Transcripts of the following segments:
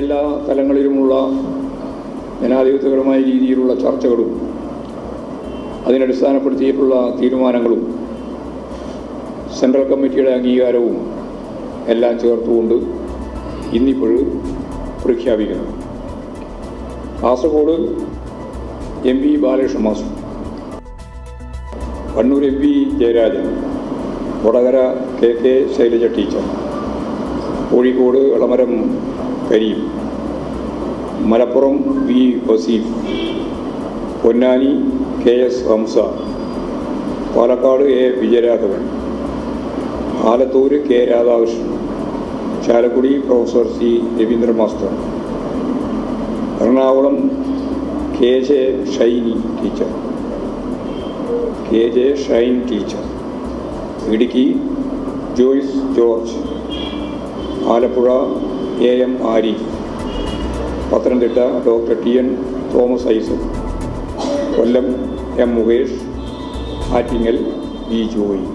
എല്ലാ തലങ്ങളിലുമുള്ള ജനാധിപത്യപരമായ രീതിയിലുള്ള ചർച്ചകളും അതിനടിസ്ഥാനപ്പെടുത്തിയിട്ടുള്ള തീരുമാനങ്ങളും സെൻട്രൽ കമ്മിറ്റിയുടെ അംഗീകാരവും എല്ലാം ചേർത്തുകൊണ്ട് ഇന്നിപ്പോൾ പ്രഖ്യാപിക്കുന്നു. Kasaragod MP Balakrishna master, Kannur MP Jayarajan, Vadakara KK Shailaja teacher, Kozhikode Elamaram Kareem, Malappuram V Vaseef, Ponnani KS Hamza, Palakkad A Vijayaraghavan, Alathur K Radhakrishnan, Chalakudy professor C Raveendran master, Ernakulam KJ Shiny teacher, Idukki Joyce George, Alappuzha AM Arif, Pathanamthitta doctor TN Thomas Isaac, Kollam M Mukesh, Attingal V Joy.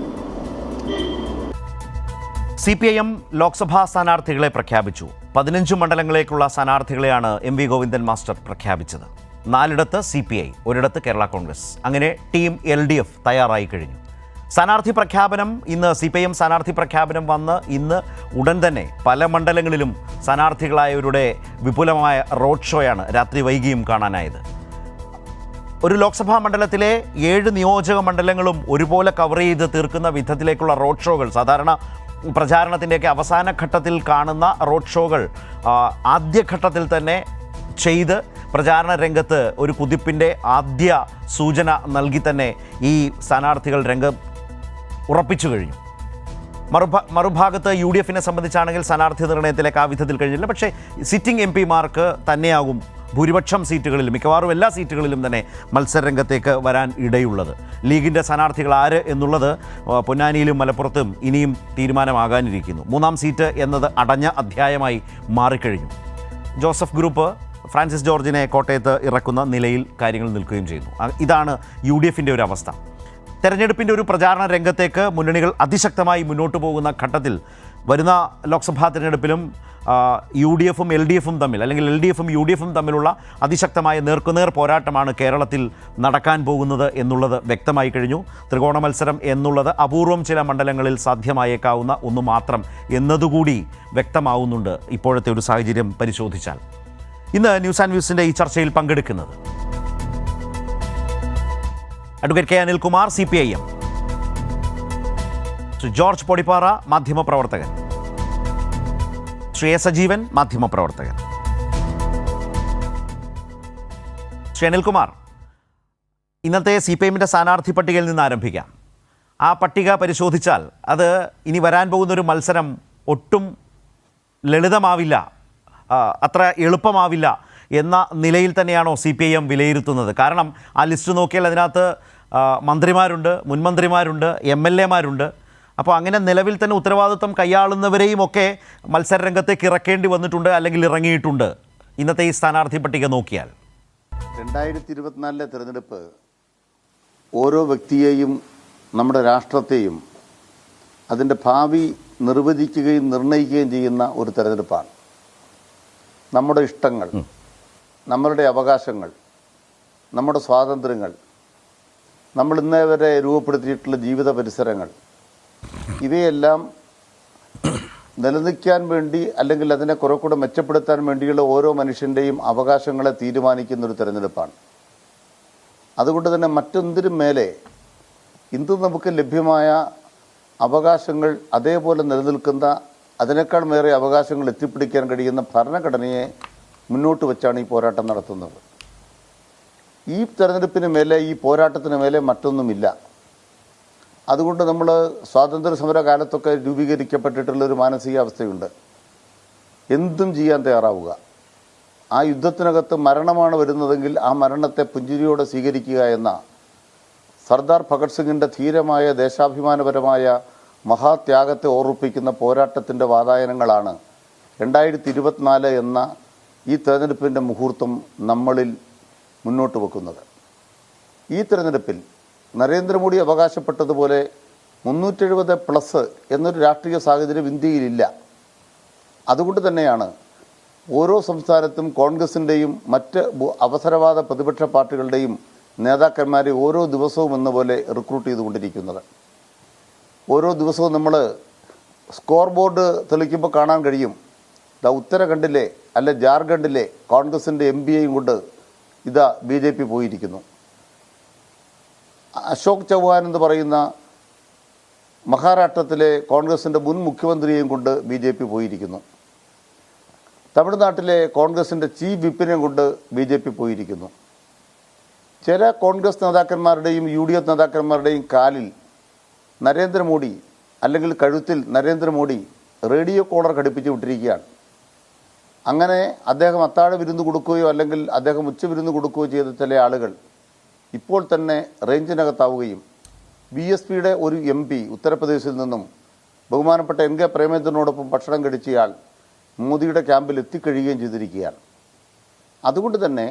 CPIM Lok Sabha സ്ഥാനാർത്ഥികളെ പ്രഖ്യാപിച്ചു. 15 മണ്ഡലങ്ങളിലേക്കുള്ള സ്ഥാനാർത്ഥികളെയാണ് MV ഗോവിന്ദൻ മാസ്റ്റർ പ്രഖ്യാപിച്ചത്. 4ഇടത്ത് CPI, 1ഇടത്ത് കേരള കോൺഗ്രസ്. അങ്ങനെ ടീം LDF തയ്യാറായി കഴിഞ്ഞു. സ്ഥാനാർത്ഥി പ്രഖ്യാപനം ഇന്ന് CPIM സ്ഥാനാർത്ഥി പ്രഖ്യാപനം വന്ന് ഇന്ന് ഉടൻ തന്നെ പല മണ്ഡലങ്ങളിലും സ്ഥാനാർത്ഥികളായവരുടെ വിപുലമായ റോഡ് ഷോയാണ് രാത്രി വൈകിയും കാണാനായത്. ഒരു ലോക്സഭാ മണ്ഡലത്തിലെ 7 നിയോജക മണ്ഡലങ്ങളും ഒരുപോലെ കവർ ചെയ്ത് തീർക്കുന്ന വിധത്തിലേക്കുള്ള റോഡ് ഷോകൾ, സാധാരണ പ്രചാരണത്തിൻ്റെയൊക്കെ അവസാന ഘട്ടത്തിൽ കാണുന്ന റോഡ് ഷോകൾ ആദ്യഘട്ടത്തിൽ തന്നെ ചെയ്ത് പ്രചാരണ രംഗത്ത് ഒരു കുതിപ്പിൻ്റെ ആദ്യ സൂചന നൽകി തന്നെ ഈ സ്ഥാനാർത്ഥികൾ രംഗം ഉറപ്പിച്ചു കഴിഞ്ഞു. മറുഭാഗത്ത് UDF സംബന്ധിച്ചാണെങ്കിൽ സ്ഥാനാർത്ഥി നിർണയത്തിലേക്ക് ആ വിധത്തിൽ കഴിഞ്ഞില്ല. പക്ഷേ സിറ്റിംഗ് MP മാർക്ക് തന്നെയാകും ഭൂരിപക്ഷം സീറ്റുകളിലും, മിക്കവാറും എല്ലാ സീറ്റുകളിലും തന്നെ മത്സരരംഗത്തേക്ക് വരാൻ ഇടയുള്ളത്. ലീഗിൻ്റെ സ്ഥാനാർത്ഥികൾ ആര് എന്നുള്ളത് പൊന്നാനിയിലും മലപ്പുറത്തും ഇനിയും തീരുമാനമാകാനിരിക്കുന്നു. 3ാം സീറ്റ് എന്നത് അടഞ്ഞ അധ്യായമായി മാറിക്കഴിഞ്ഞു. ജോസഫ് ഗ്രൂപ്പ് ഫ്രാൻസിസ് ജോർജിനെ കോട്ടയത്ത് ഇറക്കുന്ന നിലയിൽ കാര്യങ്ങൾ നിൽക്കുകയും ചെയ്യുന്നു. ഇതാണ് UDF ഒരു അവസ്ഥ. തെരഞ്ഞെടുപ്പിൻ്റെ ഒരു പ്രചാരണ രംഗത്തേക്ക് മുന്നണികൾ അതിശക്തമായി മുന്നോട്ട് പോകുന്ന ഘട്ടത്തിൽ വരുന്ന ലോക്സഭാ തെരഞ്ഞെടുപ്പിലും UDF LDF തമ്മിൽ, അല്ലെങ്കിൽ LDF UDF തമ്മിലുള്ള അതിശക്തമായ നേർക്കുനേർ പോരാട്ടമാണ് കേരളത്തിൽ നടക്കാൻ പോകുന്നത് എന്നുള്ളത് വ്യക്തമായി കഴിഞ്ഞു. ത്രികോണ മത്സരം എന്നുള്ളത് അപൂർവം ചില മണ്ഡലങ്ങളിൽ സാധ്യമായേക്കാവുന്ന ഒന്ന് മാത്രം എന്നതുകൂടി വ്യക്തമാവുന്നുണ്ട് ഇപ്പോഴത്തെ ഒരു സാഹചര്യം പരിശോധിച്ചാൽ. ഇന്ന് ന്യൂസ് ആൻഡ് വ്യൂസിൻ്റെ ഈ ചർച്ചയിൽ പങ്കെടുക്കുന്നത് advocate K Anilkumar, CPIM, Shri George Podippara, മാധ്യമപ്രവർത്തകൻ, ശ്രീ സജീവൻ, മാധ്യമപ്രവർത്തകൻ. ശ്രീ അനിൽകുമാർ, ഇന്നത്തെ CPIM സ്ഥാനാർത്ഥി പട്ടികയിൽ നിന്ന് ആരംഭിക്കാം. ആ പട്ടിക പരിശോധിച്ചാൽ അത് ഇനി വരാൻ പോകുന്നൊരു മത്സരം ഒട്ടും ലളിതമാവില്ല, അത്ര എളുപ്പമാവില്ല എന്ന നിലയിൽ തന്നെയാണോ CPIM വിലയിരുത്തുന്നത്? കാരണം ആ ലിസ്റ്റ് നോക്കിയാൽ അതിനകത്ത് മന്ത്രിമാരുണ്ട്, മുൻമന്ത്രിമാരുണ്ട്, MLA മാരുണ്ട്. അപ്പോൾ അങ്ങനെ നിലവിൽ തന്നെ ഉത്തരവാദിത്വം കൈയാളുന്നവരെയും ഒക്കെ മത്സരരംഗത്തേക്ക് ഇറക്കേണ്ടി വന്നിട്ടുണ്ട്, അല്ലെങ്കിൽ ഇറങ്ങിയിട്ടുണ്ട് ഇന്നത്തെ ഈ സ്ഥാനാർത്ഥി പട്ടിക നോക്കിയാൽ. 2024 തിരഞ്ഞെടുപ്പ് ഓരോ വ്യക്തിയെയും നമ്മുടെ രാഷ്ട്രത്തെയും അതിൻ്റെ ഭാവി നിർവചിക്കുകയും നിർണ്ണയിക്കുകയും ചെയ്യുന്ന ഒരു തിരഞ്ഞെടുപ്പാണ്. നമ്മുടെ ഇഷ്ടങ്ങൾ, നമ്മളുടെ അവകാശങ്ങൾ, നമ്മുടെ സ്വാതന്ത്ര്യങ്ങൾ, നമ്മൾ ഇന്നേ വരെ രൂപപ്പെടുത്തിയിട്ടുള്ള ജീവിത പരിസരങ്ങൾ, ഇവയെല്ലാം നിലനിൽക്കാൻ വേണ്ടി അല്ലെങ്കിൽ അതിനെ കുറെ കൂടെ മെച്ചപ്പെടുത്താൻ വേണ്ടിയുള്ള ഓരോ മനുഷ്യൻ്റെയും അവകാശങ്ങളെ തീരുമാനിക്കുന്നൊരു തിരഞ്ഞെടുപ്പാണ്. അതുകൊണ്ട് തന്നെ മറ്റെന്തിനും മേലെ ഇന്ന് നമുക്ക് ലഭ്യമായ അവകാശങ്ങൾ അതേപോലെ നിലനിൽക്കുന്ന, അതിനേക്കാൾ മേറെ അവകാശങ്ങൾ എത്തിപ്പിടിക്കാൻ കഴിയുന്ന ഭരണഘടനയെ മുന്നോട്ട് വെച്ചാണ് ഈ പോരാട്ടം നടത്തുന്നത്. ഈ തെരഞ്ഞെടുപ്പിന് മേലെ, ഈ പോരാട്ടത്തിന് മേലെ മറ്റൊന്നുമില്ല. അതുകൊണ്ട് നമ്മൾ സ്വാതന്ത്ര്യ സമര കാലത്തൊക്കെ രൂപീകരിക്കപ്പെട്ടിട്ടുള്ളൊരു മാനസികാവസ്ഥയുണ്ട്. എന്തും ചെയ്യാൻ തയ്യാറാവുക. ആ യുദ്ധത്തിനകത്ത് മരണമാണ് വരുന്നതെങ്കിൽ ആ മരണത്തെ പുഞ്ചിരിയോടെ സ്വീകരിക്കുക എന്ന സർദാർ ഭഗത് സിംഗിൻ്റെ ധീരമായ ദേശാഭിമാനപരമായ മഹാത്യാഗത്തെ ഓർമ്മിപ്പിക്കുന്ന പോരാട്ടത്തിൻ്റെ വാതായനങ്ങളാണ് 2024 എന്ന ഈ തെരഞ്ഞെടുപ്പിൻ്റെ മുഹൂർത്തം നമ്മളിൽ മുന്നോട്ട് വെക്കുന്നത്. ഈ തെരഞ്ഞെടുപ്പിൽ നരേന്ദ്രമോദി അവകാശപ്പെട്ടതുപോലെ 370+ എന്നൊരു രാഷ്ട്രീയ സാഹചര്യം ഇന്ത്യയിലില്ല. അതുകൊണ്ട് തന്നെയാണ് ഓരോ സംസ്ഥാനത്തും കോൺഗ്രസിൻ്റെയും മറ്റ് അവസരവാദ പ്രതിപക്ഷ പാർട്ടികളുടെയും നേതാക്കന്മാരെ ഓരോ ദിവസവും എന്ന പോലെ റിക്രൂട്ട് ചെയ്തുകൊണ്ടിരിക്കുന്നത്. ഓരോ ദിവസവും നമ്മൾ സ്കോർ ബോർഡ് തെളിക്കുമ്പോൾ കാണാൻ കഴിയും. ഉത്തരാഖണ്ഡിലെ അല്ലെ ജാർഖണ്ഡിലെ കോൺഗ്രസിൻ്റെ MPയെയും കൊണ്ട് ഇതാ BJP പോയിരിക്കുന്നു. അശോക് ചൗഹാൻ എന്ന് പറയുന്ന മഹാരാഷ്ട്രത്തിലെ കോൺഗ്രസിൻ്റെ മുൻ മുഖ്യമന്ത്രിയെയും കൊണ്ട് BJP പോയിരിക്കുന്നു. തമിഴ്നാട്ടിലെ കോൺഗ്രസിൻ്റെ ചീഫ് വിപ്പിനെയും കൊണ്ട് BJP പോയിരിക്കുന്നു. ചില കോൺഗ്രസ് നേതാക്കന്മാരുടെയും UDF നേതാക്കന്മാരുടെയും കാലിൽ നരേന്ദ്രമോദി അല്ലെങ്കിൽ കഴുത്തിൽ നരേന്ദ്രമോദി റേഡിയോ കോളർ ഘടിപ്പിച്ച് വിട്ടിരിക്കുകയാണ്. അങ്ങനെ അദ്ദേഹം അത്താഴ വിരുന്ന് കൊടുക്കുകയോ അല്ലെങ്കിൽ അദ്ദേഹം ഉച്ചവിരുന്ന് കൊടുക്കുകയോ ചെയ്ത ചില ആളുകൾ ഇപ്പോൾ തന്നെ റേഞ്ചിനകത്താവുകയും BSPയുടെ ഒരു MP ഉത്തർപ്രദേശിൽ നിന്നും ബഹുമാനപ്പെട്ട NK പ്രേമചന്ദ്രനോടൊപ്പം ഭക്ഷണം കഴിച്ചയാൾ മോദിയുടെ ക്യാമ്പിൽ എത്തിക്കഴിയുകയും ചെയ്തിരിക്കുകയാണ്. അതുകൊണ്ട് തന്നെ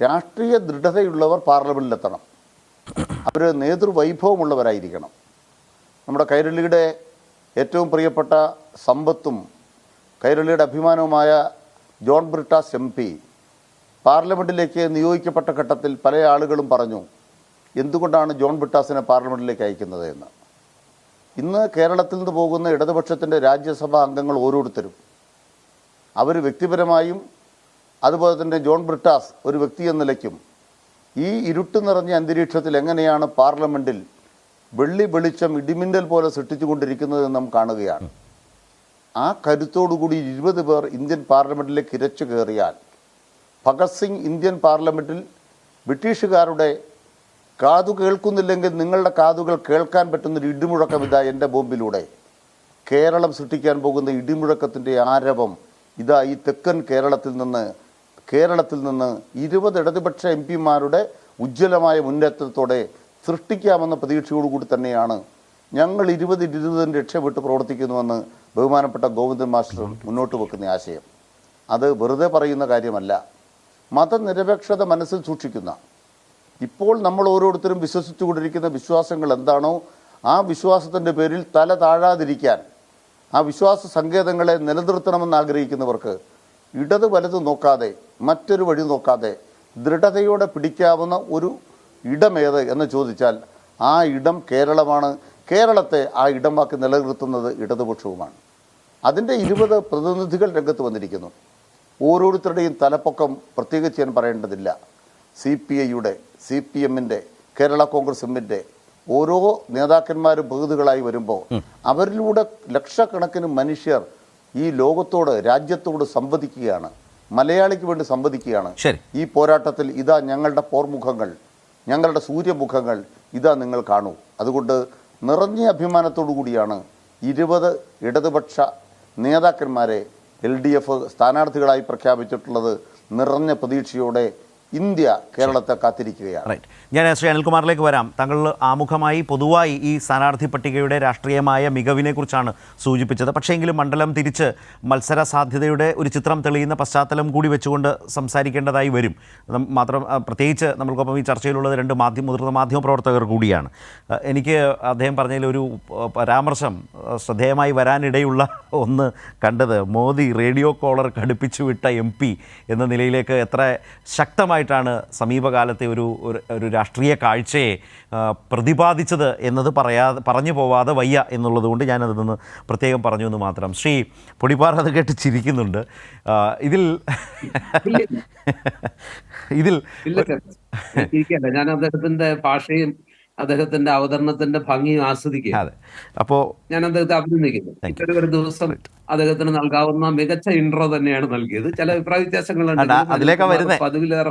രാഷ്ട്രീയ ദൃഢതയുള്ളവർ പാർലമെൻറ്റിലെത്തണം. അവർ നേതൃവൈഭവമുള്ളവരായിരിക്കണം. നമ്മുടെ കൈരളിയുടെ ഏറ്റവും പ്രിയപ്പെട്ട സമ്പത്തും കൈരളിയുടെ അഭിമാനവുമായ ജോൺ ബ്രിട്ടാസ് MP പാർലമെൻറ്റിലേക്ക് നിയോഗിക്കപ്പെട്ട ഘട്ടത്തിൽ പല ആളുകളും പറഞ്ഞു, എന്തുകൊണ്ടാണ് ജോൺ ബ്രിട്ടാസിനെ പാർലമെൻറ്റിലേക്ക് അയക്കുന്നത് എന്ന്. ഇന്ന് കേരളത്തിൽ നിന്ന് പോകുന്ന ഇടതുപക്ഷത്തിൻ്റെ രാജ്യസഭാ അംഗങ്ങൾ ഓരോരുത്തരും അവർ വ്യക്തിപരമായും അതുപോലെ തന്നെ ജോൺ ബ്രിട്ടാസ് ഒരു വ്യക്തി എന്ന നിലയ്ക്കും ഈ ഇരുട്ട് നിറഞ്ഞ അന്തരീക്ഷത്തിൽ എങ്ങനെയാണ് പാർലമെൻറ്റിൽ വെള്ളി വെളിച്ചം ഇടിമിന്നൽ പോലെ സൃഷ്ടിച്ചുകൊണ്ടിരിക്കുന്നതെന്ന് നാം കാണുകയാണ്. ആ കരുത്തോടുകൂടി 20 പേർ ഇന്ത്യൻ പാർലമെൻറ്റിലേക്ക് ഇരച്ചു കയറിയാൽ ഭഗത് സിംഗ് ഇന്ത്യൻ പാർലമെൻറ്റിൽ ബ്രിട്ടീഷുകാരുടെ കാതു കേൾക്കുന്നില്ലെങ്കിൽ നിങ്ങളുടെ കാതുകൾ കേൾക്കാൻ പറ്റുന്നൊരു ഇടിമുഴക്കം ഇതാ എൻ്റെ ബോംബിലൂടെ കേരളം സൃഷ്ടിക്കാൻ പോകുന്ന ഇടിമുഴക്കത്തിൻ്റെ ആരവം ഇതാ ഈ തെക്കൻ കേരളത്തിൽ നിന്ന് 20 ഇടതുപക്ഷ MPമാരുടെ ഉജ്ജ്വലമായ മുന്നേറ്റത്തോടെ സൃഷ്ടിക്കാമെന്ന പ്രതീക്ഷയോടുകൂടി തന്നെയാണ് ഞങ്ങൾ 20 രക്ഷപ്പെട്ട് പ്രവർത്തിക്കുന്നുവെന്ന് ബഹുമാനപ്പെട്ട ഗോവിന്ദൻ മാസ്റ്റർ മുന്നോട്ട് വെക്കുന്ന ആശയം. അത് വെറുതെ പറയുന്ന കാര്യമല്ല. മതനിരപേക്ഷത മനസ്സിൽ സൂക്ഷിക്കുന്ന, ഇപ്പോൾ നമ്മൾ ഓരോരുത്തരും വിശ്വസിച്ചുകൊണ്ടിരിക്കുന്ന വിശ്വാസങ്ങൾ എന്താണോ ആ വിശ്വാസത്തിൻ്റെ പേരിൽ തല താഴാതിരിക്കാൻ, ആ വിശ്വാസ സങ്കേതങ്ങളെ നിലനിർത്തണമെന്ന് ആഗ്രഹിക്കുന്നവർക്ക് ഇടത് വലത് നോക്കാതെ മറ്റൊരു വഴി നോക്കാതെ ദൃഢതയോടെ പിടിക്കാവുന്ന ഒരു ഇടമേത് എന്ന് ചോദിച്ചാൽ ആ ഇടം കേരളമാണ്. കേരളത്തെ ആ ഇടമാക്കി നിലനിർത്തുന്നത് ഇടതുപക്ഷവുമാണ്. അതിൻ്റെ 20 പ്രതിനിധികൾ രംഗത്ത് വന്നിരിക്കുന്നു. ഓരോരുത്തരുടെയും തലപ്പൊക്കം പ്രത്യേകിച്ച് ഞാൻ പറയേണ്ടതില്ല. CPIയുടെ, CPMൻ്റെ, കേരള കോൺഗ്രസ് എമ്മിൻ്റെ ഓരോ നേതാക്കന്മാരും പ്രതിനിധികളായി വരുമ്പോൾ അവരിലൂടെ ലക്ഷക്കണക്കിന് മനുഷ്യർ ഈ ലോകത്തോട് രാജ്യത്തോട് സംവദിക്കുകയാണ്, മലയാളിക്ക് വേണ്ടി സംവദിക്കുകയാണ്. ഈ പോരാട്ടത്തിൽ ഇതാ ഞങ്ങളുടെ പോർമുഖങ്ങൾ, ഞങ്ങളുടെ സൂര്യമുഖങ്ങൾ ഇതാ നിങ്ങൾ കാണൂ. അതുകൊണ്ട് നിറഞ്ഞ അഭിമാനത്തോടു കൂടിയാണ് 20 ഇടതുപക്ഷ നേതാക്കന്മാരെ LDF സ്ഥാനാർത്ഥികളായി പ്രഖ്യാപിച്ചിട്ടുള്ളത്. നിറഞ്ഞ പ്രതീക്ഷയോടെ ഇന്ത്യ കേരളത്തെ കാത്തിരിക്കുകയാണ്. റൈറ്റ്. ഞാൻ ശ്രീ അനിൽകുമാറിലേക്ക് വരാം. താങ്കൾ ആമുഖമായി പൊതുവായി ഈ സ്ഥാനാർത്ഥി പട്ടികയുടെ രാഷ്ട്രീയമായ മികവിനെക്കുറിച്ചാണ് സൂചിപ്പിച്ചത്. പക്ഷേങ്കിലും മണ്ഡലം തിരിച്ച് മത്സര സാധ്യതയുടെ ഒരു ചിത്രം തെളിയുന്ന പശ്ചാത്തലം കൂടി വെച്ചുകൊണ്ട് സംസാരിക്കേണ്ടതായി വരും. പ്രത്യേകിച്ച് നമ്മൾക്കൊപ്പം ഈ ചർച്ചയിലുള്ളത് 2 മുതിർന്ന മാധ്യമ പ്രവർത്തകർ കൂടിയാണ്. എനിക്ക് അദ്ദേഹം പറഞ്ഞതിലൊരു പരാമർശം ശ്രദ്ധേയമായി വരാനിടയുള്ള ഒന്ന് കണ്ടത്, മോദി റേഡിയോ കോളർ ഘടിപ്പിച്ചു വിട്ട MP എന്ന നിലയിലേക്ക് എത്ര ശക്തമായിട്ടാണ് സമീപകാലത്തെ ഒരു രാഷ്ട്രീയ കാഴ്ചയെ പ്രതിപാദിച്ചത് എന്നത് പറഞ്ഞു പോവാതെ വയ്യ എന്നുള്ളതുകൊണ്ട് ഞാനതിൽ നിന്ന് പ്രത്യേകം പറഞ്ഞു എന്ന് മാത്രം. ശ്രീ പൊടിപ്പാറ അത് കേട്ട് ചിരിക്കുന്നുണ്ട്. ഇതിൽ ഞാൻ അദ്ദേഹത്തിന്റെ ഭാഷയും അദ്ദേഹത്തിന്റെ അവതരണത്തിന്റെ ഭംഗിയും ആസ്വദിക്കുക. അതെ, അപ്പോൾ ഞാൻ അദ്ദേഹത്തെ അഭിനന്ദിക്കുന്നു. ഒരു ദിവസം അദ്ദേഹത്തിന് നൽകാവുന്ന മികച്ച ഇൻട്രോ തന്നെയാണ് നൽകിയത്. ചില അഭിപ്രായ വ്യത്യാസങ്ങളുണ്ട്, അതിലേക്കാണ് വരുന്നത്. പതിവിലേറെ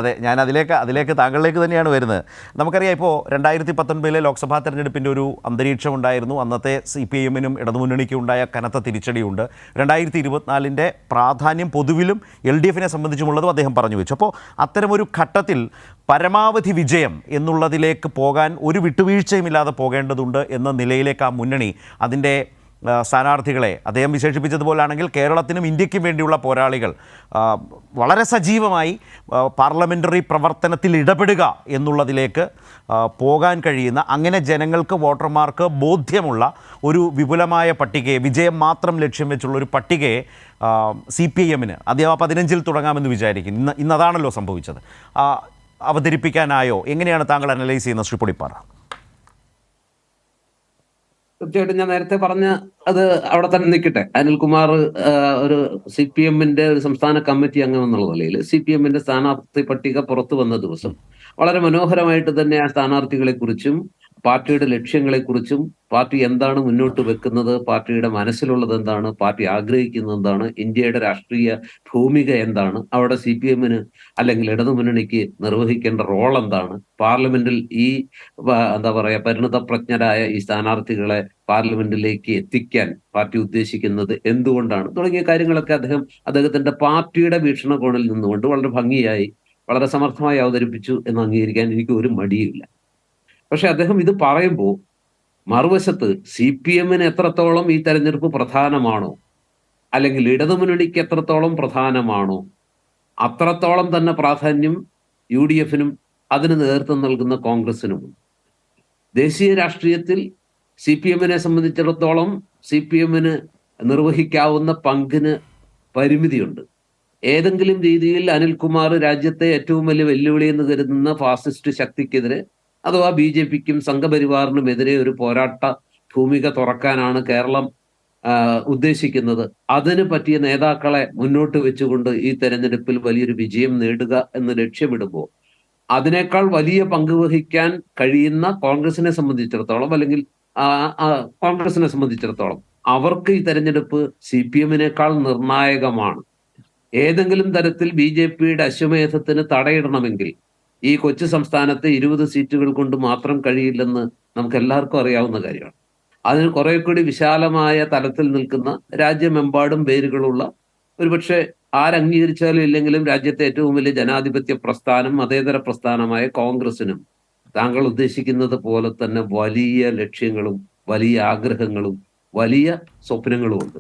അതെ, ഞാൻ അതിലേക്ക് താങ്കളിലേക്ക് തന്നെയാണ് വരുന്നത്. നമുക്കറിയാം, ഇപ്പോൾ 2019 ലോക്സഭാ തെരഞ്ഞെടുപ്പിൻ്റെ ഒരു അന്തരീക്ഷം ഉണ്ടായിരുന്നു. അന്നത്തെ CPIMനും ഇടതുമുന്നണിക്കും ഉണ്ടായ കനത്ത തിരിച്ചടിയുണ്ട്. 2024 പ്രാധാന്യം പൊതുവിലും LDFനെ സംബന്ധിച്ചുമുള്ളതും അദ്ദേഹം പറഞ്ഞു വെച്ചു. അപ്പോൾ അത്തരമൊരു ഘട്ടത്തിൽ പരമാവധി വിജയം എന്നുള്ളതിലേക്ക് പോകാൻ ഒരു വിട്ടുവീഴ്ചയുമില്ലാതെ പോകേണ്ടതുണ്ട് എന്ന നിലയിലേക്ക് ആ മുന്നണി അതിൻ്റെ സ്ഥാനാർത്ഥികളെ അദ്ദേഹം വിശേഷിപ്പിച്ചതുപോലാണെങ്കിൽ കേരളത്തിനും ഇന്ത്യക്കും വേണ്ടിയുള്ള പോരാളികൾ വളരെ സജീവമായി പാർലമെൻ്ററി പ്രവർത്തനത്തിൽ ഇടപെടുക എന്നുള്ളതിലേക്ക് പോകാൻ കഴിയുന്ന, അങ്ങനെ ജനങ്ങൾക്ക് വോട്ടർമാർക്ക് ബോധ്യമുള്ള ഒരു വിപുലമായ പട്ടികയെ, വിജയം മാത്രം ലക്ഷ്യം വെച്ചുള്ള ഒരു പട്ടികയെ CPIM-ന് അദ്ദേഹം 15-ൽ തുടങ്ങാമെന്ന് വിചാരിക്കുന്നു. ഇന്നതാണല്ലോ സംഭവിച്ചത്. അവതരിപ്പിക്കാനായോ? എങ്ങനെയാണ് താങ്കൾ അനലൈസ് ചെയ്യുന്നത് ശ്രീ പൊടിപ്പാറ? തീർച്ചയായിട്ടും ഞാൻ നേരത്തെ പറഞ്ഞ അത് അവിടെ തന്നെ നിൽക്കട്ടെ. അനിൽകുമാർ ഒരു CPM-ന്റെ ഒരു സംസ്ഥാന കമ്മിറ്റി അംഗം എന്നുള്ള നിലയിൽ CPM-ന്റെ സ്ഥാനാർത്ഥി പട്ടിക പുറത്തു വന്ന ദിവസം വളരെ മനോഹരമായിട്ട് തന്നെ ആ സ്ഥാനാർത്ഥികളെ കുറിച്ചും പാർട്ടിയുടെ ലക്ഷ്യങ്ങളെക്കുറിച്ചും പാർട്ടി എന്താണ് മുന്നോട്ട് വെക്കുന്നത്, പാർട്ടിയുടെ മനസ്സിലുള്ളത് എന്താണ്, പാർട്ടി ആഗ്രഹിക്കുന്നത് എന്താണ്, ഇന്ത്യയുടെ രാഷ്ട്രീയ ഭൂമിക എന്താണ്, അവിടെ CPM-ന് അല്ലെങ്കിൽ ഇടതുമുന്നണിക്ക് നിർവഹിക്കേണ്ട റോൾ എന്താണ്, പാർലമെന്റിൽ ഈ എന്താ പറയാ പരിണതപ്രജ്ഞരായ ഈ സ്ഥാനാർത്ഥികളെ പാർലമെന്റിലേക്ക് എത്തിക്കാൻ പാർട്ടി ഉദ്ദേശിക്കുന്നത് എന്തുകൊണ്ടാണ് തുടങ്ങിയ കാര്യങ്ങളൊക്കെ അദ്ദേഹത്തിന്റെ പാർട്ടിയുടെ വീക്ഷണകോണിൽ നിന്നുകൊണ്ട് വളരെ ഭംഗിയായി വളരെ സമർത്ഥമായി അവതരിപ്പിച്ചു എന്ന് അംഗീകരിക്കാൻ എനിക്ക് ഒരു മടിയില്ല. പക്ഷെ അദ്ദേഹം ഇത് പറയുമ്പോൾ മറുവശത്ത് CPM-ന് എത്രത്തോളം ഈ തെരഞ്ഞെടുപ്പ് പ്രധാനമാണോ, അല്ലെങ്കിൽ ഇടതുമുന്നണിക്ക് എത്രത്തോളം പ്രധാനമാണോ, അത്രത്തോളം തന്നെ പ്രാധാന്യം UDF-നും അതിന് നേതൃത്വം നൽകുന്ന കോൺഗ്രസിനുമുണ്ട്. ദേശീയ രാഷ്ട്രീയത്തിൽ CPM-നെ സംബന്ധിച്ചിടത്തോളം CPM-ന് നിർവഹിക്കാവുന്ന പങ്കിന് പരിമിതിയുണ്ട്. ഏതെങ്കിലും രീതിയിൽ അനിൽകുമാർ രാജ്യത്തെ ഏറ്റവും വലിയ വെല്ലുവിളി എന്ന് കരുതുന്ന ഫാസിസ്റ്റ് ശക്തിക്കെതിരെ അഥവാ BJP-ക്കും സംഘപരിവാറിനുമെതിരെ ഒരു പോരാട്ട ഭൂമിക തുറക്കാനാണ് കേരളം ഉദ്ദേശിക്കുന്നത്, അതിന് പറ്റിയ നേതാക്കളെ മുന്നോട്ട് വെച്ചുകൊണ്ട് ഈ തെരഞ്ഞെടുപ്പിൽ വലിയൊരു വിജയം നേടുക എന്ന് ലക്ഷ്യമിടുമ്പോൾ അതിനേക്കാൾ വലിയ പങ്ക് വഹിക്കാൻ കഴിയുന്ന കോൺഗ്രസിനെ സംബന്ധിച്ചിടത്തോളം, അല്ലെങ്കിൽ കോൺഗ്രസിനെ സംബന്ധിച്ചിടത്തോളം അവർക്ക് ഈ തെരഞ്ഞെടുപ്പ് CPM-നേക്കാൾ നിർണായകമാണ്. ഏതെങ്കിലും തരത്തിൽ BJP-യുടെ അശ്വമേധത്തിന് തടയിടണമെങ്കിൽ ഈ കൊച്ചു സംസ്ഥാനത്തെ 20 സീറ്റുകൾ കൊണ്ട് മാത്രം കഴിയില്ലെന്ന് നമുക്ക് എല്ലാവർക്കും അറിയാവുന്ന കാര്യമാണ്. അതിന് കുറെ കൂടി വിശാലമായ തലത്തിൽ നിൽക്കുന്ന, രാജ്യമെമ്പാടും പേരുകളുള്ള, ഒരുപക്ഷെ ആരംഗീകരിച്ചാലും ഇല്ലെങ്കിലും രാജ്യത്തെ ഏറ്റവും വലിയ ജനാധിപത്യ പ്രസ്ഥാനം, മതേതര പ്രസ്ഥാനമായ കോൺഗ്രസിനും താങ്കൾ ഉദ്ദേശിക്കുന്നത് പോലെ തന്നെ വലിയ ലക്ഷ്യങ്ങളും വലിയ ആഗ്രഹങ്ങളും വലിയ സ്വപ്നങ്ങളുമുണ്ട്.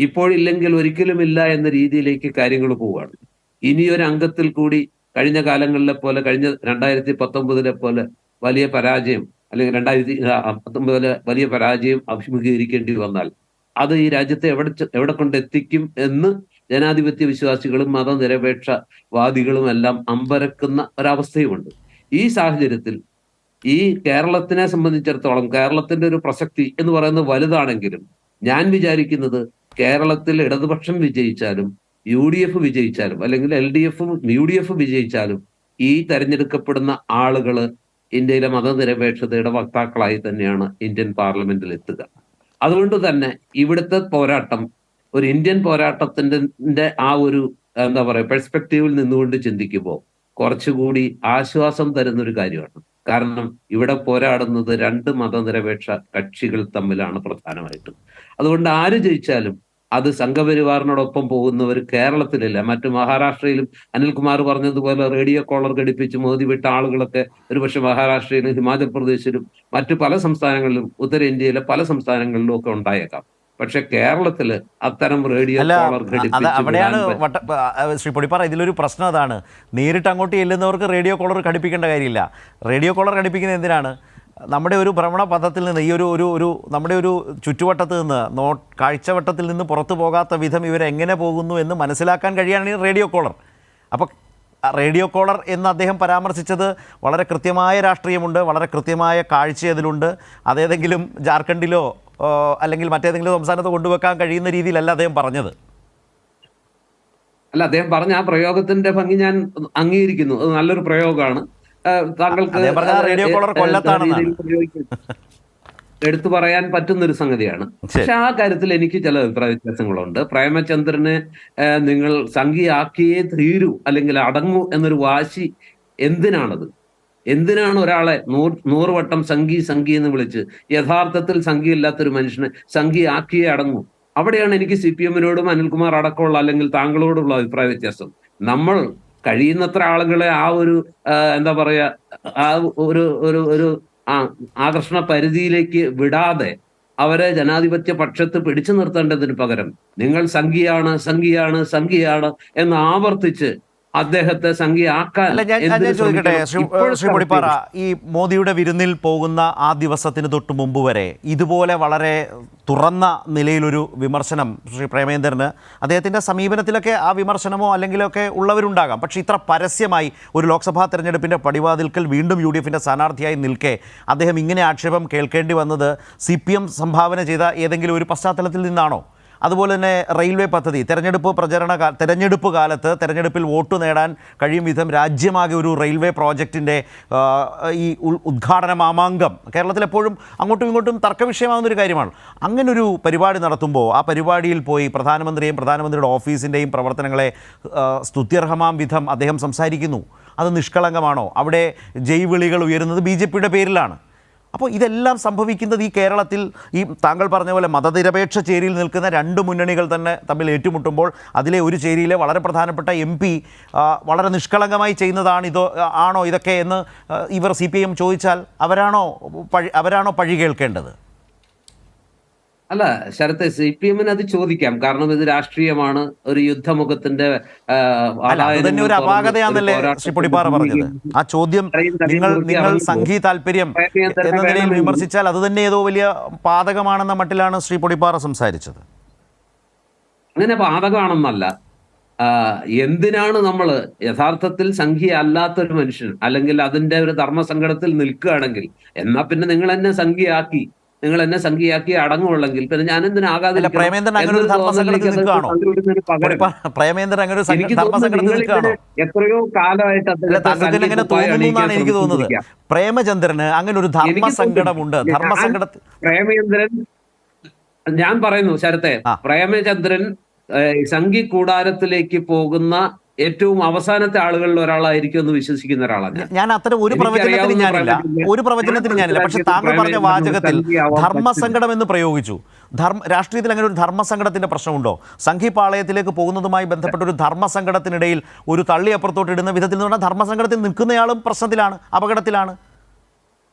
ഇപ്പോഴില്ലെങ്കിൽ ഒരിക്കലുമില്ല എന്ന രീതിയിലേക്ക് കാര്യങ്ങൾ പോവുകയാണ്. ഇനിയൊരു അംഗത്തിൽ കൂടി കഴിഞ്ഞ കാലങ്ങളിലെ പോലെ, കഴിഞ്ഞ 2019 പോലെ വലിയ പരാജയം, അല്ലെങ്കിൽ 2019 വലിയ പരാജയം അഭിമുഖീകരിക്കേണ്ടി വന്നാൽ അത് ഈ രാജ്യത്തെ എവിടെ കൊണ്ടെത്തിക്കും എന്ന് ജനാധിപത്യ വിശ്വാസികളും മതനിരപേക്ഷവാദികളും എല്ലാം അമ്പരക്കുന്ന ഒരവസ്ഥയുമുണ്ട്. ഈ സാഹചര്യത്തിൽ ഈ കേരളത്തിനെ സംബന്ധിച്ചിടത്തോളം കേരളത്തിന്റെ ഒരു പ്രസക്തി എന്ന് പറയുന്നത് വലുതാണെങ്കിലും ഞാൻ വിചാരിക്കുന്നത് കേരളത്തിൽ ഇടതുപക്ഷം വിജയിച്ചാലും UDF വിജയിച്ചാലും അല്ലെങ്കിൽ LDF-ഉം UDF വിജയിച്ചാലും ഈ തെരഞ്ഞെടുക്കപ്പെടുന്ന ആളുകള് ഇന്ത്യയിലെ മതനിരപേക്ഷതയുടെ വക്താക്കളായി തന്നെയാണ് ഇന്ത്യൻ പാർലമെന്റിൽ എത്തുക. അതുകൊണ്ട് തന്നെ ഇവിടുത്തെ പോരാട്ടം ഒരു ഇന്ത്യൻ പോരാട്ടത്തിന്റെ ആ ഒരു എന്താ പറയുക പെർസ്പെക്റ്റീവിൽ നിന്നുകൊണ്ട് ചിന്തിക്കുമ്പോൾ കുറച്ചുകൂടി ആശ്വാസം തരുന്നൊരു കാര്യമാണ്. കാരണം ഇവിടെ പോരാടുന്നത് 2 മതനിരപേക്ഷ കക്ഷികൾ തമ്മിലാണ് പ്രധാനമായിട്ടും. അതുകൊണ്ട് ആര് ജയിച്ചാലും അത് സംഘപരിവാറിനോടൊപ്പം പോകുന്നവർ കേരളത്തിലില്ല. മറ്റു മഹാരാഷ്ട്രയിലും അനിൽകുമാർ പറഞ്ഞതുപോലെ റേഡിയോ കോളർ ഘടിപ്പിച്ച് മോദി വിട്ട ആളുകളൊക്കെ ഒരുപക്ഷെ മഹാരാഷ്ട്രയിലും ഹിമാചൽ പ്രദേശിലും മറ്റു പല സംസ്ഥാനങ്ങളിലും ഉത്തരേന്ത്യയിലെ പല സംസ്ഥാനങ്ങളിലും ഒക്കെ ഉണ്ടായേക്കാം. പക്ഷെ കേരളത്തില് അത്തരം റേഡിയോ കോളർ അവിടെയാണ് ശ്രീ പൊടിപ്പാറ, ഇതിലൊരു പ്രശ്നം അതാണ്. നേരിട്ട് അങ്ങോട്ട് ചെല്ലുന്നവർക്ക് റേഡിയോ കോളർ ഘടിപ്പിക്കേണ്ട കാര്യമില്ല. റേഡിയോ കോളർ ഘടിപ്പിക്കുന്നത് എന്തിനാണ്? നമ്മുടെ ഒരു ഭ്രമണ പഥത്തിൽ നിന്ന്, ഈ ഒരു നമ്മുടെ ഒരു ചുറ്റുവട്ടത്ത് നിന്ന്, കാഴ്ചവട്ടത്തിൽ നിന്ന് പുറത്തു പോകാത്ത വിധം ഇവരെങ്ങനെ പോകുന്നു എന്ന് മനസ്സിലാക്കാൻ കഴിയാണ് ഈ റേഡിയോ കോളർ. അപ്പോൾ റേഡിയോ കോളർ എന്ന് അദ്ദേഹം പരാമർശിച്ചത് വളരെ കൃത്യമായ രാഷ്ട്രീയമുണ്ട്, വളരെ കൃത്യമായ കാഴ്ച അതിലുണ്ട്. അതേതെങ്കിലും ജാർഖണ്ഡിലോ അല്ലെങ്കിൽ മറ്റേതെങ്കിലും സംസ്ഥാനത്ത് കൊണ്ടുവെക്കാൻ കഴിയുന്ന രീതിയിലല്ല അദ്ദേഹം പറഞ്ഞത്. അല്ല, അദ്ദേഹം പറഞ്ഞ ആ പ്രയോഗത്തിന്റെ ഭംഗി ഞാൻ അംഗീകരിക്കുന്നു. അത് നല്ലൊരു പ്രയോഗമാണ്. താങ്കൾക്ക് റേഡിയോ കോളർ എടുത്തു പറയാൻ പറ്റുന്നൊരു സംഗതിയാണ്. പക്ഷെ ആ കാര്യത്തിൽ എനിക്ക് ചില അഭിപ്രായ വ്യത്യാസങ്ങളുണ്ട്. പ്രേമചന്ദ്രനെ നിങ്ങൾ സംഘിയാക്കിയേ തീരൂ അല്ലെങ്കിൽ അടങ്ങൂ എന്നൊരു വാശി എന്തിനാണത്? എന്തിനാണ് ഒരാളെ 100 വട്ടം സംഘി എന്ന് വിളിച്ച് യഥാർത്ഥത്തിൽ സംഘിയില്ലാത്തൊരു മനുഷ്യനെ സംഘിയാക്കിയേ അടങ്ങൂ? അവിടെയാണ് എനിക്ക് CPM-നോടും അനിൽകുമാർ അടക്കമുള്ള അല്ലെങ്കിൽ താങ്കളോടുള്ള അഭിപ്രായ വ്യത്യാസം. നമ്മൾ കഴിയുന്നത്ര ആളുകളെ ആ ഒരു എന്താ പറയാ ആ ഒരു ആകർഷണ പരിധിയിലേക്ക് വിടാതെ അവരെ ജനാധിപത്യ പക്ഷത്ത് പിടിച്ചു നിർത്തേണ്ടതിന് പകരം നിങ്ങൾ സംഘിയാണ് സംഘിയാണ് സംഘിയാണ് എന്ന് ആവർത്തിച്ച് അദ്ദേഹത്തെ സംഘിയാക്കാൻ അല്ല, ഞാൻ ചോദിക്കട്ടെ ശ്രീ പൊടിപ്പാറ, ഈ മോദിയുടെ വിരുന്നിൽ പോകുന്ന ആ ദിവസത്തിന് തൊട്ട് മുമ്പ് വരെ ഇതുപോലെ വളരെ തുറന്ന നിലയിലൊരു വിമർശനം ശ്രീ പ്രേമേന്ദ്രന്, അദ്ദേഹത്തിൻ്റെ സമീപനത്തിലൊക്കെ ആ വിമർശനമോ അല്ലെങ്കിലൊക്കെ ഉള്ളവരുണ്ടാകാം, പക്ഷേ ഇത്ര പരസ്യമായി ഒരു ലോക്സഭാ തെരഞ്ഞെടുപ്പിൻ്റെ പടിവാതിൽക്കൽ വീണ്ടും UDFിൻ്റെ സ്ഥാനാർത്ഥിയായി നിൽക്കെ അദ്ദേഹം ഇങ്ങനെ ആക്ഷേപം കേൾക്കേണ്ടി വന്നത് CPM സംഭാവന ചെയ്ത ഏതെങ്കിലും ഒരു പശ്ചാത്തലത്തിൽ നിന്നാണോ? അതുപോലെ തന്നെ റെയിൽവേ പദ്ധതി തെരഞ്ഞെടുപ്പ് കാലത്ത് തെരഞ്ഞെടുപ്പിൽ വോട്ട് നേടാൻ കഴിയും വിധം രാജ്യമാകെ ഒരു റെയിൽവേ പ്രോജക്റ്റിൻ്റെ ഈ ഉദ്ഘാടന മാമാങ്കം കേരളത്തിൽ എപ്പോഴും അങ്ങോട്ടും ഇങ്ങോട്ടും തർക്കവിഷയമാകുന്നൊരു കാര്യമാണ്. അങ്ങനൊരു പരിപാടി നടത്തുമ്പോൾ ആ പരിപാടിയിൽ പോയി പ്രധാനമന്ത്രിയും പ്രധാനമന്ത്രിയുടെ ഓഫീസിൻ്റെയും പ്രവർത്തനങ്ങളെ സ്തുത്യർഹമാം വിധം അദ്ദേഹം സംസാരിക്കുന്നു. അത് നിഷ്കളങ്കമാണോ? അവിടെ ജയ് വിളികൾ ഉയരുന്നത് BJPയുടെ പേരിലാണ്. അപ്പോൾ ഇതെല്ലാം സംഭവിക്കുന്നത് ഈ കേരളത്തിൽ ഈ താങ്കൾ പറഞ്ഞ പോലെ മതനിരപേക്ഷ ചേരിയിൽ നിൽക്കുന്ന രണ്ട് മുന്നണികൾ തന്നെ തമ്മിൽ ഏറ്റുമുട്ടുമ്പോൾ അതിലെ ഒരു ചേരിയിലെ വളരെ പ്രധാനപ്പെട്ട MP വളരെ നിഷ്കളങ്കമായി ചെയ്യുന്നതാണ് ആണോ ഇതൊക്കെ എന്ന് ഇവർ CPM ചോദിച്ചാൽ അവരാണോ പഴി കേൾക്കേണ്ടത്? അല്ല ശരത്തെ, CPM-ന് അത് ചോദിക്കാം. കാരണം ഇത് രാഷ്ട്രീയമാണ്, ഒരു യുദ്ധമുഖത്തിന്റെ തന്നെ ഒരു അപാകതയാണല്ലേ ശ്രീ പൊടിപ്പാറ പറഞ്ഞത്. ആ ചോദ്യം നിങ്ങൾ സംഘി താല്പര്യം എന്ന നിലയിൽ വിമർശിച്ചാൽ അത് തന്നെ ഏതോ വലിയ പാതകമാണെന്ന മട്ടിലാണ് ശ്രീ പൊടിപ്പാറ സംസാരിച്ചത്. അങ്ങനെ പാതകമാണെന്നല്ല. എന്തിനാണ് നമ്മൾ യഥാർത്ഥത്തിൽ സംഘി അല്ലാത്തൊരു മനുഷ്യൻ അല്ലെങ്കിൽ അതിന്റെ ഒരു ധർമ്മസങ്കടത്തിൽ നിൽക്കുകയാണെങ്കിൽ എന്നാ പിന്നെ നിങ്ങൾ എന്നെ സംഘിയാക്കി അടങ്ങുള്ളെങ്കിൽ പിന്നെ ഞാൻ എന്തിനാകാതെ എത്രയോ കാലമായിട്ട് എനിക്ക് തോന്നുന്നത് പ്രേമചന്ദ്രന് അങ്ങനെ ഒരു ധർമ്മസങ്കടമുണ്ട്. പ്രേമചന്ദ്രൻ, ഞാൻ പറയുന്നു ശരത്തെ, പ്രേമചന്ദ്രൻ സംഘി കൂടാരത്തിലേക്ക് പോകുന്ന ഏറ്റവും അവസാനത്തെ ആളുകളിൽ ഒരാളായിരിക്കും എന്ന് വിശ്വസിക്കുന്ന ഒരാളാണ് ഞാൻ. അത്തരം ഒരു പ്രവചനത്തിന് ഞാനില്ല. പക്ഷെ താങ്കൾ പറഞ്ഞ വാചകത്തിൽ ധർമ്മസങ്കടം എന്ന് പ്രയോഗിച്ചു. രാഷ്ട്രീയത്തിൽ അങ്ങനെ ഒരു ധർമ്മസങ്കടത്തിന്റെ പ്രശ്നമുണ്ടോ? സംഘിപാളയത്തിലേക്ക് പോകുന്നതുമായി ബന്ധപ്പെട്ട ഒരു ധർമ്മസങ്കടത്തിനിടയിൽ ഒരു തള്ളി അപ്പുറത്തോട്ട് ഇടുന്ന വിധത്തിൽ എന്ന് പറഞ്ഞാൽ ധർമ്മസങ്കടത്തിൽ നിൽക്കുന്നയാളും പ്രശ്നത്തിലാണ്, അപകടത്തിലാണ്.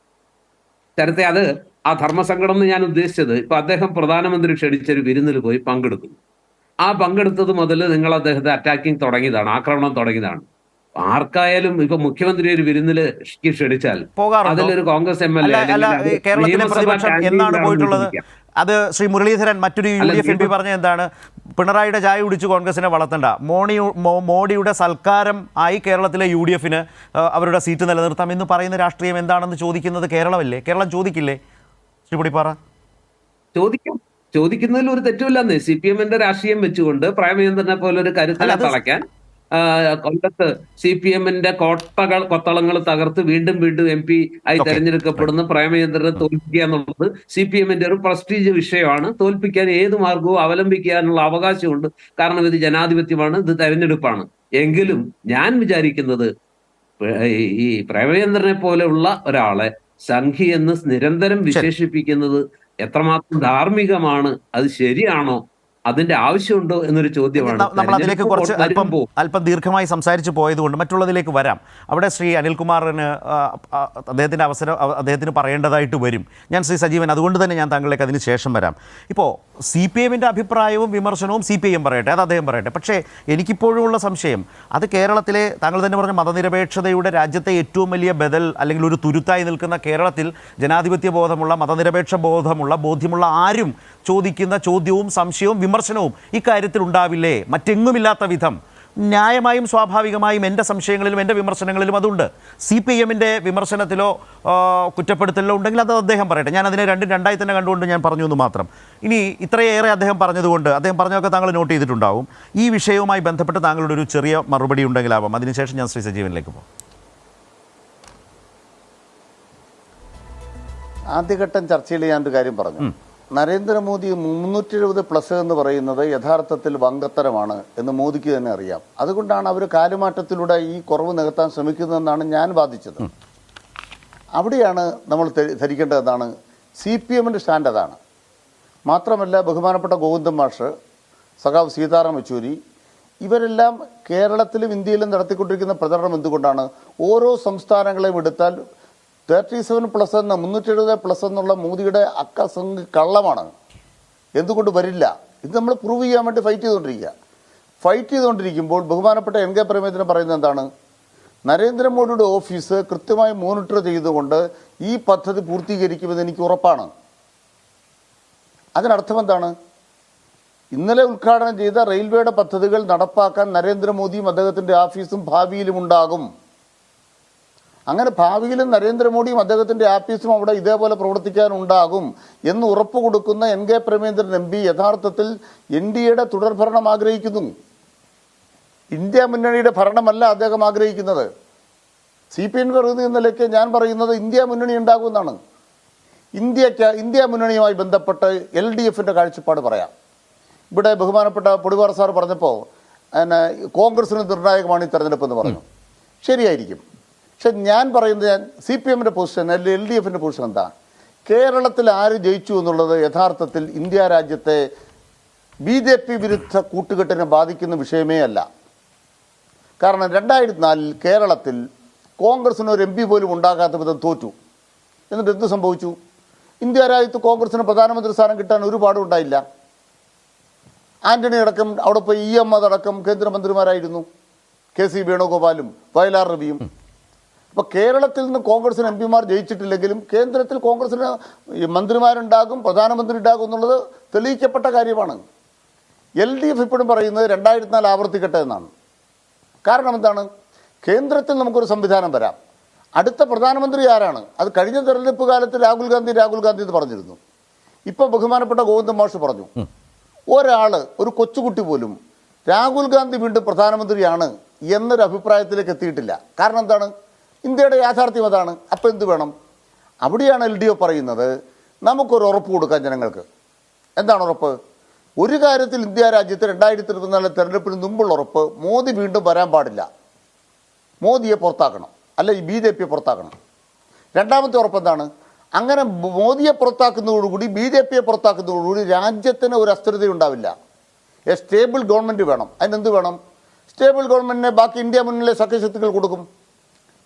നേരത്തെ അത് ആ ധർമ്മസങ്കടം എന്ന് ഞാൻ ഉദ്ദേശിച്ചത്, ഇപ്പൊ അദ്ദേഹം പ്രധാനമന്ത്രി ക്ഷണിച്ചൊരു വിരുന്നിൽ പോയി പങ്കെടുക്കുന്നു. ആ പങ്കെടുത്തത് മുതൽ നിങ്ങൾ അദ്ദേഹത്തെ അറ്റാക്കിങ് തുടങ്ങിയതാണ്, ആക്രമണം തുടങ്ങിയതാണ്. ആർക്കായാലും ഇപ്പൊ മുഖ്യമന്ത്രി ഒരു വിരുന്നില് ക്ഷണിച്ചാൽ അതിലൊരു കോൺഗ്രസ് MLA എന്നാണ് പോയിട്ടുള്ളത്. അത് ശ്രീ മുരളീധരൻ മറ്റൊരു UDF MP പറഞ്ഞ എന്താണ്, പിണറായിയുടെ ചായ കുടിച്ച് കോൺഗ്രസിനെ വളർത്തണ്ട, മോഡിയുടെ സൽക്കാരം ആയി കേരളത്തിലെ UDFന് അവരുടെ സീറ്റ് നിലനിർത്താം എന്ന് പറയുന്ന രാഷ്ട്രീയം എന്താണെന്ന് ചോദിക്കുന്നത് കേരളമല്ലേ? കേരളം ചോദിക്കില്ലേ ശ്രീ പൊടിപ്പാറ? ചോദിക്കുന്നതിൽ ഒരു തെറ്റുമില്ലെന്ന്. CPM-ന്റെ രാഷ്ട്രീയം വെച്ചുകൊണ്ട് പ്രേമചന്ദ്രനെ പോലെ ഒരു കരുത്തനെ തളയ്ക്കാൻ കൊല്ലത്ത് CPM-ന്റെ കൊത്തളങ്ങൾ തകർത്ത് വീണ്ടും MP ആയി തെരഞ്ഞെടുക്കപ്പെടുന്ന പ്രേമചന്ദ്രനെ തോൽപ്പിക്കുക എന്നുള്ളത് CPM-ന്റെ ഒരു പ്രസ്റ്റീജ് വിഷയമാണ്. തോൽപ്പിക്കാൻ ഏത് മാർഗവും അവലംബിക്കാനുള്ള അവകാശമുണ്ട്. കാരണം ഇത് ജനാധിപത്യമാണ്, ഇത് തെരഞ്ഞെടുപ്പാണ്. എങ്കിലും ഞാൻ വിചാരിക്കുന്നത് ഈ പ്രേമചന്ദ്രനെ പോലെയുള്ള ഒരാളെ സംഘി എന്ന് നിരന്തരം വിശേഷിപ്പിക്കുന്നത് എത്രമാത്രം ധാർമ്മികമാണ്, അത് ശരിയാണോ, അതിന്റെ ആവശ്യമുണ്ടോ എന്നൊരു ചോദ്യമാണ്. നമ്മൾ അതിലേക്ക് കുറച്ച് അല്പം ദീർഘമായി സംസാരിച്ച് പോയതുകൊണ്ട് മറ്റുള്ളതിലേക്ക് വരാം. അവിടെ ശ്രീ അനിൽകുമാറിന് അദ്ദേഹത്തിന് പറയേണ്ടതായിട്ട് വരും. ഞാൻ ശ്രീ സജീവൻ, അതുകൊണ്ട് തന്നെ ഞാൻ താങ്കളിലേക്ക് അതിന് ശേഷം വരാം. ഇപ്പോൾ CPM-ന്റെ അഭിപ്രായവും വിമർശനവും CPM പറയട്ടെ, അത് അദ്ദേഹം പറയട്ടെ. പക്ഷേ എനിക്കിപ്പോഴും ഉള്ള സംശയം, അത് കേരളത്തിലെ താങ്കൾ തന്നെ പറഞ്ഞ മതനിരപേക്ഷതയുടെ രാജ്യത്തെ ഏറ്റവും വലിയ ബദൽ അല്ലെങ്കിൽ ഒരു തുരുത്തായി നിൽക്കുന്ന കേരളത്തിൽ ജനാധിപത്യ ബോധമുള്ള മതനിരപേക്ഷ ബോധ്യമുള്ള ആരും ചോദിക്കുന്ന ചോദ്യവും സംശയവും വിമർശനവും ഇക്കാര്യത്തിൽ ഉണ്ടാവില്ലേ? മറ്റെങ്ങുമില്ലാത്ത വിധം ന്യായമായും സ്വാഭാവികമായും എൻ്റെ സംശയങ്ങളിലും എൻ്റെ വിമർശനങ്ങളിലും അതുണ്ട്. CPM-ന്റെ വിമർശനത്തിലോ കുറ്റപ്പെടുത്തലിലോ ഉണ്ടെങ്കിൽ അത് അദ്ദേഹം പറയട്ടെ. ഞാൻ അതിനെ രണ്ടായി തന്നെ കണ്ടുകൊണ്ട് ഞാൻ പറഞ്ഞു എന്ന് മാത്രം. ഇനി ഇത്രയേറെ അദ്ദേഹം പറഞ്ഞതുകൊണ്ട് അദ്ദേഹം പറഞ്ഞതൊക്കെ താങ്കൾ നോട്ട് ചെയ്തിട്ടുണ്ടാവും. ഈ വിഷയവുമായി ബന്ധപ്പെട്ട് താങ്കളുടെ ഒരു ചെറിയ മറുപടി ഉണ്ടെങ്കിലാവാം. അതിനുശേഷം ഞാൻ ശ്രീ സജീവനിലേക്ക് പോകും. ആദ്യഘട്ടം ചർച്ചയിൽ ഞാനൊരു കാര്യം പറഞ്ഞു. നരേന്ദ്രമോദി 370+ എന്ന് പറയുന്നത് യഥാർത്ഥത്തിൽ വങ്കത്തരമാണ് എന്ന് മോദിക്ക് തന്നെ അറിയാം. അതുകൊണ്ടാണ് അവർ കാലുമാറ്റത്തിലൂടെ ഈ കുറവ് നികത്താൻ ശ്രമിക്കുന്നതെന്നാണ് ഞാൻ വാദിച്ചത്. അവിടെയാണ് നമ്മൾ ധരിക്കേണ്ടതാണ്. CPM-ന്റെ സ്റ്റാൻഡ് അതാണ്. മാത്രമല്ല ബഹുമാനപ്പെട്ട ഗോവിന്ദൻ മാഷ്, സഖാവ് സീതാറാം യെച്ചൂരി, ഇവരെല്ലാം കേരളത്തിലും ഇന്ത്യയിലും നടത്തിക്കൊണ്ടിരിക്കുന്ന പ്രചരണം എന്തുകൊണ്ടാണ്? ഓരോ സംസ്ഥാനങ്ങളെയും എടുത്താൽ 37+ എന്ന 370+ എന്നുള്ള മോദിയുടെ അക്കസംഖ്യ കള്ളമാണ്. എന്തുകൊണ്ട് വരില്ല? ഇത് നമ്മൾ പ്രൂവ് ചെയ്യാൻ വേണ്ടി ഫൈറ്റ് ചെയ്തുകൊണ്ടിരിക്കുമ്പോൾ ബഹുമാനപ്പെട്ട NK പ്രേമചന്ദ്രൻ പറയുന്നത് എന്താണ്? നരേന്ദ്രമോദിയുടെ ഓഫീസ് കൃത്യമായി മോണിറ്റർ ചെയ്തുകൊണ്ട് ഈ പദ്ധതി പൂർത്തീകരിക്കുമെന്ന് എനിക്ക് ഉറപ്പാണ്. അതിനർത്ഥം എന്താണ്? ഇന്നലെ ഉദ്ഘാടനം ചെയ്ത റെയിൽവേയുടെ പദ്ധതികൾ നടപ്പാക്കാൻ നരേന്ദ്രമോദിയും അദ്ദേഹത്തിൻ്റെ ഓഫീസും ഭാവിയിലും ഉണ്ടാകും. അങ്ങനെ ഭാവിയിലും നരേന്ദ്രമോദിയും അദ്ദേഹത്തിൻ്റെ ആഫീസും അവിടെ ഇതേപോലെ പ്രവർത്തിക്കാനുണ്ടാകും എന്ന് ഉറപ്പ് കൊടുക്കുന്ന NK പ്രേമചന്ദ്രൻ MP യഥാർത്ഥത്തിൽ NDAയുടെ തുടർഭരണം ആഗ്രഹിക്കുന്നു. ഇന്ത്യ മുന്നണിയുടെ ഭരണമല്ല അദ്ദേഹം ആഗ്രഹിക്കുന്നത്. CPM പറയുന്ന നിലയ്ക്ക് ഞാൻ പറയുന്നത് ഇന്ത്യ മുന്നണി ഉണ്ടാകുമെന്നാണ്. ഇന്ത്യ മുന്നണിയുമായി ബന്ധപ്പെട്ട് LDFന്റെ കാഴ്ചപ്പാട് പറയാം. ഇവിടെ ബഹുമാനപ്പെട്ട പൊടിവാർ സാർ പറഞ്ഞപ്പോൾ കോൺഗ്രസിന് നിർണായകമാണ് ഈ തെരഞ്ഞെടുപ്പ് എന്ന് പറഞ്ഞു. ശരിയായിരിക്കും. പക്ഷെ ഞാൻ പറയുന്നത് CPMന്റെ പൊസിഷൻ അല്ലെങ്കിൽ LDFന്റെ പൊസിഷൻ എന്താ? കേരളത്തിൽ ആര് ജയിച്ചു എന്നുള്ളത് യഥാർത്ഥത്തിൽ ഇന്ത്യ രാജ്യത്തെ BJP വിരുദ്ധ കൂട്ടുകെട്ടിനെ ബാധിക്കുന്ന വിഷയമേ അല്ല. കാരണം 2004 കേരളത്തിൽ കോൺഗ്രസിന് ഒരു MP പോലും ഉണ്ടാകാത്ത വിധം തോറ്റു. എന്നിട്ട് എന്ത് സംഭവിച്ചു? ഇന്ത്യ രാജ്യത്ത് കോൺഗ്രസിന് പ്രധാനമന്ത്രി സ്ഥാനം കിട്ടാൻ ഒരുപാടും ഉണ്ടായില്ല. ആന്റണി അടക്കം അവിടെ പോയി EM അടക്കം കേന്ദ്രമന്ത്രിമാരായിരുന്നു. KC വേണുഗോപാലും വയലാർ രവിയും. അപ്പോൾ കേരളത്തിൽ നിന്ന് കോൺഗ്രസിന് MP മാർ ജയിച്ചിട്ടില്ലെങ്കിലും കേന്ദ്രത്തിൽ കോൺഗ്രസിന് മന്ത്രിമാരുണ്ടാകും, പ്രധാനമന്ത്രി ഉണ്ടാകും എന്നുള്ളത് തെളിയിക്കപ്പെട്ട കാര്യമാണ്. LDF ഇപ്പോഴും പറയുന്നത് 2004 ആവർത്തിക്കട്ടെ എന്നാണ്. കാരണം എന്താണ്? കേന്ദ്രത്തിൽ നമുക്കൊരു സംവിധാനം വരാം. അടുത്ത പ്രധാനമന്ത്രി ആരാണ്? അത് കഴിഞ്ഞ തെരഞ്ഞെടുപ്പ് കാലത്ത് രാഹുൽ ഗാന്ധി എന്ന് പറഞ്ഞിരുന്നു. ഇപ്പോൾ ബഹുമാനപ്പെട്ട ഗോവിന്ദൻ മാഷ് പറഞ്ഞു, ഒരു കൊച്ചുകുട്ടി പോലും രാഹുൽ ഗാന്ധി വീണ്ടും പ്രധാനമന്ത്രിയാണ് എന്നൊരു അഭിപ്രായത്തിലേക്ക് എത്തിയിട്ടില്ല. കാരണം എന്താണ്? ഇന്ത്യയുടെ യാഥാർത്ഥ്യം അതാണ്. അപ്പോൾ എന്ത് വേണം? അവിടെയാണ് LDF പറയുന്നത് നമുക്കൊരു ഉറപ്പ് കൊടുക്കാൻ ജനങ്ങൾക്ക്. എന്താണ് ഉറപ്പ്? ഒരു കാര്യത്തിൽ ഇന്ത്യ രാജ്യത്ത് 2024 തെരഞ്ഞെടുപ്പിന് മുമ്പുള്ള ഉറപ്പ്, മോദി വീണ്ടും വരാൻ പാടില്ല. മോദിയെ പുറത്താക്കണം, അല്ല ഈ BJPയെ പുറത്താക്കണം. രണ്ടാമത്തെ ഉറപ്പ് എന്താണ്? അങ്ങനെ മോദിയെ പുറത്താക്കുന്നതോടുകൂടി BJPയെ പുറത്താക്കുന്നതോടുകൂടി രാജ്യത്തിന് ഒരു അസ്ഥിരതയുണ്ടാവില്ല. സ്റ്റേബിൾ ഗവൺമെൻറ് വേണം. അതിനെന്ത് വേണം? സ്റ്റേബിൾ ഗവൺമെൻറ്റിനെ ബാക്കി ഇന്ത്യ മുന്നിലെ സഖ്യശക്തികൾ കൊടുക്കും.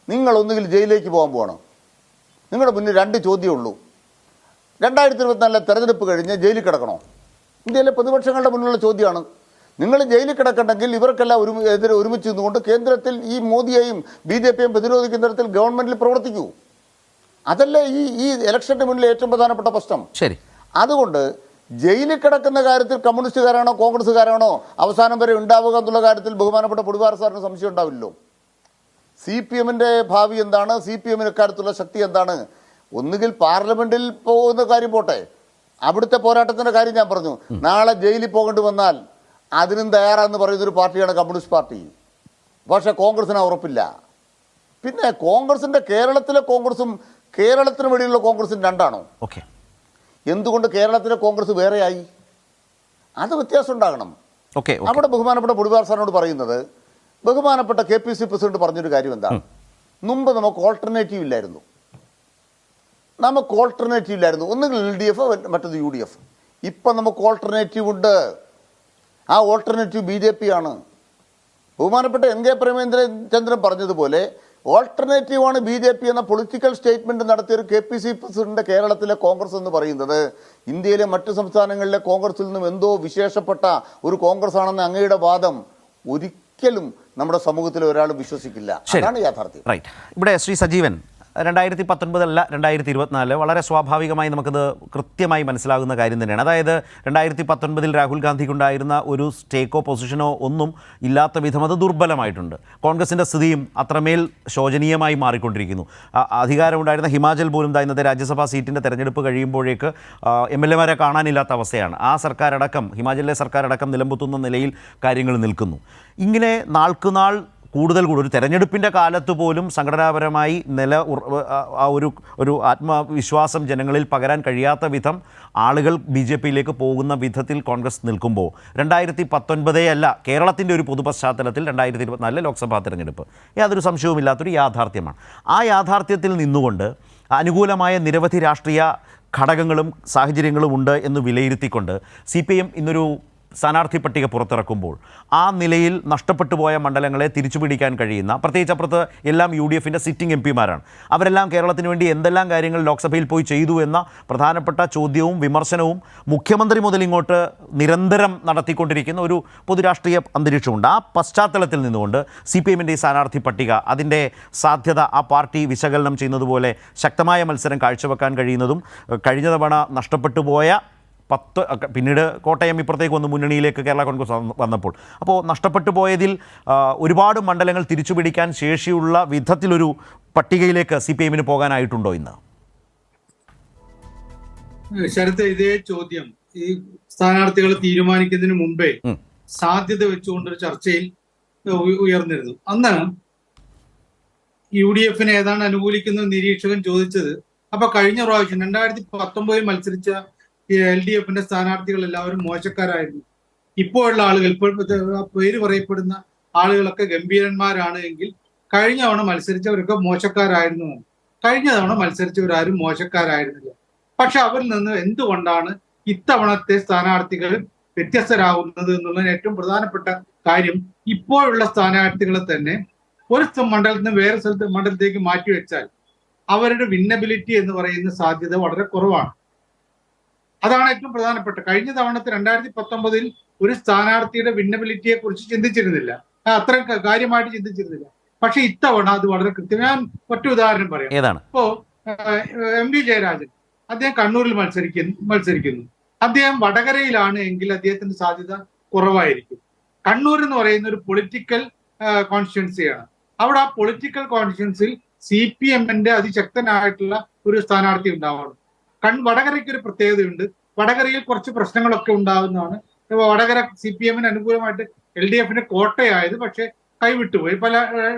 നിങ്ങൾ ഒന്നുകിൽ ജയിലിലേക്ക് പോകാൻ പോവാണ്. നിങ്ങളുടെ മുന്നിൽ 2 ചോദ്യമേ ഉള്ളൂ. 2024 തെരഞ്ഞെടുപ്പ് കഴിഞ്ഞ് ജയിലിൽ കിടക്കണോ? ഇന്ത്യയിലെ പ്രതിപക്ഷങ്ങളുടെ മുന്നിലുള്ള ചോദ്യമാണ്. നിങ്ങൾ ജയിലിൽ കിടക്കണമെങ്കിൽ ഇവർക്കെല്ലാം ഒരുമിച്ച് നിന്നുകൊണ്ട് കേന്ദ്രത്തിൽ ഈ മോദിയെയും BJPയെയും പ്രതിരോധിക്കുന്ന തരത്തിൽ ഗവൺമെന്റിൽ പ്രവർത്തിക്കൂ. അതല്ലേ ഈ ഇലക്ഷന്റെ മുന്നിൽ ഏറ്റവും പ്രധാനപ്പെട്ട പ്രശ്നം. ശരി. അതുകൊണ്ട് ജയിലിൽ കിടക്കുന്ന കാര്യത്തിൽ കമ്മ്യൂണിസ്റ്റുകാരാണോ കോൺഗ്രസ്സുകാരാണോ അവസാനം വരെ ഉണ്ടാവുക എന്നുള്ള കാര്യത്തിൽ ബഹുമാനപ്പെട്ട പൊടിവാർ സാറിന് സംശയം ഉണ്ടാവില്ലല്ലോ. CPMന്റെ ഭാവി എന്താണ്? CPMന്റെ കാര്യത്തിലുള്ള ശക്തി എന്താണ്? ഒന്നുകിൽ പാർലമെന്റിൽ പോകുന്ന കാര്യം പോട്ടെ, അവിടുത്തെ പോരാട്ടത്തിന്റെ കാര്യം ഞാൻ പറഞ്ഞു. നാളെ ജയിലിൽ പോകേണ്ടി വന്നാൽ അതിനും തയ്യാറാന്ന് പറയുന്നൊരു പാർട്ടിയാണ് കമ്മ്യൂണിസ്റ്റ് പാർട്ടി. പക്ഷെ കോൺഗ്രസിന് ഉറപ്പില്ല. പിന്നെ കോൺഗ്രസിന്റെ കേരളത്തിലെ കോൺഗ്രസും കേരളത്തിന് വേണ്ടിയുള്ള കോൺഗ്രസും രണ്ടാണോ? ഓക്കെ. എന്തുകൊണ്ട് കേരളത്തിലെ കോൺഗ്രസ് വേറെയായി? അത് വ്യത്യാസം ഉണ്ടാകണം. അവിടെ ബഹുമാനപ്പെട്ട പൊടിവാർ സാറിനോട് പറയുന്നത്, ബഹുമാനപ്പെട്ട KPC പ്രസിഡന്റ് പറഞ്ഞൊരു കാര്യം എന്താണ്? മുമ്പ് നമുക്ക് ഓൾട്ടർനേറ്റീവ് ഇല്ലായിരുന്നു. ഒന്നുകിൽ LDF, മറ്റത് UDF. ഇപ്പം നമുക്ക് ഓൾട്ടർനേറ്റീവ് ഉണ്ട്. ആ ഓൾട്ടർനേറ്റീവ് BJP ആണ്. ബഹുമാനപ്പെട്ട NK പ്രേമചന്ദ്രൻ പറഞ്ഞതുപോലെ ഓൾട്ടർനേറ്റീവാണ് BJP എന്ന പൊളിറ്റിക്കൽ സ്റ്റേറ്റ്മെന്റ് നടത്തിയൊരു KPC പ്രസിഡന്റ് കേരളത്തിലെ കോൺഗ്രസ് എന്ന് പറയുന്നത് ഇന്ത്യയിലെ മറ്റു സംസ്ഥാനങ്ങളിലെ കോൺഗ്രസിൽ നിന്നും എന്തോ വിശേഷപ്പെട്ട ഒരു കോൺഗ്രസ് ആണെന്ന് അങ്ങയുടെ വാദം ഒരിക്കലും നമ്മുടെ സമൂഹത്തിലെ ഒരാളും വിശ്വസിക്കില്ല. അതാണ് യാഥാർത്ഥ്യം. റൈറ്റ്. ഇവിടെ ശ്രീ സജീവൻ, 2019 അല്ല 2024 വളരെ സ്വാഭാവികമായി നമുക്കത് കൃത്യമായി മനസ്സിലാകുന്ന കാര്യം തന്നെയാണ്. അതായത് 2019 രാഹുൽ ഗാന്ധിക്കുണ്ടായിരുന്ന ഒരു സ്റ്റേക്കോ പൊസിഷനോ ഒന്നും ഇല്ലാത്ത വിധം അത് ദുർബലമായിട്ടുണ്ട്. കോൺഗ്രസിൻ്റെ സ്ഥിതിയും അത്രമേൽ ശോചനീയമായി മാറിക്കൊണ്ടിരിക്കുന്നു. അധികാരമുണ്ടായിരുന്ന ഹിമാചൽ പോലും ഇന്നത്തെ രാജ്യസഭാ സീറ്റിൻ്റെ തെരഞ്ഞെടുപ്പ് കഴിയുമ്പോഴേക്ക് MLA മാരെ കാണാനില്ലാത്ത അവസ്ഥയാണ്. ആ സർക്കാരടക്കം, ഹിമാചലിലെ സർക്കാരടക്കം നിലമ്പുത്തുന്ന നിലയിൽ കാര്യങ്ങൾ നിൽക്കുന്നു. ഇങ്ങനെ നാൾക്കുനാൾ കൂടുതൽ ഒരു തെരഞ്ഞെടുപ്പിൻ്റെ കാലത്ത് പോലും സംഘടനാപരമായി ഒരു ആത്മവിശ്വാസം ജനങ്ങളിൽ പകരാൻ കഴിയാത്ത വിധം ആളുകൾ BJPയിലേക്ക് പോകുന്ന വിധത്തിൽ കോൺഗ്രസ് നിൽക്കുമ്പോൾ 2019 അല്ല, കേരളത്തിൻ്റെ ഒരു പൊതു പശ്ചാത്തലത്തിൽ 2024 ലോക്സഭാ തെരഞ്ഞെടുപ്പ് യാതൊരു സംശയവുമില്ലാത്തൊരു യാഥാർത്ഥ്യമാണ്. ആ യാഥാർത്ഥ്യത്തിൽ നിന്നുകൊണ്ട് അനുകൂലമായ നിരവധി രാഷ്ട്രീയ ഘടകങ്ങളും സാഹചര്യങ്ങളും ഉണ്ട് എന്ന് വിലയിരുത്തിക്കൊണ്ട് CPM ഇന്നൊരു സ്ഥാനാർത്ഥി പട്ടിക പുറത്തിറക്കുമ്പോൾ ആ നിലയിൽ നഷ്ടപ്പെട്ടു പോയ മണ്ഡലങ്ങളെ തിരിച്ചുപിടിക്കാൻ കഴിയുന്ന, പ്രത്യേകിച്ച് അപ്പുറത്ത് എല്ലാം UDFൻ്റെ സിറ്റിംഗ് MP-മാരാണ്, അവരെല്ലാം കേരളത്തിന് വേണ്ടി എന്തെല്ലാം കാര്യങ്ങൾ ലോക്സഭയിൽ പോയി ചെയ്തു എന്ന പ്രധാനപ്പെട്ട ചോദ്യവും വിമർശനവും മുഖ്യമന്ത്രി മുതൽ ഇങ്ങോട്ട് നിരന്തരം നടത്തിക്കൊണ്ടിരിക്കുന്ന ഒരു പൊതുരാഷ്ട്രീയ അന്തരീക്ഷമുണ്ട്. ആ പശ്ചാത്തലത്തിൽ നിന്നുകൊണ്ട് CPM-ൻ്റെ ഈ സ്ഥാനാർത്ഥി പട്ടിക, അതിൻ്റെ സാധ്യത ആ പാർട്ടി വിശകലനം ചെയ്യുന്നത് പോലെ ശക്തമായ മത്സരം കാഴ്ചവെക്കാൻ കഴിയുന്നതും കഴിഞ്ഞ തവണ നഷ്ടപ്പെട്ടു പോയ പിന്നീട് കോട്ടയം ഇപ്പുറത്തേക്ക് വന്ന് മുന്നണിയിലേക്ക് കേരള കോൺഗ്രസ് വന്നപ്പോൾ, അപ്പോൾ നഷ്ടപ്പെട്ടു പോയതിൽ ഒരുപാട് മണ്ഡലങ്ങൾ തിരിച്ചുപിടിക്കാൻ ശേഷിയുള്ള വിധത്തിലൊരു പട്ടികയിലേക്ക് CPM-ന് പോകാനായിട്ടുണ്ടോ ഇന്ന്? ശരത്ത്, ഇതേ ചോദ്യം ഈ സ്ഥാനാർത്ഥികൾ തീരുമാനിക്കുന്നതിന് മുമ്പേ സാധ്യത വെച്ചുകൊണ്ടൊരു ചർച്ചയിൽ ഉയർന്നിരുന്നു. അന്ന് UDF-നെ ഏതാണ് അനുകൂലിക്കുന്ന നിരീക്ഷകൻ ചോദിച്ചത്, അപ്പൊ കഴിഞ്ഞ പ്രാവശ്യം 2019 മത്സരിച്ച LDF-ന്റെ സ്ഥാനാർത്ഥികൾ എല്ലാവരും മോശക്കാരായിരുന്നു, ഇപ്പോഴുള്ള ആളുകൾ, ഇപ്പോൾ പേര് പറയപ്പെടുന്ന ആളുകളൊക്കെ ഗംഭീരന്മാരാണ് എങ്കിൽ കഴിഞ്ഞ തവണ മത്സരിച്ചവരൊക്കെ മോശക്കാരായിരുന്നു. കഴിഞ്ഞ തവണ മത്സരിച്ചവരാരും മോശക്കാരായിരുന്നില്ല. പക്ഷെ അവരിൽ നിന്ന് എന്തുകൊണ്ടാണ് ഇത്തവണത്തെ സ്ഥാനാർത്ഥികൾ വ്യത്യസ്തരാകുന്നത് എന്നുള്ളതിന് ഏറ്റവും പ്രധാനപ്പെട്ട കാര്യം, ഇപ്പോഴുള്ള സ്ഥാനാർത്ഥികളെ തന്നെ ഒരു മണ്ഡലത്തിൽ നിന്ന് വേറെ മണ്ഡലത്തേക്ക് മാറ്റിവെച്ചാൽ അവരുടെ വിന്നബിലിറ്റി എന്ന് പറയുന്ന സാധ്യത വളരെ കുറവാണ്. അതാണ് ഏറ്റവും പ്രധാനപ്പെട്ട. കഴിഞ്ഞ തവണത്തെ 2019 ഒരു സ്ഥാനാർത്ഥിയുടെ വിന്നബിലിറ്റിയെ കുറിച്ച് ചിന്തിച്ചിരുന്നില്ല, അത്ര കാര്യമായിട്ട് ചിന്തിച്ചിരുന്നില്ല. പക്ഷെ ഇത്തവണ അത് വളരെ കൃത്യം. ഞാൻ ഒറ്റ ഉദാഹരണം പറയാം. ഇപ്പോ MV ജയരാജൻ, അദ്ദേഹം കണ്ണൂരിൽ മത്സരിക്കുന്നു. അദ്ദേഹം വടകരയിലാണ് എങ്കിൽ അദ്ദേഹത്തിന്റെ സാധ്യത കുറവായിരിക്കും. കണ്ണൂർ എന്ന് പറയുന്ന ഒരു പൊളിറ്റിക്കൽ കോൺസ്റ്റിറ്റ്യുവൻസിയാണ്. അവിടെ ആ പൊളിറ്റിക്കൽ കോൺസ്റ്റിറ്റ്യുവൻസിയിൽ CPM-ന്റെ അതിശക്തനായിട്ടുള്ള ഒരു സ്ഥാനാർത്ഥി ഉണ്ടാവണം. വടകരയ്ക്ക് ഒരു പ്രത്യേകതയുണ്ട്. വടകരയിൽ കുറച്ച് പ്രശ്നങ്ങളൊക്കെ ഉണ്ടാകുന്നതാണ്. വടകര CPM-ന് അനുകൂലമായിട്ട് LDF-ന് കോട്ടയായത്, പക്ഷെ കൈവിട്ടുപോയി. പല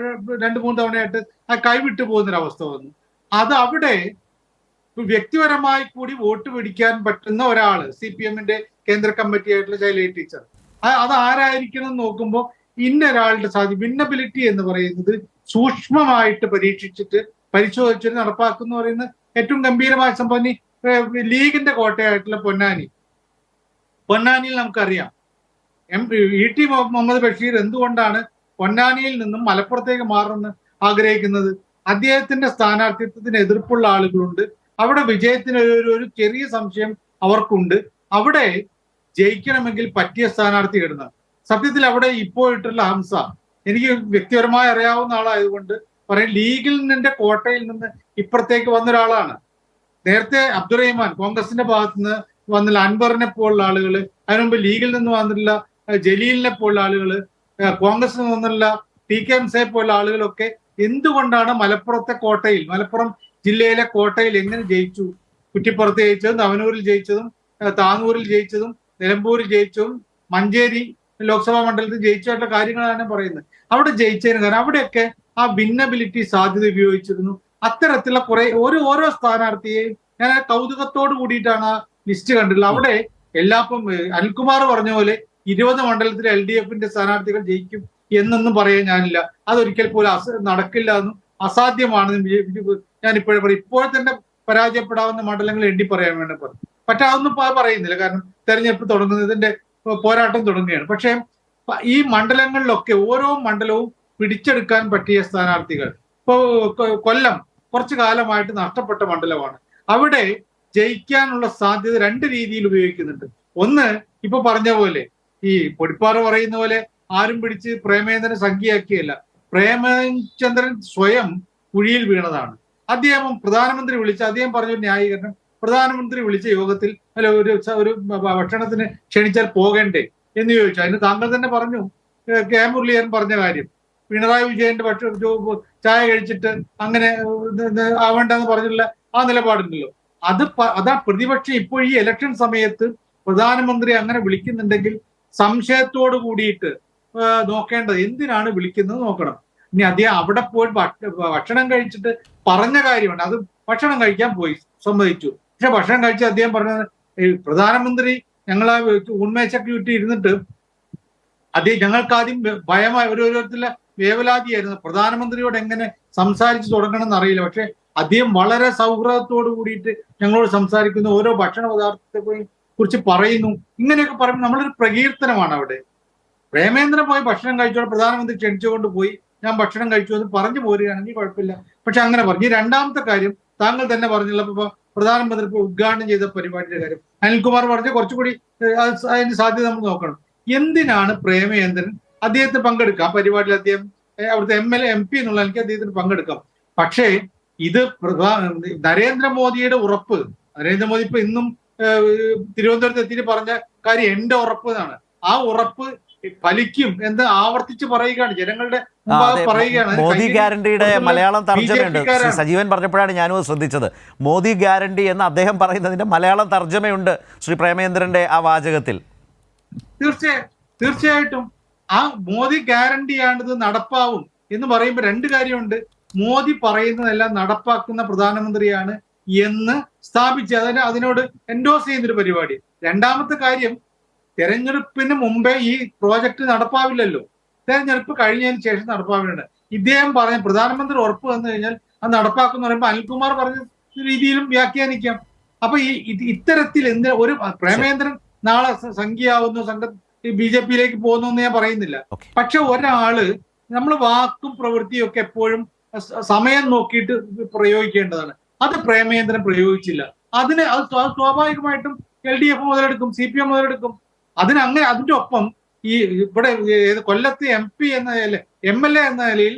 2-3 തവണയായിട്ട് ആ കൈവിട്ടു പോകുന്നൊരവസ്ഥ വന്നു. അത് അവിടെ വ്യക്തിപരമായി കൂടി വോട്ട് പിടിക്കാൻ പറ്റുന്ന ഒരാള്, CPM-ന്റെ കേന്ദ്ര കമ്മിറ്റി ആയിട്ടുള്ള ശൈലജ ടീച്ചർ, അത് ആരായിരിക്കണം നോക്കുമ്പോൾ ഇന്നൊരാളുടെ വിന്നബിലിറ്റി എന്ന് പറയുന്നത് സൂക്ഷ്മമായിട്ട് പരിശോധിച്ചിട്ട് നടപ്പാക്കുന്ന പറയുന്ന ഏറ്റവും ഗംഭീരമായ സംഭവം. ലീഗിന്റെ കോട്ടയായിട്ടുള്ള പൊന്നാനിയിൽ നമുക്കറിയാം ET മുഹമ്മദ് ബഷീർ എന്തുകൊണ്ടാണ് പൊന്നാനിയിൽ നിന്നും മലപ്പുറത്തേക്ക് മാറണമെന്ന് ആഗ്രഹിക്കുന്നത്? അദ്ദേഹത്തിന്റെ സ്ഥാനാർത്ഥിത്വത്തിന് എതിർപ്പുള്ള ആളുകളുണ്ട്. അവിടെ വിജയത്തിന് ഒരു ചെറിയ സംശയം അവർക്കുണ്ട്. അവിടെ ജയിക്കണമെങ്കിൽ പറ്റിയ സ്ഥാനാർത്ഥി ഇടുന്നത്. സത്യത്തിൽ അവിടെ ഇപ്പോയിട്ടുള്ള ഹംസ എനിക്ക് വ്യക്തിപരമായി അറിയാവുന്ന ആളായതുകൊണ്ട് പറയും, ലീഗിൽ നിന്റെ കോട്ടയിൽ നിന്ന് ഇപ്പുറത്തേക്ക് വന്ന ഒരാളാണ്. നേരത്തെ അബ്ദുറഹിമാൻ കോൺഗ്രസിന്റെ ഭാഗത്ത് നിന്ന് വന്നില്ല, അൻവറിനെ പോലുള്ള ആളുകൾ, അതിനുമുമ്പ് ലീഗിൽ നിന്ന് വന്നിട്ടുള്ള ജലീലിനെ പോലുള്ള ആളുകൾ, കോൺഗ്രസിൽ നിന്ന് വന്നിട്ടുള്ള TK ഹംസയെ പോലുള്ള ആളുകളൊക്കെ എന്തുകൊണ്ടാണ് മലപ്പുറം ജില്ലയിലെ കോട്ടയിൽ എങ്ങനെ ജയിച്ചു? കുറ്റിപ്പുറത്ത് ജയിച്ചതും, തവനൂരിൽ ജയിച്ചതും, താനൂരിൽ ജയിച്ചതും, നിലമ്പൂരിൽ ജയിച്ചതും, മഞ്ചേരി ലോക്സഭാ മണ്ഡലത്തിൽ ജയിച്ചായിട്ടുള്ള കാര്യങ്ങളാണ് പറയുന്നത്. അവിടെ ജയിച്ചതിന് കാരണം അവിടെയൊക്കെ ആ ഭിന്നബിലിറ്റി സാധ്യത ഉപയോഗിച്ചിരുന്നു. അത്തരത്തിലുള്ള ഓരോ സ്ഥാനാർത്ഥിയെയും ഞാൻ കൗതുകത്തോട് കൂടിയിട്ടാണ് ആ ലിസ്റ്റ് കണ്ടിട്ടുള്ളത്. അവിടെ എല്ലാപ്പം അനിൽകുമാർ പറഞ്ഞ പോലെ 20 മണ്ഡലത്തിൽ LDF-ന്റെ സ്ഥാനാർത്ഥികൾ ജയിക്കും എന്നൊന്നും പറയാൻ ഞാനില്ല. അതൊരിക്കൽ പോലും നടക്കില്ല എന്നും അസാധ്യമാണെന്നും ഞാൻ ഇപ്പോഴേ പറയും. ഇപ്പോൾ തന്നെ പരാജയപ്പെടാവുന്ന മണ്ഡലങ്ങൾ എണ്ണി പറയാൻ വേണ്ടി പറഞ്ഞു. പക്ഷെ അതൊന്നും പറയുന്നില്ല, കാരണം തെരഞ്ഞെടുപ്പ് തുടങ്ങുന്നതിന്റെ പോരാട്ടം തുടങ്ങുകയാണ്. പക്ഷെ ഈ മണ്ഡലങ്ങളിലൊക്കെ ഓരോ മണ്ഡലവും പിടിച്ചെടുക്കാൻ പറ്റിയ സ്ഥാനാർത്ഥികൾ, ഇപ്പോ കൊല്ലം കുറച്ചു കാലമായിട്ട് നഷ്ടപ്പെട്ട മണ്ഡലമാണ്. അവിടെ ജയിക്കാനുള്ള സാധ്യത 2 രീതിയിൽ ഉപയോഗിക്കുന്നുണ്ട്. ഒന്ന്, ഇപ്പൊ പറഞ്ഞ പോലെ ഈ പൊടിപ്പാറ പറയുന്ന പോലെ ആരും പിടിച്ച് പ്രേമചന്ദ്രൻ സംഖ്യയാക്കിയല്ല. പ്രേമചന്ദ്രൻ സ്വയം കുഴിയിൽ വീണതാണ്. അദ്ദേഹം പറഞ്ഞൊരു ന്യായീകരണം, പ്രധാനമന്ത്രി വിളിച്ച യോഗത്തിൽ അല്ല ഒരു ഭക്ഷണത്തിന് ക്ഷണിച്ചാൽ പോകണ്ടേ എന്ന് ചോദിച്ചു. അതിന് താങ്കൾ തന്നെ പറഞ്ഞു, കെ മുരളീധരൻ പറഞ്ഞ കാര്യം, പിണറായി വിജയന്റെ ചായ കഴിച്ചിട്ട് അങ്ങനെ ആവേണ്ടെന്ന് പറഞ്ഞിട്ടുള്ള ആ നിലപാടുണ്ടല്ലോ. അതാ പ്രതിപക്ഷം ഇപ്പോൾ ഈ ഇലക്ഷൻ സമയത്ത് പ്രധാനമന്ത്രി അങ്ങനെ വിളിക്കുന്നുണ്ടെങ്കിൽ സംശയത്തോട് കൂടിയിട്ട് നോക്കേണ്ടത്, എന്തിനാണ് വിളിക്കുന്നത് നോക്കണം. ഇനി അദ്ദേഹം അവിടെ പോയി ഭക്ഷണം കഴിച്ചിട്ട് പറഞ്ഞ കാര്യമാണ്, അത് ഭക്ഷണം കഴിക്കാൻ പോയി, സമ്മതിച്ചു. പക്ഷെ ഭക്ഷണം കഴിച്ച് അദ്ദേഹം പറഞ്ഞത്, പ്രധാനമന്ത്രി ഞങ്ങളെ ഉന്മേഷക്യൂട്ടി ഇരുന്നിട്ട് ഞങ്ങൾക്ക് ആദ്യം ഭയമായി ഓരോരുത്തരുടെ വേവലാതിയായിരുന്നു, പ്രധാനമന്ത്രിയോട് എങ്ങനെ സംസാരിച്ചു തുടങ്ങണം എന്നറിയില്ല. പക്ഷെ അദ്ദേഹം വളരെ സൗഹൃദത്തോട് കൂടിയിട്ട് ഞങ്ങളോട് സംസാരിക്കുന്ന, ഓരോ ഭക്ഷണ പദാർത്ഥത്തെ പോയി കുറിച്ച് പറയുന്നു. ഇങ്ങനെയൊക്കെ പറയുമ്പോൾ നമ്മളൊരു പ്രകീർത്തനമാണ് അവിടെ. പ്രേമേന്ദ്രൻ പോയി ഭക്ഷണം കഴിച്ചോടെ പ്രധാനമന്ത്രി ക്ഷണിച്ചുകൊണ്ട് പോയി ഞാൻ ഭക്ഷണം കഴിച്ചു എന്ന് പറഞ്ഞു പോരുകയാണെങ്കിൽ കുഴപ്പമില്ല. പക്ഷെ അങ്ങനെ പറഞ്ഞു. ഈ രണ്ടാമത്തെ കാര്യം താങ്കൾ തന്നെ പറഞ്ഞുള്ള ഇപ്പൊ പ്രധാനമന്ത്രി ഇപ്പൊ ഉദ്ഘാടനം ചെയ്ത പരിപാടിയുടെ കാര്യം അനിൽകുമാർ പറഞ്ഞ കുറച്ചുകൂടി അതിന്റെ സാധ്യത നമ്മൾ നോക്കണം. എന്തിനാണ് പ്രേമേന്ദ്രൻ അദ്ദേഹത്തിന് പങ്കെടുക്കാം ആ പരിപാടിയിൽ? അദ്ദേഹം അവിടുത്തെ MP എന്നുള്ള എനിക്ക് അദ്ദേഹത്തിന് പങ്കെടുക്കാം. പക്ഷേ ഇത് നരേന്ദ്രമോദിയുടെ ഉറപ്പ്, നരേന്ദ്രമോദി ഇപ്പൊ ഇന്നും തിരുവനന്തപുരത്ത് എത്തിയിട്ട് പറഞ്ഞ കാര്യം എന്റെ ഉറപ്പ് എന്നാണ്. ആ ഉറപ്പ് ഫലിക്കും എന്ന് ആവർത്തിച്ച് പറയുകയാണ്, ജനങ്ങളുടെ മുമ്പാകെ പറയുകയാണ്. മോദി ഗ്യാരണ്ടിയുടെ മലയാളം തർജ്ജമയുണ്ട്. സജീവൻ പറഞ്ഞപ്പോഴാണ് ഞാനും ശ്രദ്ധിച്ചത്. മോദി ഗ്യാരണ്ടി എന്ന് അദ്ദേഹം പറയുന്നതിന്റെ മലയാളം തർജ്ജമയുണ്ട് ശ്രീ പ്രേമേന്ദ്രന്റെ ആ വാചകത്തിൽ. തീർച്ചയായിട്ടും ആ മോദി ഗ്യാരണ്ടിയാണിത് നടപ്പാവും എന്ന് പറയുമ്പോൾ രണ്ട് കാര്യമുണ്ട്. മോദി പറയുന്നതെല്ലാം നടപ്പാക്കുന്ന പ്രധാനമന്ത്രിയാണ് എന്ന് സ്ഥാപിച്ച് അതിനോട് എൻഡോസ് ചെയ്യുന്നൊരു പരിപാടി. രണ്ടാമത്തെ കാര്യം, തെരഞ്ഞെടുപ്പിന് മുമ്പേ ഈ പ്രോജക്റ്റ് നടപ്പാവില്ലല്ലോ. തെരഞ്ഞെടുപ്പ് കഴിഞ്ഞതിന് ശേഷം നടപ്പാവില്ലുണ്ട്. ഇദ്ദേഹം പറഞ്ഞ പ്രധാനമന്ത്രി ഉറപ്പ് വന്നു കഴിഞ്ഞാൽ അത് നടപ്പാക്കുന്ന പറയുമ്പോൾ അനിൽകുമാർ പറഞ്ഞ രീതിയിലും വ്യാഖ്യാനിക്കാം. അപ്പൊ ഇത്തരത്തിൽ ഒരു പ്രേമേന്ദ്രൻ നാളെ സംഖ്യയാവുന്നു, BJP-യിലേക്ക് പോകുന്നു എന്ന് ഞാൻ പറയുന്നില്ല. പക്ഷെ ഒരാള് നമ്മൾ വാക്കും പ്രവൃത്തിയും ഒക്കെ എപ്പോഴും സമയം നോക്കിയിട്ട് പ്രയോഗിക്കേണ്ടതാണ്. അത് പ്രേമേന്ദ്രൻ പ്രയോഗിച്ചില്ല. അത് സ്വാഭാവികമായിട്ടും LDF മുതലെടുക്കും, CPM മുതലെടുക്കും. അതിന്റെ ഒപ്പം ഈ ഇവിടെ കൊല്ലത്ത് MP എന്ന MLA എന്ന നിലയിൽ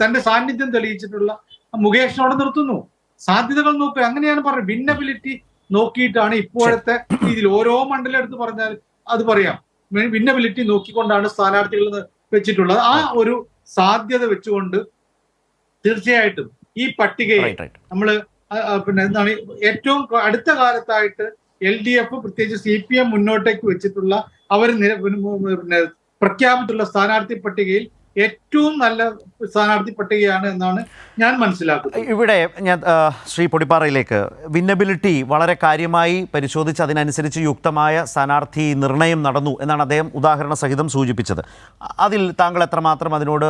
തന്റെ സാന്നിധ്യം തെളിയിച്ചിട്ടുള്ള മുകേഷിനോട് നിർത്തുന്നു. സാധ്യതകൾ നോക്കുക. അങ്ങനെയാണ് പറഞ്ഞത്. വിന്നബിലിറ്റി നോക്കിയിട്ടാണ് ഇപ്പോഴത്തെ രീതിയിൽ ഓരോ മണ്ഡലം എടുത്ത് പറഞ്ഞാൽ അത് പറയാം. വിന്നബിലിറ്റി നോക്കിക്കൊണ്ടാണ് സ്ഥാനാർത്ഥികൾ വെച്ചിട്ടുള്ളത്. ആ ഒരു സാധ്യത വെച്ചുകൊണ്ട് തീർച്ചയായിട്ടും ഈ പട്ടികയെ നമ്മള് പിന്നെ എന്താണ് ഏറ്റവും അടുത്ത കാലത്തായിട്ട് LDF പ്രത്യേകിച്ച് CPM മുന്നോട്ടേക്ക് വെച്ചിട്ടുള്ള അവർ പ്രഖ്യാപിച്ചിട്ടുള്ള സ്ഥാനാർത്ഥി പട്ടികയിൽ ഏറ്റവും നല്ല സ്ഥാനാർത്ഥി പട്ടികയാണ് എന്നാണ് ഞാൻ മനസ്സിലാക്കുന്നത്. ഇവിടെ ഞാൻ ശ്രീ പൊടിപ്പാറയിലേക്ക് വിന്നബിലിറ്റി വളരെ കാര്യമായി പരിശോധിച്ച് അതിനനുസരിച്ച് യുക്തമായ സ്ഥാനാർത്ഥി നിർണയം നടന്നു എന്നാണ് അദ്ദേഹം ഉദാഹരണ സഹിതം സൂചിപ്പിച്ചത്. അതിൽ താങ്കൾ എത്രമാത്രം അതിനോട്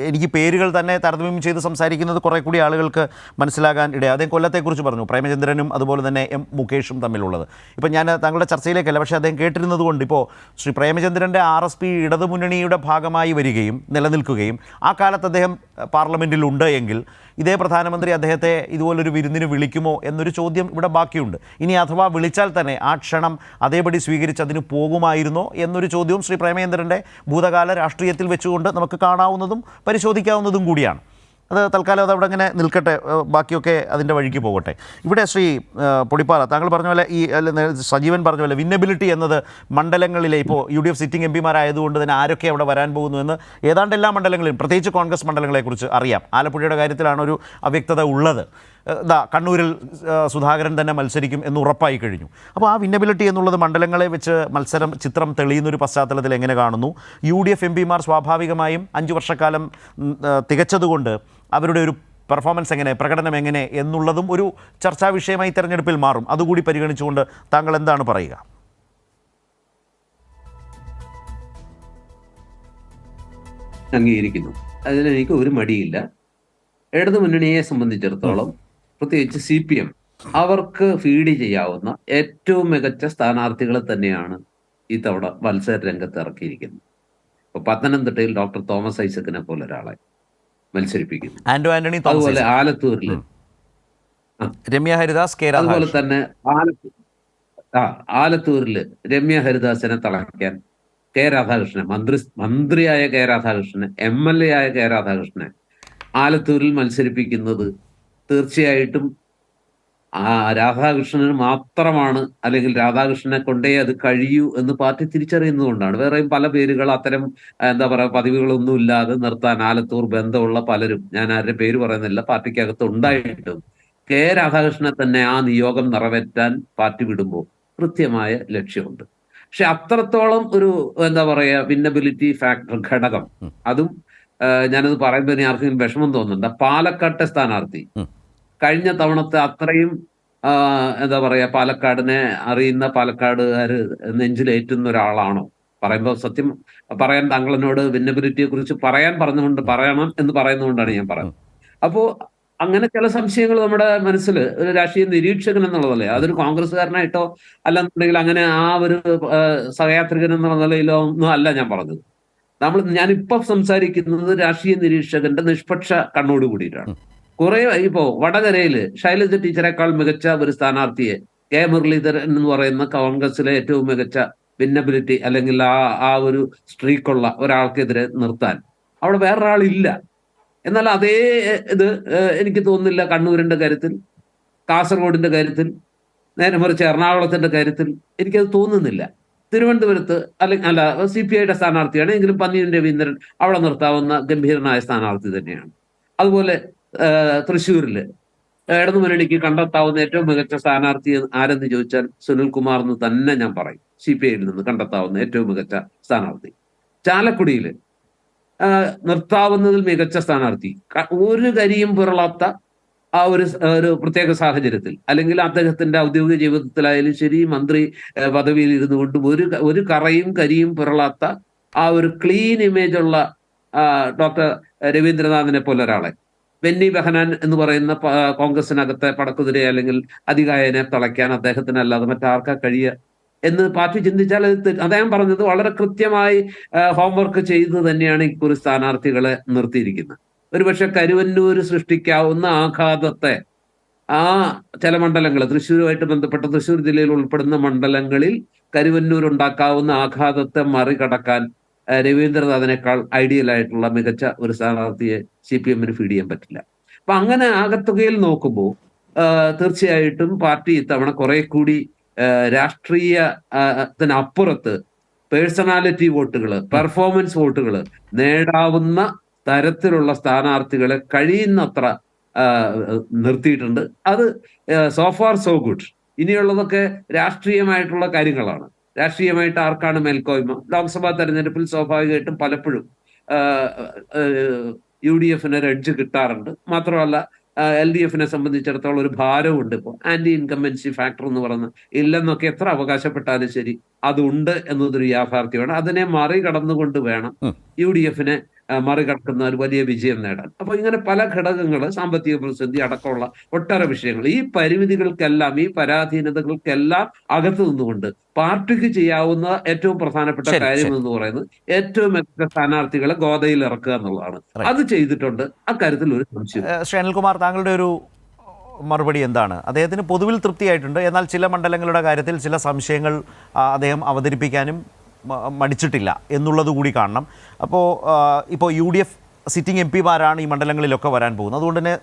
എനിക്ക് പേരുകൾ തന്നെ താരതമ്യം ചെയ്ത് സംസാരിക്കുന്നത് കുറെ കൂടി ആളുകൾക്ക് മനസ്സിലാകാൻ ഇടയായി. അദ്ദേഹം കൊല്ലത്തെക്കുറിച്ച് പറഞ്ഞു, പ്രേമചന്ദ്രനും അതുപോലെ തന്നെ മുകേഷും തമ്മിലുള്ളത്. ഇപ്പം ഞാൻ താങ്കളുടെ ചർച്ചയിലേക്കല്ല, പക്ഷേ അദ്ദേഹം കേട്ടിരുന്നത് കൊണ്ട് ഇപ്പോൾ ശ്രീ പ്രേമചന്ദ്രൻ്റെ RSP ഇടതുമുന്നണിയുടെ ഭാഗമായി വരികയും നിലനിൽക്കുകയും ആ കാലത്ത് അദ്ദേഹം പാർലമെൻറ്റിൽ ഉണ്ട് എങ്കിൽ ഇതേ പ്രധാനമന്ത്രി അദ്ദേഹത്തെ ഇതുപോലൊരു വിരുന്നിന് വിളിക്കുമോ എന്നൊരു ചോദ്യം ഇവിടെ ബാക്കിയുണ്ട്. ഇനി അഥവാ വിളിച്ചാൽ തന്നെ ആ ക്ഷണം അതേപടി സ്വീകരിച്ച് അതിന് പോകുമായിരുന്നോ എന്നൊരു ചോദ്യവും ശ്രീ പ്രേമചന്ദ്രൻ്റെ ഭൂതകാല രാഷ്ട്രീയത്തിൽ വെച്ചുകൊണ്ട് നമുക്ക് കാണാവുന്നതും പരിശോധിക്കാവുന്നതും കൂടിയാണ്. അത് തൽക്കാലം അതവിടെ അങ്ങനെ നിൽക്കട്ടെ, ബാക്കിയൊക്കെ അതിൻ്റെ വഴിക്ക് പോകട്ടെ. ഇവിടെ ശ്രീ പൊടിപ്പാറ താങ്കൾ പറഞ്ഞ പോലെ സജീവൻ പറഞ്ഞ പോലെ വിന്നബിലിറ്റി എന്നത് മണ്ഡലങ്ങളിലെ ഇപ്പോൾ UDF സിറ്റിംഗ് MP-മാരായതുകൊണ്ട് തന്നെ ആരൊക്കെ അവിടെ വരാൻ പോകുന്നു എന്ന് ഏതാണ്ട് എല്ലാ മണ്ഡലങ്ങളിലും പ്രത്യേകിച്ച് കോൺഗ്രസ് മണ്ഡലങ്ങളെക്കുറിച്ച് അറിയാം. ആലപ്പുഴയുടെ കാര്യത്തിലാണ് ഒരു അവ്യക്തത ഉള്ളത്. കണ്ണൂരിൽ സുധാകരൻ തന്നെ മത്സരിക്കും എന്ന് ഉറപ്പായി കഴിഞ്ഞു. അപ്പോൾ ആ വിന്നബിലിറ്റി എന്നുള്ളത് മണ്ഡലങ്ങളെ വെച്ച് ചിത്രം തെളിയുന്നൊരു പശ്ചാത്തലത്തിൽ എങ്ങനെ കാണുന്നു? UDF MP-മാർ സ്വാഭാവികമായും 5 വർഷക്കാലം തികച്ചതുകൊണ്ട് അവരുടെ ഒരു പെർഫോമൻസ് എങ്ങനെ, പ്രകടനം എങ്ങനെ എന്നുള്ളതും ഒരു ചർച്ചാ വിഷയമായി തെരഞ്ഞെടുപ്പിൽ മാറും. അതുകൂടി പരിഗണിച്ചുകൊണ്ട് താങ്കൾ എന്താണ് പറയുക? അംഗീകരിക്കുന്നു. അതിനെനിക്ക് ഒരു മടിയില്ല. ഇടതു മുന്നണിയെ സംബന്ധിച്ചിടത്തോളം പ്രത്യേകിച്ച് CPM അവർക്ക് ഫീഡ് ചെയ്യാവുന്ന ഏറ്റവും മികച്ച സ്ഥാനാർത്ഥികളെ തന്നെയാണ് ഇത്തവണ മത്സര രംഗത്ത് ഇറക്കിയിരിക്കുന്നത്. ഇപ്പൊ പത്തനംതിട്ടയിൽ ഡോക്ടർ തോമസ് ഐസക്കിനെ പോലെ ഒരാളെ മത്സരിപ്പിക്കുന്നു. അതുപോലെ ആലത്തൂരില് രമ്യ ഹരിദാസ്, അതുപോലെ തന്നെ ആലത്തൂരില് രമ്യ ഹരിദാസിനെ തളയ്ക്കാൻ രാധാകൃഷ്ണൻ, മന്ത്രിയായ രാധാകൃഷ്ണനെ, MLA ആയ രാധാകൃഷ്ണനെ ആലത്തൂരിൽ മത്സരിപ്പിക്കുന്നത് തീർച്ചയായിട്ടും രാധാകൃഷ്ണന് മാത്രമാണ്, അല്ലെങ്കിൽ രാധാകൃഷ്ണനെ കൊണ്ടേ അത് കഴിയൂ എന്ന് പാർട്ടി തിരിച്ചറിയുന്നതുകൊണ്ടാണ്. വേറെയും പല പേരുകൾ അത്തരം എന്താ പറയുക പദവികളൊന്നും ഇല്ലാതെ നിർത്താൻ ആലത്തൂർ ബന്ധമുള്ള പലരും, ഞാൻ ആരുടെ പേര് പറയുന്നില്ല, പാർട്ടിക്കകത്ത് ഉണ്ടായിട്ടും രാധാകൃഷ്ണനെ തന്നെ ആ നിയോഗം നിറവേറ്റാൻ പാർട്ടി വിടുമ്പോൾ കൃത്യമായ ലക്ഷ്യമുണ്ട്. പക്ഷെ അത്രത്തോളം ഒരു എന്താ പറയുക വിന്നബിലിറ്റി ഫാക്ടർ ഘടകം, അതും ഞാനത് പറയുമ്പോൾ ഇനി ആർക്കും വിഷമം തോന്നുന്നുണ്ട്. പാലക്കാട്ടെ സ്ഥാനാർത്ഥി കഴിഞ്ഞ തവണത്തെ അത്രയും എന്താ പറയാ പാലക്കാടിനെ അറിയുന്ന പാലക്കാടുകാര് നെഞ്ചിലേറ്റുന്ന ഒരാളാണോ? പറയുമ്പോൾ സത്യം പറയാൻ താങ്കളെന്നോട് വിന്നബിലിറ്റിയെ കുറിച്ച് പറയണം എന്ന് പറയുന്നതുകൊണ്ടാണ് ഞാൻ പറയുന്നത്. അപ്പോ അങ്ങനെ ചില സംശയങ്ങൾ നമ്മുടെ മനസ്സിൽ ഒരു രാഷ്ട്രീയ നിരീക്ഷകൻ എന്നുള്ളതല്ലേ, അതൊരു കോൺഗ്രസ്സുകാരനായിട്ടോ അല്ലെന്നുണ്ടെങ്കിൽ അങ്ങനെ ആ ഒരു സഹയാത്രികൻ എന്നുള്ള നിലയിലോ ഒന്നും അല്ല ഞാൻ പറഞ്ഞത്. ഞാനിപ്പോ സംസാരിക്കുന്നത് രാഷ്ട്രീയ നിരീക്ഷകന്റെ നിഷ്പക്ഷ കണ്ണോട് കൂടിയിട്ടാണ്. കുറെ ഇപ്പോ വടകരയില് ശൈലജ ടീച്ചറേക്കാൾ മികച്ച ഒരു സ്ഥാനാർത്ഥിയെ കെ മുരളീധരൻ എന്ന് പറയുന്ന കോൺഗ്രസിലെ ഏറ്റവും മികച്ച ഭിന്നബിലിറ്റി അല്ലെങ്കിൽ ആ ഒരു സ്ട്രീക്കുള്ള ഒരാൾക്കെതിരെ നിർത്താൻ അവിടെ വേറൊരാളില്ല. എന്നാൽ അതേ ഇത് എനിക്ക് തോന്നുന്നില്ല കണ്ണൂരിന്റെ കാര്യത്തിൽ, കാസർഗോഡിന്റെ കാര്യത്തിൽ, നേരെ മറിച്ച് എറണാകുളത്തിന്റെ കാര്യത്തിൽ എനിക്കത് തോന്നുന്നില്ല. തിരുവനന്തപുരത്ത് അല്ല CPIയുടെ സ്ഥാനാർത്ഥിയാണ് എങ്കിലും പന്നിയൻ രവീന്ദ്രൻ അവിടെ നിർത്താവുന്ന ഗംഭീരനായ സ്ഥാനാർത്ഥി തന്നെയാണ്. അതുപോലെ തൃശ്ശൂരില് ഇടതുമുന്നണിക്ക് കണ്ടെത്താവുന്ന ഏറ്റവും മികച്ച സ്ഥാനാർത്ഥി ആരെന്ന് ചോദിച്ചാൽ സുനിൽകുമാർ എന്ന് തന്നെ ഞാൻ പറയും. CPIയിൽ നിന്ന് കണ്ടെത്താവുന്ന ഏറ്റവും മികച്ച സ്ഥാനാർത്ഥി. ചാലക്കുടിയില് നിർത്താവുന്നതിൽ മികച്ച സ്ഥാനാർത്ഥി, ഒരു കരിയും പിറളാത്ത ആ ഒരു പ്രത്യേക സാഹചര്യത്തിൽ, അല്ലെങ്കിൽ അദ്ദേഹത്തിന്റെ ഔദ്യോഗിക ജീവിതത്തിലായാലും ശരി, മന്ത്രി പദവിയിൽ ഇരുന്നു കൊണ്ടും ഒരു കറയും കരിയും പിറളാത്ത ആ ഒരു ക്ലീൻ ഇമേജ് ഉള്ള ഡോക്ടർ രവീന്ദ്രനാഥിനെ പോലെ ഒരാളെ, ബെന്നി ബെഹനാൻ എന്ന് പറയുന്ന കോൺഗ്രസിനകത്തെ പടക്കുതിരെ അല്ലെങ്കിൽ അതികായനെ തളയ്ക്കാൻ അദ്ദേഹത്തിനല്ലാതെ മറ്റാർക്കാ കഴിയുക എന്ന് പാർട്ടി ചിന്തിച്ചാൽ അദ്ദേഹം പറഞ്ഞത് വളരെ കൃത്യമായി ഹോംവർക്ക് ചെയ്ത് തന്നെയാണ് ഇക്കുറി സ്ഥാനാർത്ഥികളെ നിർത്തിയിരിക്കുന്നത്. ഒരുപക്ഷെ കരുവന്നൂർ സൃഷ്ടിക്കാവുന്ന ആഘാതത്തെ ചില മണ്ഡലങ്ങൾ, തൃശ്ശൂരുമായിട്ട് ബന്ധപ്പെട്ട തൃശ്ശൂർ ജില്ലയിൽ ഉൾപ്പെടുന്ന മണ്ഡലങ്ങളിൽ കരുവന്നൂർ ഉണ്ടാക്കാവുന്ന ആഘാതത്തെ മറികടക്കാൻ രവീന്ദ്രനാഥിനേക്കാൾ ഐഡിയൽ ആയിട്ടുള്ള മികച്ച ഒരു സ്ഥാനാർത്ഥിയെ CPMന് ഫീഡ് ചെയ്യാൻ പറ്റില്ല. അപ്പൊ അങ്ങനെ ആകത്തുകയിൽ നോക്കുമ്പോൾ തീർച്ചയായിട്ടും പാർട്ടി ഇത്തവണ കുറെ കൂടി രാഷ്ട്രീയത്തിനപ്പുറത്ത് പേഴ്സണാലിറ്റി വോട്ടുകൾ, പെർഫോമൻസ് വോട്ടുകൾ നേടാവുന്ന തരത്തിലുള്ള സ്ഥാനാർത്ഥികളെ കഴിയുന്നത്ര നിർത്തിയിട്ടുണ്ട്. അത് സോ ഫാർ സോ ഗുഡ്. ഇനിയുള്ളതൊക്കെ രാഷ്ട്രീയമായിട്ടുള്ള കാര്യങ്ങളാണ്. രാഷ്ട്രീയമായിട്ട് ആർക്കാണ് മേൽക്കോയ്മ? ലോക്സഭാ തെരഞ്ഞെടുപ്പിൽ സ്വാഭാവികമായിട്ടും പലപ്പോഴും UDFന് ഒരു എഡ്ജ് കിട്ടാറുണ്ട്. മാത്രമല്ല LDFനെ സംബന്ധിച്ചിടത്തോളം ഒരു ഭാരമുണ്ട്. ഇപ്പോൾ ആന്റി ഇൻകംബൻസി ഫാക്ടർ എന്ന് പറയുന്നത് ഇല്ലെന്നൊക്കെ എത്ര അവകാശപ്പെട്ടാലും ശരി അതുണ്ട് എന്നതൊരു യാഥാർത്ഥ്യമാണ്. അതിനെ മറികടന്നുകൊണ്ട് വേണം UDFനെ മറികടക്കുന്ന ഒരു വലിയ വിജയം നേടാൻ. അപ്പൊ ഇങ്ങനെ പല ഘടകങ്ങൾ, സാമ്പത്തിക പ്രതിസന്ധി അടക്കമുള്ള ഒട്ടേറെ വിഷയങ്ങൾ, ഈ പരിമിതികൾക്കെല്ലാം, ഈ പരാധീനതകൾക്കെല്ലാം അകത്ത് നിന്നുകൊണ്ട് പാർട്ടിക്ക് ചെയ്യാവുന്ന ഏറ്റവും പ്രധാനപ്പെട്ട കാര്യം എന്ന് പറയുന്നത് ഏറ്റവും മികച്ച സ്ഥാനാർത്ഥികളെ ഗോദയിൽ ഇറക്കുക എന്നുള്ളതാണ്. അത് ചെയ്തിട്ടുണ്ട്. അക്കാര്യത്തിൽ ഒരു സംശയം. ശ്രീ അനിൽകുമാർ, താങ്കളുടെ ഒരു മറുപടി എന്താണ്? അദ്ദേഹത്തിന് പൊതുവിൽ തൃപ്തിയായിട്ടുണ്ട്, എന്നാൽ ചില മണ്ഡലങ്ങളുടെ കാര്യത്തിൽ ചില സംശയങ്ങൾ അദ്ദേഹം അവതരിപ്പിക്കാനും മടിച്ചിട്ടില്ല എന്നുള്ളത് കൂടി കാണണം. ഇപ്പോൾ UDF സിറ്റിംഗ് MP-മാരാണ് ഈ മണ്ഡലങ്ങളിലൊക്കെ വരാൻ പോകുന്നത്. അതുകൊണ്ട് തന്നെ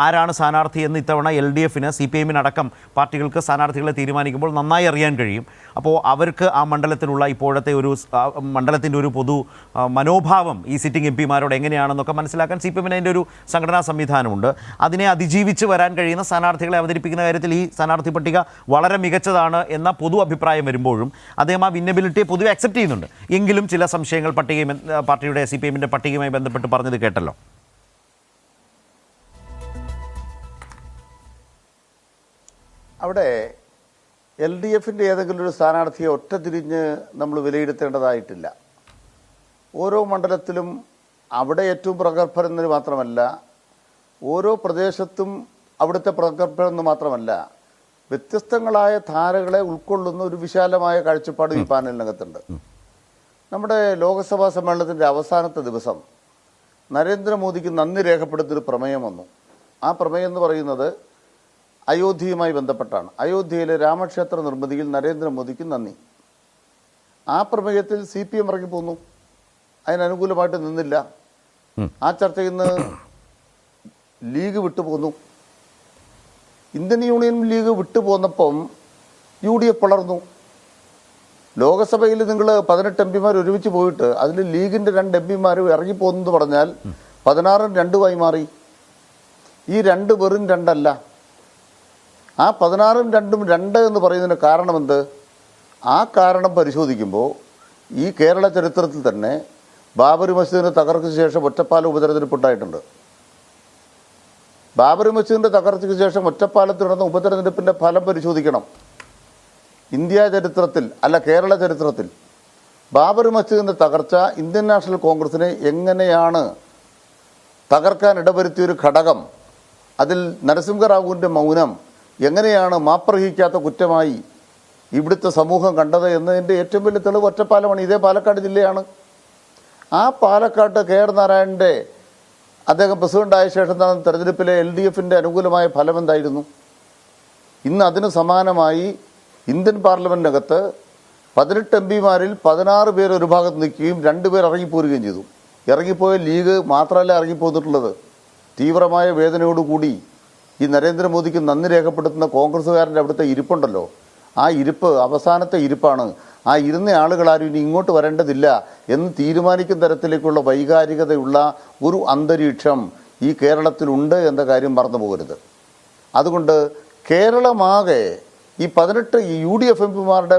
ആരാണ് സ്ഥാനാർത്ഥി എന്ന് ഇത്തവണ LDFന് CPIമിനടക്കം പാർട്ടികൾക്ക് സ്ഥാനാർത്ഥികളെ തീരുമാനിക്കുമ്പോൾ നന്നായി അറിയാൻ കഴിയും. അപ്പോൾ അവർക്ക് ആ മണ്ഡലത്തിലുള്ള ഇപ്പോഴത്തെ മണ്ഡലത്തിൻ്റെ ഒരു പൊതു മനോഭാവം ഈ സിറ്റിംഗ് MP-മാരോട് എങ്ങനെയാണെന്നൊക്കെ മനസ്സിലാക്കാൻ CPIമിന് അതിൻ്റെ ഒരു സംഘടനാ സംവിധാനമുണ്ട്. അതിനെ അതിജീവിച്ച് വരാൻ കഴിയുന്ന സ്ഥാനാർത്ഥികളെ അവതരിപ്പിക്കുന്ന കാര്യത്തിൽ ഈ സ്ഥാനാർത്ഥി പട്ടിക വളരെ മികച്ചതാണ് എന്ന പൊതു അഭിപ്രായം വരുമ്പോഴും അദ്ദേഹം ആ വിന്നബിലിറ്റിയെ പൊതുവെ അക്സെപ്റ്റ് ചെയ്യുന്നുണ്ട്. എങ്കിലും ചില സംശയങ്ങൾ പാർട്ടിയുടെ CPIമിൻ്റെ പട്ടികയുമായി ബന്ധപ്പെട്ട് പറഞ്ഞത് കേട്ടല്ലോ. അവിടെ LDFൻ്റെ ഏതെങ്കിലും ഒരു സ്ഥാനാർത്ഥിയെ ഒറ്റ തിരിഞ്ഞ് നമ്മൾ വിലയിരുത്തേണ്ടതായിട്ടില്ല. ഓരോ മണ്ഡലത്തിലും അവിടെ ഏറ്റവും പ്രഗത്ഭരെന്ന് മാത്രമല്ല, ഓരോ പ്രദേശത്തും അവിടുത്തെ പ്രഗത്ഭരെന്ന് മാത്രമല്ല, വ്യത്യസ്തങ്ങളായ ധാരകളെ ഉൾക്കൊള്ളുന്ന ഒരു വിശാലമായ കാഴ്ചപ്പാട് ഈ പാനലിനകത്തുണ്ട്. നമ്മുടെ ലോക്സഭാ സമ്മേളനത്തിൻ്റെ അവസാനത്തെ ദിവസം നരേന്ദ്രമോദിക്ക് നന്ദി രേഖപ്പെടുത്തിയൊരു പ്രമേയം വന്നു. ആ പ്രമേയം എന്ന് പറയുന്നത് അയോധ്യയുമായി ബന്ധപ്പെട്ടാണ്. അയോധ്യയിലെ രാമക്ഷേത്ര നിർമ്മിതിയിൽ നരേന്ദ്രമോദിക്ക് നന്ദി. ആ പ്രമേയത്തിൽ CPM ഇറങ്ങി പോന്നു, അതിനനുകൂലമായിട്ട് നിന്നില്ല. ആ ചർച്ചയിൽ നിന്ന് ലീഗ് വിട്ടുപോന്നു. ഇന്ത്യൻ യൂണിയൻ ലീഗ് വിട്ടുപോന്നപ്പം UDF വളർന്നു. ലോകസഭയിൽ നിങ്ങൾ 18 MP-മാർ ഒരുമിച്ച് പോയിട്ട് അതിൽ ലീഗിൻ്റെ 2 MP-മാർ ഇറങ്ങിപ്പോന്നെന്ന് പറഞ്ഞാൽ 16-ഉം 2-ആയി മാറി. ഈ 2 വെറും 2 അല്ല. ആ 16-ഉം 2-ഉം 2 എന്ന് പറയുന്നതിന് കാരണമെന്ത്? ആ കാരണം പരിശോധിക്കുമ്പോൾ ഈ കേരള ചരിത്രത്തിൽ തന്നെ ബാബറി മസ്ജിദിനെ തകർച്ചയ്ക്ക് ശേഷം ഒറ്റപ്പാലം ഉപതെരഞ്ഞെടുപ്പ് ഉണ്ടായിട്ടുണ്ട്. ബാബറി മസ്ജിദിൻ്റെ തകർച്ചയ്ക്ക് ശേഷം ഒറ്റപ്പാലത്ത് നടന്ന ഉപതെരഞ്ഞെടുപ്പിൻ്റെ ഫലം പരിശോധിക്കണം. ഇന്ത്യ ചരിത്രത്തിൽ അല്ല, കേരള ചരിത്രത്തിൽ ബാബറി മസ്ജിദിൻ്റെ തകർച്ച ഇന്ത്യൻ നാഷണൽ കോൺഗ്രസിനെ എങ്ങനെയാണ് തകർക്കാൻ ഇടവരുത്തിയൊരു ഘടകം അതിൽ നരസിംഹറാവുവിൻ്റെ മൗനം എങ്ങനെയാണ് മാപ്പർഹിക്കാത്ത കുറ്റമായി ഇവിടുത്തെ സമൂഹം കണ്ടത് എന്നതിൻ്റെ ഏറ്റവും വലിയ തെളിവ് ഒറ്റപ്പാലമാണ്. ഇതേ പാലക്കാട് ജില്ലയാണ്. ആ പാലക്കാട്ട് KR നാരായണൻ്റെ അദ്ദേഹം പ്രസിഡൻ്റായ ശേഷം നടന്ന തെരഞ്ഞെടുപ്പിലെ LDFൻ്റെ അനുകൂലമായ ഫലം എന്തായിരുന്നു? ഇന്ന് അതിന് സമാനമായി ഇന്ത്യൻ പാർലമെൻറ്റിനകത്ത് 18 MPമാരിൽ 16 പേർ ഒരു ഭാഗത്ത് നിൽക്കുകയും 2 പേർ ഇറങ്ങിപ്പോരുകയും ചെയ്തു. ഇറങ്ങിപ്പോയ ലീഗ് മാത്രമല്ല ഇറങ്ങിപ്പോന്നിട്ടുള്ളത്, തീവ്രമായ വേദനയോടുകൂടി ഈ നരേന്ദ്രമോദിക്ക് നന്ദി രേഖപ്പെടുത്തുന്ന കോൺഗ്രസ്സുകാരൻ്റെ അവിടുത്തെ ഇരിപ്പുണ്ടല്ലോ, ആ ഇരിപ്പ് അവസാനത്തെ ഇരിപ്പാണ്. ആ ഇരുന്ന ആളുകളാരും ഇനി ഇങ്ങോട്ട് വരേണ്ടതില്ല എന്ന് തീരുമാനിക്കുന്ന തരത്തിലേക്കുള്ള വൈകാരികതയുള്ള ഒരു അന്തരീക്ഷം ഈ കേരളത്തിലുണ്ട് എന്ന കാര്യം മറന്നു പോകരുത്. അതുകൊണ്ട് കേരളമാകെ ഈ 18 UDF MPമാരുടെ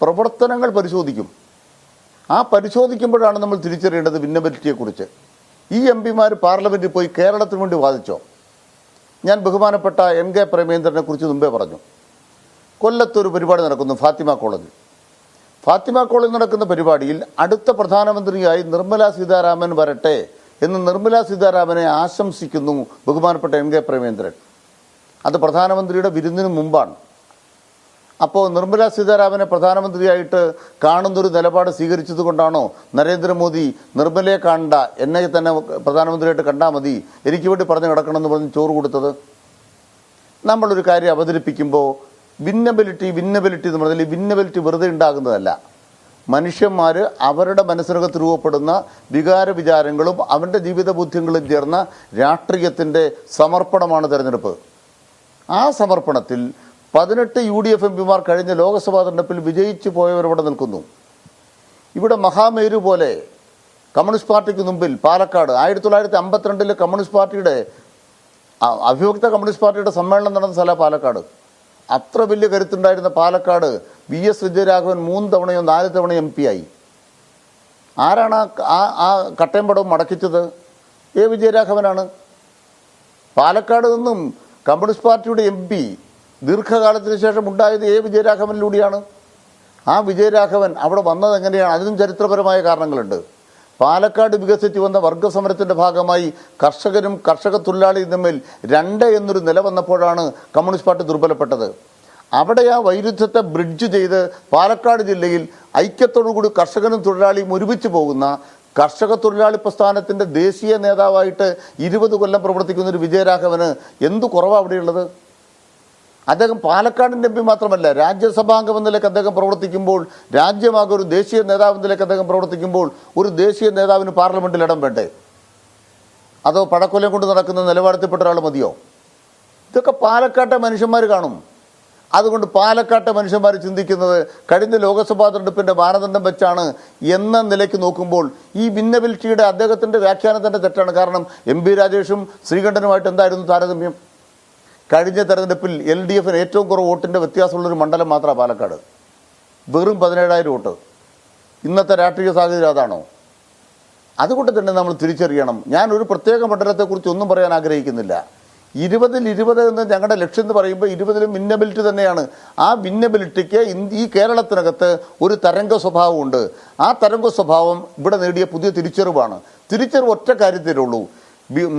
പ്രവർത്തനങ്ങൾ പരിശോധിക്കും. ആ പരിശോധിക്കുമ്പോഴാണ് നമ്മൾ തിരിച്ചറിയേണ്ടത് ഭിന്നബലിറ്റിയെക്കുറിച്ച്. ഈ MPമാർ പാർലമെൻറ്റിൽ പോയി കേരളത്തിന് വേണ്ടി വാദിച്ചോ? ഞാൻ ബഹുമാനപ്പെട്ട MK പ്രേമേന്ദ്രനെ കുറിച്ച് മുമ്പേ പറഞ്ഞു. കൊല്ലത്തൊരു പരിപാടി നടക്കുന്നു ഫാത്തിമ കോളേജിൽ. ഫാത്തിമ കോളേജിൽ നടക്കുന്ന പരിപാടിയിൽ അടുത്ത പ്രധാനമന്ത്രിയായി നിർമ്മല സീതാരാമൻ വരട്ടെ എന്ന് നിർമ്മല സീതാരാമനെ ആശംസിക്കുന്നു ബഹുമാനപ്പെട്ട MK പ്രേമേന്ദ്രൻ. അത് പ്രധാനമന്ത്രിയുടെ വിരുന്നിന് മുമ്പാണ്. അപ്പോൾ നിർമ്മല സീതാരാമനെ പ്രധാനമന്ത്രിയായിട്ട് കാണുന്നൊരു നിലപാട് സ്വീകരിച്ചത് കൊണ്ടാണോ നരേന്ദ്രമോദി നിർമ്മലയെ കാണണ്ട, എന്നെ തന്നെ പ്രധാനമന്ത്രിയായിട്ട് കണ്ടാൽ മതി, എനിക്ക് വേണ്ടി പറഞ്ഞു കിടക്കണമെന്ന് പറഞ്ഞ് ചോറ് കൊടുത്തത്? നമ്മളൊരു കാര്യം അവതരിപ്പിക്കുമ്പോൾ ഭിന്നബലിറ്റി എന്ന് പറഞ്ഞാൽ ഈ ഭിന്നബലിറ്റി വെറുതെ ഉണ്ടാകുന്നതല്ല. മനുഷ്യന്മാർ അവരുടെ മനസ്സിനകത്ത് രൂപപ്പെടുന്ന വികാര വിചാരങ്ങളും അവരുടെ ജീവിത ബോധ്യങ്ങളും ചേർന്ന രാഷ്ട്രീയത്തിൻ്റെ സമർപ്പണമാണ് തെരഞ്ഞെടുപ്പ്. ആ സമർപ്പണത്തിൽ 18 UDF MPമാർ കഴിഞ്ഞ ലോക്സഭാ തെരഞ്ഞെടുപ്പിൽ വിജയിച്ചു പോയവരവിടെ നിൽക്കുന്നു. ഇവിടെ മഹാമേരു പോലെ കമ്മ്യൂണിസ്റ്റ് പാർട്ടിക്ക് മുമ്പിൽ പാലക്കാട് 1952 കമ്മ്യൂണിസ്റ്റ് പാർട്ടിയുടെ അഭിയുക്ത കമ്മ്യൂണിസ്റ്റ് പാർട്ടിയുടെ സമ്മേളനം നടന്ന സ്ഥലമാണ് പാലക്കാട്. അത്ര വലിയ കരുത്തുണ്ടായിരുന്ന പാലക്കാട് VS വിജയരാഘവൻ 3 തവണയോ 4 തവണയോ MP ആയി. ആരാണ് ആ കട്ടയമ്പടവും മടക്കിച്ചത്? വിജയരാഘവനാണ്. പാലക്കാട് നിന്നും കമ്മ്യൂണിസ്റ്റ് പാർട്ടിയുടെ MP ദീർഘകാലത്തിന് ശേഷം ഉണ്ടായത് വിജയരാഘവനിലൂടെയാണ്. ആ വിജയരാഘവൻ അവിടെ വന്നത് എങ്ങനെയാണ്? അതിനും ചരിത്രപരമായ കാരണങ്ങളുണ്ട്. പാലക്കാട് വികസിച്ച് വന്ന വർഗസമരത്തിൻ്റെ ഭാഗമായി കർഷകരും കർഷക തൊഴിലാളിയും തമ്മിൽ 2 എന്നൊരു നില വന്നപ്പോഴാണ് കമ്മ്യൂണിസ്റ്റ് പാർട്ടി ദുർബലപ്പെട്ടത്. അവിടെ ആ വൈരുദ്ധ്യത്തെ ബ്രിഡ്ജ് ചെയ്ത് പാലക്കാട് ജില്ലയിൽ ഐക്യത്തോടുകൂടി കർഷകനും തൊഴിലാളിയും ഒരുമിച്ച് പോകുന്ന കർഷക തൊഴിലാളി പ്രസ്ഥാനത്തിൻ്റെ ദേശീയ നേതാവായിട്ട് 20 കൊല്ലം പ്രവർത്തിക്കുന്നൊരു വിജയരാഘവന് എന്തു കുറവാണ് അവിടെയുള്ളത്? അദ്ദേഹം പാലക്കാടിൻ്റെ MP മാത്രമല്ല, രാജ്യസഭാംഗം എന്ന നിലയ്ക്ക് അദ്ദേഹം പ്രവർത്തിക്കുമ്പോൾ, രാജ്യമാകെ ഒരു ദേശീയ നേതാവ് എന്ന നിലയ്ക്ക് അദ്ദേഹം പ്രവർത്തിക്കുമ്പോൾ ഒരു ദേശീയ നേതാവിന് പാർലമെൻറ്റിൽ ഇടം വേണ്ടേ? അതോ പടക്കൊലം കൊണ്ട് നടക്കുന്ന നിലവാരത്തിൽപ്പെട്ട ഒരാൾ മതിയോ? ഇതൊക്കെ പാലക്കാട്ടെ മനുഷ്യന്മാർ കാണും. അതുകൊണ്ട് പാലക്കാട്ടെ മനുഷ്യന്മാർ ചിന്തിക്കുന്നത് കഴിഞ്ഞ ലോക്സഭാ തെരഞ്ഞെടുപ്പിൻ്റെ മാനദണ്ഡം വെച്ചാണ് എന്ന നിലയ്ക്ക് നോക്കുമ്പോൾ ഈ ഭിന്നബലിറ്റിയുടെ അദ്ദേഹത്തിൻ്റെ വ്യാഖ്യാനത്തിൻ്റെ തെറ്റാണ്. കാരണം MP രാജേഷും ശ്രീകണ്ഠനുമായിട്ട് എന്തായിരുന്നു താരതമ്യം? കഴിഞ്ഞ തെരഞ്ഞെടുപ്പിൽ LDFന് ഏറ്റവും കുറവ് വോട്ടിൻ്റെ വ്യത്യാസമുള്ളൊരു മണ്ഡലം മാത്രമാണ് പാലക്കാട്, വെറും 17,000 വോട്ട്. ഇന്നത്തെ രാഷ്ട്രീയ സാഹചര്യം അതാണോ? അതുകൊണ്ട് തന്നെ നമ്മൾ തിരിച്ചറിയണം. ഞാനൊരു പ്രത്യേക മണ്ഡലത്തെക്കുറിച്ച് ഒന്നും പറയാൻ ആഗ്രഹിക്കുന്നില്ല. 20-ൽ 20 എന്ന് ഞങ്ങളുടെ ലക്ഷ്യം എന്ന് പറയുമ്പോൾ 20-ലും ഭിന്നബിലിറ്റി തന്നെയാണ്. ആ ഭിന്നബിലിറ്റിക്ക് ഈ കേരളത്തിനകത്ത് ഒരു തരംഗ സ്വഭാവമുണ്ട്. ആ തരംഗ സ്വഭാവം ഇവിടെ നേടിയ പുതിയ തിരിച്ചറിവാണ്. തിരിച്ചറിവ് ഒറ്റ കാര്യത്തിലേ ഉള്ളൂ.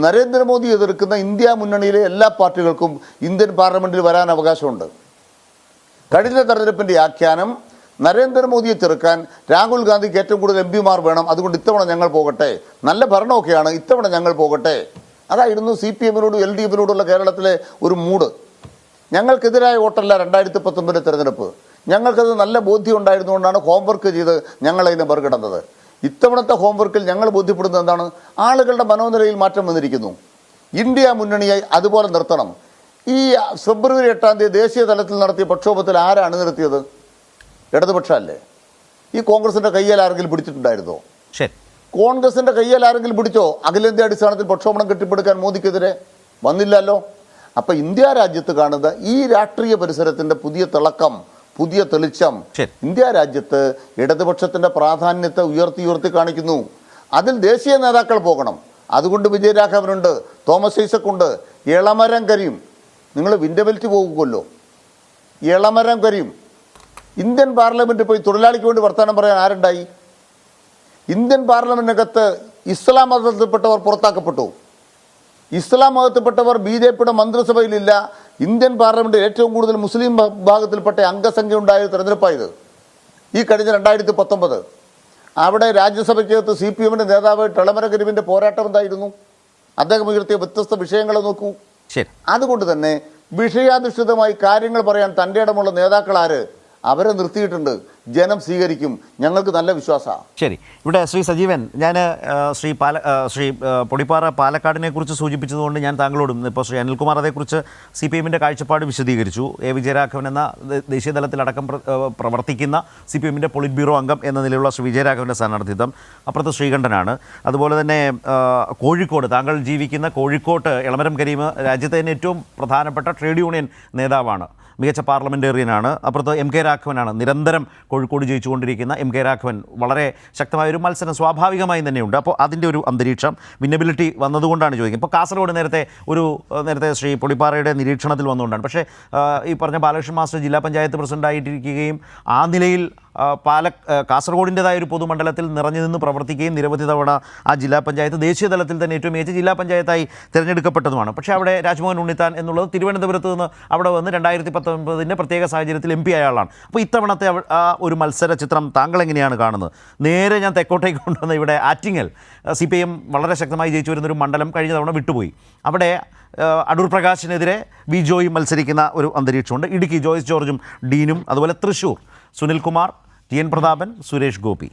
നരേന്ദ്രമോദി എതിർക്കുന്ന ഇന്ത്യ മുന്നണിയിലെ എല്ലാ പാർട്ടികൾക്കും ഇന്ത്യൻ പാർലമെൻറ്റിൽ വരാൻ അവകാശമുണ്ട്. കഴിഞ്ഞ തെരഞ്ഞെടുപ്പിൻ്റെ ആഖ്യാനം നരേന്ദ്രമോദിയെ ചെറുക്കാൻ രാഹുൽ ഗാന്ധിക്ക് ഏറ്റവും കൂടുതൽ MPമാർ വേണം, അതുകൊണ്ട് ഇത്തവണ ഞങ്ങൾ പോകട്ടെ, നല്ല ഭരണമൊക്കെയാണ്, ഇത്തവണ ഞങ്ങൾ പോകട്ടെ. അതായിരുന്നു CPMനോടും LDFനോടുള്ള കേരളത്തിലെ ഒരു മൂഡ്. ഞങ്ങൾക്കെതിരായ വോട്ടല്ല 2019 തെരഞ്ഞെടുപ്പ്. ഞങ്ങൾക്കത് നല്ല ബോധ്യം ഉണ്ടായിരുന്നുകൊണ്ടാണ് ഹോംവർക്ക് ചെയ്ത് ഞങ്ങളതിനെ മറികടന്നത്. ഇത്തവണത്തെ ഹോംവർക്കിൽ ഞങ്ങൾ ബോധ്യപ്പെടുന്നത് എന്താണ്? ആളുകളുടെ മനോനിലയിൽ മാറ്റം വന്നിരിക്കുന്നു. ഇന്ത്യ മുന്നണിയായി അതുപോലെ നിർത്തണം. ഈ ഫെബ്രുവരി 8-ാം തീയതി ദേശീയ തലത്തിൽ നടത്തിയ പ്രക്ഷോഭത്തിൽ ആരാണ് നിർത്തിയത്? ഇടതുപക്ഷമല്ലേ? ഈ കോൺഗ്രസിൻ്റെ കയ്യിൽ ആരെങ്കിലും പിടിച്ചിട്ടുണ്ടായിരുന്നോ? കോൺഗ്രസിൻ്റെ കയ്യിൽ ആരെങ്കിലും പിടിച്ചോ? അഖിലേന്ത്യാ അടിസ്ഥാനത്തിൽ പ്രക്ഷോഭണം കെട്ടിപ്പടുക്കാൻ മോദിക്കെതിരെ വന്നില്ലല്ലോ. അപ്പം ഇന്ത്യ രാജ്യത്ത് കാണുന്ന ഈ രാഷ്ട്രീയ പരിസരത്തിൻ്റെ പുതിയ തിളക്കം, പുതിയ തെളിച്ചം ഇന്ത്യ രാജ്യത്ത് ഇടതുപക്ഷത്തിൻ്റെ പ്രാധാന്യത്തെ ഉയർത്തി കാണിക്കുന്നു. അതിൽ ദേശീയ നേതാക്കൾ പോകണം. അതുകൊണ്ട് വിജയരാഘവനുണ്ട്, തോമസ് ഐസക്കുണ്ട്, ഇളമരം കരീം. നിങ്ങൾ ഭിന്നബലിറ്റി പോകുമല്ലോ, ഇളമരം കരീം. ഇന്ത്യൻ പാർലമെൻറ്റിൽ പോയി തൊഴിലാളിക്ക് വേണ്ടി വർത്തമാനം പറയാൻ ആരുണ്ടായി? ഇന്ത്യൻ പാർലമെൻറ്റിനകത്ത് ഇസ്ലാം മതത്തിൽപ്പെട്ടവർ പുറത്താക്കപ്പെട്ടു. ഇസ്ലാം മതത്തിൽപ്പെട്ടവർ BJPയുടെ മന്ത്രിസഭയിലില്ല. ഇന്ത്യൻ പാർലമെന്റിൽ ഏറ്റവും കൂടുതൽ മുസ്ലിം വിഭാഗത്തിൽപ്പെട്ട അംഗസംഖ്യ ഉണ്ടായ തെരഞ്ഞെടുപ്പായത് ഈ കഴിഞ്ഞ 2019. അവിടെ രാജ്യസഭയ്ക്കകത്ത് CPMന്റെ നേതാവ് ടെളമര കരീമിന്റെ പോരാട്ടം എന്തായിരുന്നു? അദ്ദേഹം ഉയർത്തിയ വ്യത്യസ്ത വിഷയങ്ങൾ നോക്കൂ. അതുകൊണ്ട് തന്നെ വിഷയാധിഷ്ഠിതമായി കാര്യങ്ങൾ പറയാൻ തൻ്റെ ഇടമുള്ള നേതാക്കൾ ആര്? അവരെ നിർത്തിയിട്ടുണ്ട്. ജനം സ്വീകരിക്കും, ഞങ്ങൾക്ക് നല്ല വിശ്വാസമാണ്. ശരി, ഇവിടെ ശ്രീ സജീവൻ, ഞാൻ ശ്രീ പൊടിപ്പാറ പാലക്കാടിനെ കുറിച്ച് സൂചിപ്പിച്ചതുകൊണ്ട് ഞാൻ താങ്കളോടും ഇപ്പോൾ ശ്രീ അനിൽകുമാർ അതേക്കുറിച്ച് CPMന്റെ കാഴ്ചപ്പാട് വിശദീകരിച്ചു. A വിജയരാഘവൻ എന്ന ദേശീയ തലത്തിലടക്കം പ്രവർത്തിക്കുന്ന CPMന്റെ പൊളിറ്റ് ബ്യൂറോ അംഗം എന്ന നിലയിലുള്ള ശ്രീ വിജയരാഘവൻ്റെ സ്ഥാനാർത്ഥിത്വം അപ്പുറത്ത് ശ്രീകണ്ഠനാണ്. അതുപോലെ തന്നെ കോഴിക്കോട്, താങ്കൾ ജീവിക്കുന്ന കോഴിക്കോട്ട് എളമരം കരീം രാജ്യത്തെ തന്നെ ഏറ്റവും പ്രധാനപ്പെട്ട ട്രേഡ് യൂണിയൻ നേതാവാണ്, മികച്ച പാർലമെൻറ്റേറിയനാണ്. അപ്പുറത്ത് MK രാഘവനാണ്, നിരന്തരം കോഴിക്കോട് ജയിച്ചുകൊണ്ടിരിക്കുന്ന MK രാഘവൻ. വളരെ ശക്തമായൊരു മത്സരം സ്വാഭാവികമായും തന്നെയുണ്ട്. അപ്പോൾ അതിൻ്റെ ഒരു അന്തരീക്ഷം വിന്നബിലിറ്റി വന്നതുകൊണ്ടാണ് ചോദിക്കുന്നത്. ഇപ്പോൾ കാസർഗോഡ് നേരത്തെ ശ്രീ പൊടിപ്പാറയുടെ നിരീക്ഷണത്തിൽ വന്നുകൊണ്ടാണ്. പക്ഷേ ഈ പറഞ്ഞ ബാലകൃഷ്ണൻ മാസ്റ്റർ ജില്ലാ പഞ്ചായത്ത് പ്രസിഡൻ്റായിട്ടിരിക്കുകയും ആ നിലയിൽ കാസർഗോഡിൻ്റെതായ ഒരു പൊതുമണ്ഡലത്തിൽ നിറഞ്ഞു നിന്ന് പ്രവർത്തിക്കുകയും നിരവധി തവണ ആ ജില്ലാ പഞ്ചായത്ത് ദേശീയ തലത്തിൽ തന്നെ ഏറ്റവും മികച്ച ജില്ലാ പഞ്ചായത്തായി തിരഞ്ഞെടുക്കപ്പെട്ടതുമാണ്. പക്ഷേ അവിടെ രാജ്മോഹൻ ഉണ്ണിത്താൻ എന്നുള്ളത് തിരുവനന്തപുരത്ത് നിന്ന് അവിടെ വന്ന് 2019 പ്രത്യേക സാഹചര്യത്തിൽ MP ആയ ആളാണ്. അപ്പോൾ ഇത്തവണത്തെ ആ ഒരു മത്സര ചിത്രം താങ്കൾ എങ്ങനെയാണ് കാണുന്നത്? നേരെ ഞാൻ തെക്കോട്ടേക്ക് കൊണ്ടുവന്ന ഇവിടെ ആറ്റിങ്ങൽ CPM വളരെ ശക്തമായി ജയിച്ചു വരുന്നൊരു മണ്ഡലം കഴിഞ്ഞ തവണ വിട്ടുപോയി. അവിടെ അടൂർ പ്രകാശിനെതിരെ വി ജോയി മത്സരിക്കുന്ന ഒരു അന്തരീക്ഷമുണ്ട്. ഇടുക്കി ജോയ്സ് ജോർജും ഡീനും, അതുപോലെ തൃശ്ശൂർ സുനിൽകുമാർ, TN പ്രതാപൻ, സുരേഷ് ഗോപി.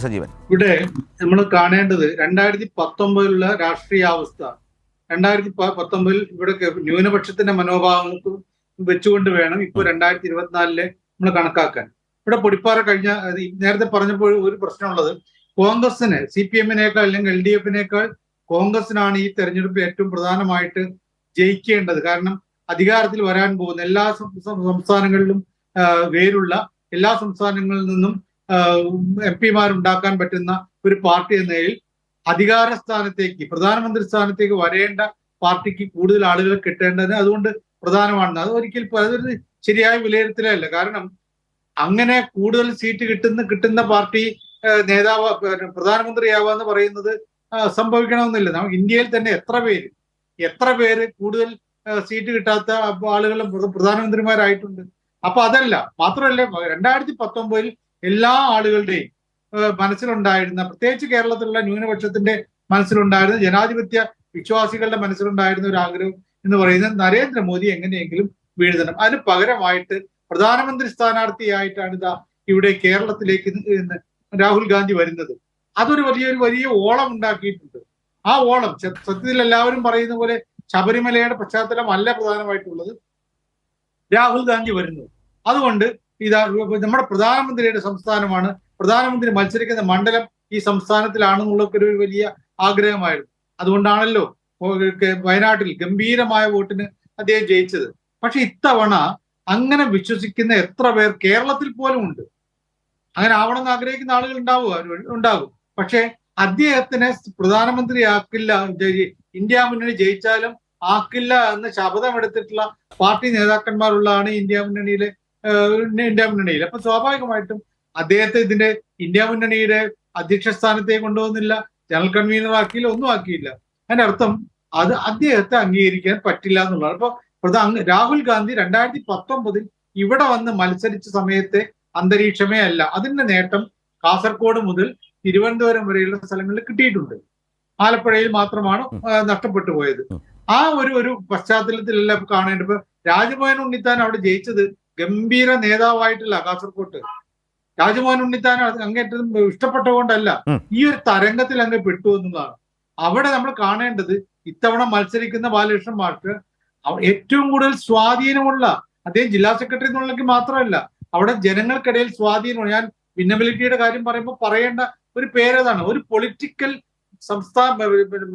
സജീവൻ, ഇവിടെ നമ്മൾ കാണേണ്ടത് 2019 രാഷ്ട്രീയാവസ്ഥ. 2019 ഇവിടെ ന്യൂനപക്ഷത്തിന്റെ മനോഭാവങ്ങൾക്ക് വെച്ചുകൊണ്ട് വേണം ഇപ്പോൾ 2024 നമ്മൾ കണക്കാക്കാൻ. ഇവിടെ പൊടിപ്പാറ കഴിഞ്ഞ നേരത്തെ പറഞ്ഞപ്പോൾ ഒരു പ്രശ്നമുള്ളത്, കോൺഗ്രസിന് CPMനേക്കാൾ അല്ലെങ്കിൽ LDFനേക്കാൾ കോൺഗ്രസിനാണ് ഈ തെരഞ്ഞെടുപ്പിൽ ഏറ്റവും പ്രധാനമായിട്ട് ജയിക്കേണ്ടത്. കാരണം അധികാരത്തിൽ വരാൻ പോകുന്ന എല്ലാ സംസ്ഥാനങ്ങളിലും വേരുള്ള, എല്ലാ സംസ്ഥാനങ്ങളിൽ നിന്നും MP മാരുണ്ടാക്കാൻ പറ്റുന്ന ഒരു പാർട്ടി എന്ന നിലയിൽ അധികാര സ്ഥാനത്തേക്ക്, പ്രധാനമന്ത്രി സ്ഥാനത്തേക്ക് വരേണ്ട പാർട്ടിക്ക് കൂടുതൽ ആളുകളെ കിട്ടേണ്ടത് അതുകൊണ്ട് പ്രധാനമാണ്. അത് അതൊരു ശരിയായ വിലയിരുത്തലല്ല. കാരണം അങ്ങനെ കൂടുതൽ സീറ്റ് കിട്ടുന്ന പാർട്ടി നേതാവ് പ്രധാനമന്ത്രിയാവാന്ന് പറയുന്നത് സംഭവിക്കണമെന്നില്ല. നമുക്ക് ഇന്ത്യയിൽ തന്നെ എത്ര പേര് കൂടുതൽ സീറ്റ് കിട്ടാത്ത ആളുകളും പ്രധാനമന്ത്രിമാരായിട്ടുണ്ട്. അപ്പൊ അതല്ല, മാത്രമല്ല 2019 എല്ലാ ആളുകളുടെയും മനസ്സിലുണ്ടായിരുന്ന, പ്രത്യേകിച്ച് കേരളത്തിലുള്ള ന്യൂനപക്ഷത്തിന്റെ മനസ്സിലുണ്ടായിരുന്ന, ജനാധിപത്യ വിശ്വാസികളുടെ മനസ്സിലുണ്ടായിരുന്ന ഒരു ആഗ്രഹം എന്ന് പറയുന്നത് നരേന്ദ്രമോദി എങ്ങനെയെങ്കിലും വീഴ്ത്തണം. അതിന് പകരമായിട്ട് പ്രധാനമന്ത്രി സ്ഥാനാർത്ഥിയായിട്ടാണ് ഇവിടെ കേരളത്തിലേക്ക് രാഹുൽ ഗാന്ധി വരുന്നത്. അതൊരു വലിയ ഓളം ഉണ്ടാക്കിയിട്ടുണ്ട്. ആ ഓളം സത്യത്തിൽ എല്ലാവരും പറയുന്ന പോലെ ശബരിമലയുടെ പശ്ചാത്തലമല്ല പ്രധാനമായിട്ടുള്ളത്, രാഹുൽ ഗാന്ധി വരുന്നു. അതുകൊണ്ട് നമ്മുടെ പ്രധാനമന്ത്രിയുടെ സംസ്ഥാനമാണ്, പ്രധാനമന്ത്രി മത്സരിക്കുന്ന മണ്ഡലം ഈ സംസ്ഥാനത്തിലാണെന്നുള്ളൊക്കെ ഒരു വലിയ ആഗ്രഹമായിരുന്നു. അതുകൊണ്ടാണല്ലോ വയനാട്ടിൽ ഗംഭീരമായ വോട്ടിന് അദ്ദേഹം ജയിച്ചത്. പക്ഷെ ഇത്തവണ അങ്ങനെ വിശ്വസിക്കുന്ന എത്ര പേർ കേരളത്തിൽ പോലും ഉണ്ട്. അങ്ങനെ ആവണമെന്ന് ആഗ്രഹിക്കുന്ന ആളുകൾ ഉണ്ടാകും. പക്ഷെ അദ്ദേഹത്തിനെ പ്രധാനമന്ത്രിയാക്കില്ല, ഇന്ത്യ മുന്നണി ജയിച്ചാലും ആക്കില്ല എന്ന് ശപഥമെടുത്തിട്ടുള്ള പാർട്ടി നേതാക്കന്മാരുള്ളതാണ് ഇന്ത്യ മുന്നണിയിൽ. അപ്പൊ സ്വാഭാവികമായിട്ടും അദ്ദേഹത്തെ ഇന്ത്യ മുന്നണിയുടെ അധ്യക്ഷ സ്ഥാനത്തേക്ക് കൊണ്ടുവന്നില്ല, ജനറൽ കൺവീനർ ആക്കിയില്ല, ഒന്നും ആക്കിയില്ല. അതിന്റെ അർത്ഥം അത് അദ്ദേഹത്തെ അംഗീകരിക്കാൻ പറ്റില്ല എന്നുള്ളതാണ്. അപ്പൊ രാഹുൽ ഗാന്ധി 2019 ഇവിടെ വന്ന് മത്സരിച്ച സമയത്തെ അന്തരീക്ഷമേ അല്ല. അതിന്റെ നേട്ടം കാസർഗോഡ് മുതൽ തിരുവനന്തപുരം വരെയുള്ള സ്ഥലങ്ങളിൽ കിട്ടിയിട്ടുണ്ട്. ആലപ്പുഴയിൽ മാത്രമാണ് നഷ്ടപ്പെട്ടു പോയത്. ആ ഒരു പശ്ചാത്തലത്തിലല്ല കാണേണ്ടത്. ഇപ്പൊ രാജ്മോഹൻ ഉണ്ണിത്താൻ അവിടെ ജയിച്ചത് ഗംഭീര നേതാവായിട്ടല്ല കാസർഗോട്ട്. രാജ്മോഹൻ ഉണ്ണിത്താൻ അങ്ങേറ്റം ഇഷ്ടപ്പെട്ടതുകൊണ്ടല്ല, ഈ ഒരു തരംഗത്തിൽ അങ്ങ് പെട്ടു എന്നതാണ്. അവിടെ നമ്മൾ കാണേണ്ടത് ഇത്തവണ മത്സരിക്കുന്ന ബാലകൃഷ്ണൻ മാസ്റ്റർ ഏറ്റവും കൂടുതൽ സ്വാധീനമുള്ള, അദ്ദേഹം ജില്ലാ സെക്രട്ടറി എന്നുള്ളെങ്കിൽ മാത്രമല്ല, അവിടെ ജനങ്ങൾക്കിടയിൽ സ്വാധീനമാണ്. ഞാൻ വിന്നബിലിറ്റിയുടെ കാര്യം പറയുമ്പോൾ പറയേണ്ട ഒരു പേരതാണ്. ഒരു പൊളിറ്റിക്കൽ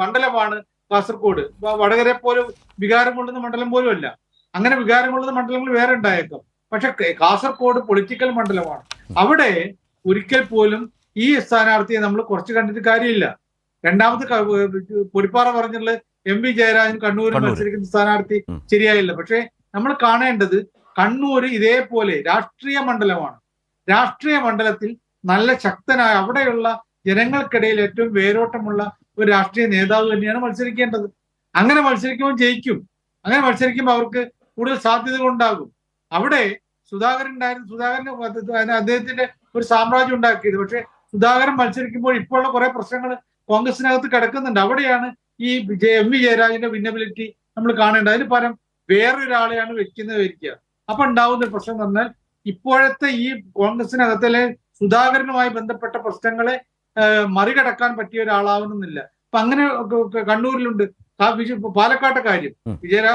മണ്ഡലമാണ് കാസർഗോഡ്. വടകരെ പോലെ വികാരം കൊള്ളുന്ന മണ്ഡലം പോലും അല്ല. അങ്ങനെ വികാരം കൊള്ളുന്ന മണ്ഡലങ്ങൾ വേറെ ഉണ്ടായേക്കാം. പക്ഷെ കാസർഗോഡ് പൊളിറ്റിക്കൽ മണ്ഡലമാണ്. അവിടെ ഒരിക്കൽ പോലും ഈ സ്ഥാനാർത്ഥിയെ നമ്മൾ കുറച്ച് കണ്ടിട്ട് കാര്യമില്ല. രണ്ടാമത് പൊടിപ്പാറ പറഞ്ഞുള്ള MV ജയരാജൻ കണ്ണൂരിൽ മത്സരിക്കുന്ന സ്ഥാനാർത്ഥി ശരിയായില്ല. പക്ഷെ നമ്മൾ കാണേണ്ടത് കണ്ണൂര് ഇതേപോലെ രാഷ്ട്രീയ മണ്ഡലമാണ്. രാഷ്ട്രീയ മണ്ഡലത്തിൽ നല്ല ശക്തനായ, അവിടെയുള്ള ജനങ്ങൾക്കിടയിൽ ഏറ്റവും വേരോട്ടമുള്ള ഒരു രാഷ്ട്രീയ നേതാവ് തന്നെയാണ് മത്സരിക്കേണ്ടത്. അങ്ങനെ മത്സരിക്കുമ്പോൾ ജയിക്കും. അങ്ങനെ മത്സരിക്കുമ്പോൾ അവർക്ക് കൂടുതൽ സാധ്യതകൾ ഉണ്ടാകും. അവിടെ സുധാകരൻ ഉണ്ടായിരുന്നു. സുധാകരന് അദ്ദേഹത്തിന്റെ ഒരു സാമ്രാജ്യം ഉണ്ടാക്കിയത്. പക്ഷെ സുധാകരൻ മത്സരിക്കുമ്പോൾ ഇപ്പോഴുള്ള കുറെ പ്രശ്നങ്ങൾ കോൺഗ്രസിനകത്ത് കിടക്കുന്നുണ്ട്. അവിടെയാണ് ഈ എം വി ജയരാജന്റെ വിന്നബിലിറ്റി നമ്മൾ കാണേണ്ടത്. അതിന് പകരം വേറൊരാളെയാണ് വരിക്കുക. അപ്പൊ ഉണ്ടാവുന്ന പ്രശ്നം എന്ന് പറഞ്ഞാൽ ഇപ്പോഴത്തെ ഈ കോൺഗ്രസിനകത്തിലെ സുധാകരനുമായി ബന്ധപ്പെട്ട പ്രശ്നങ്ങളെ മറികടക്കാൻ പറ്റിയ ഒരാളാവുന്നില്ല. അപ്പൊ അങ്ങനെ കണ്ണൂരിലുണ്ട്. പാലക്കാട്ടെ കാര്യം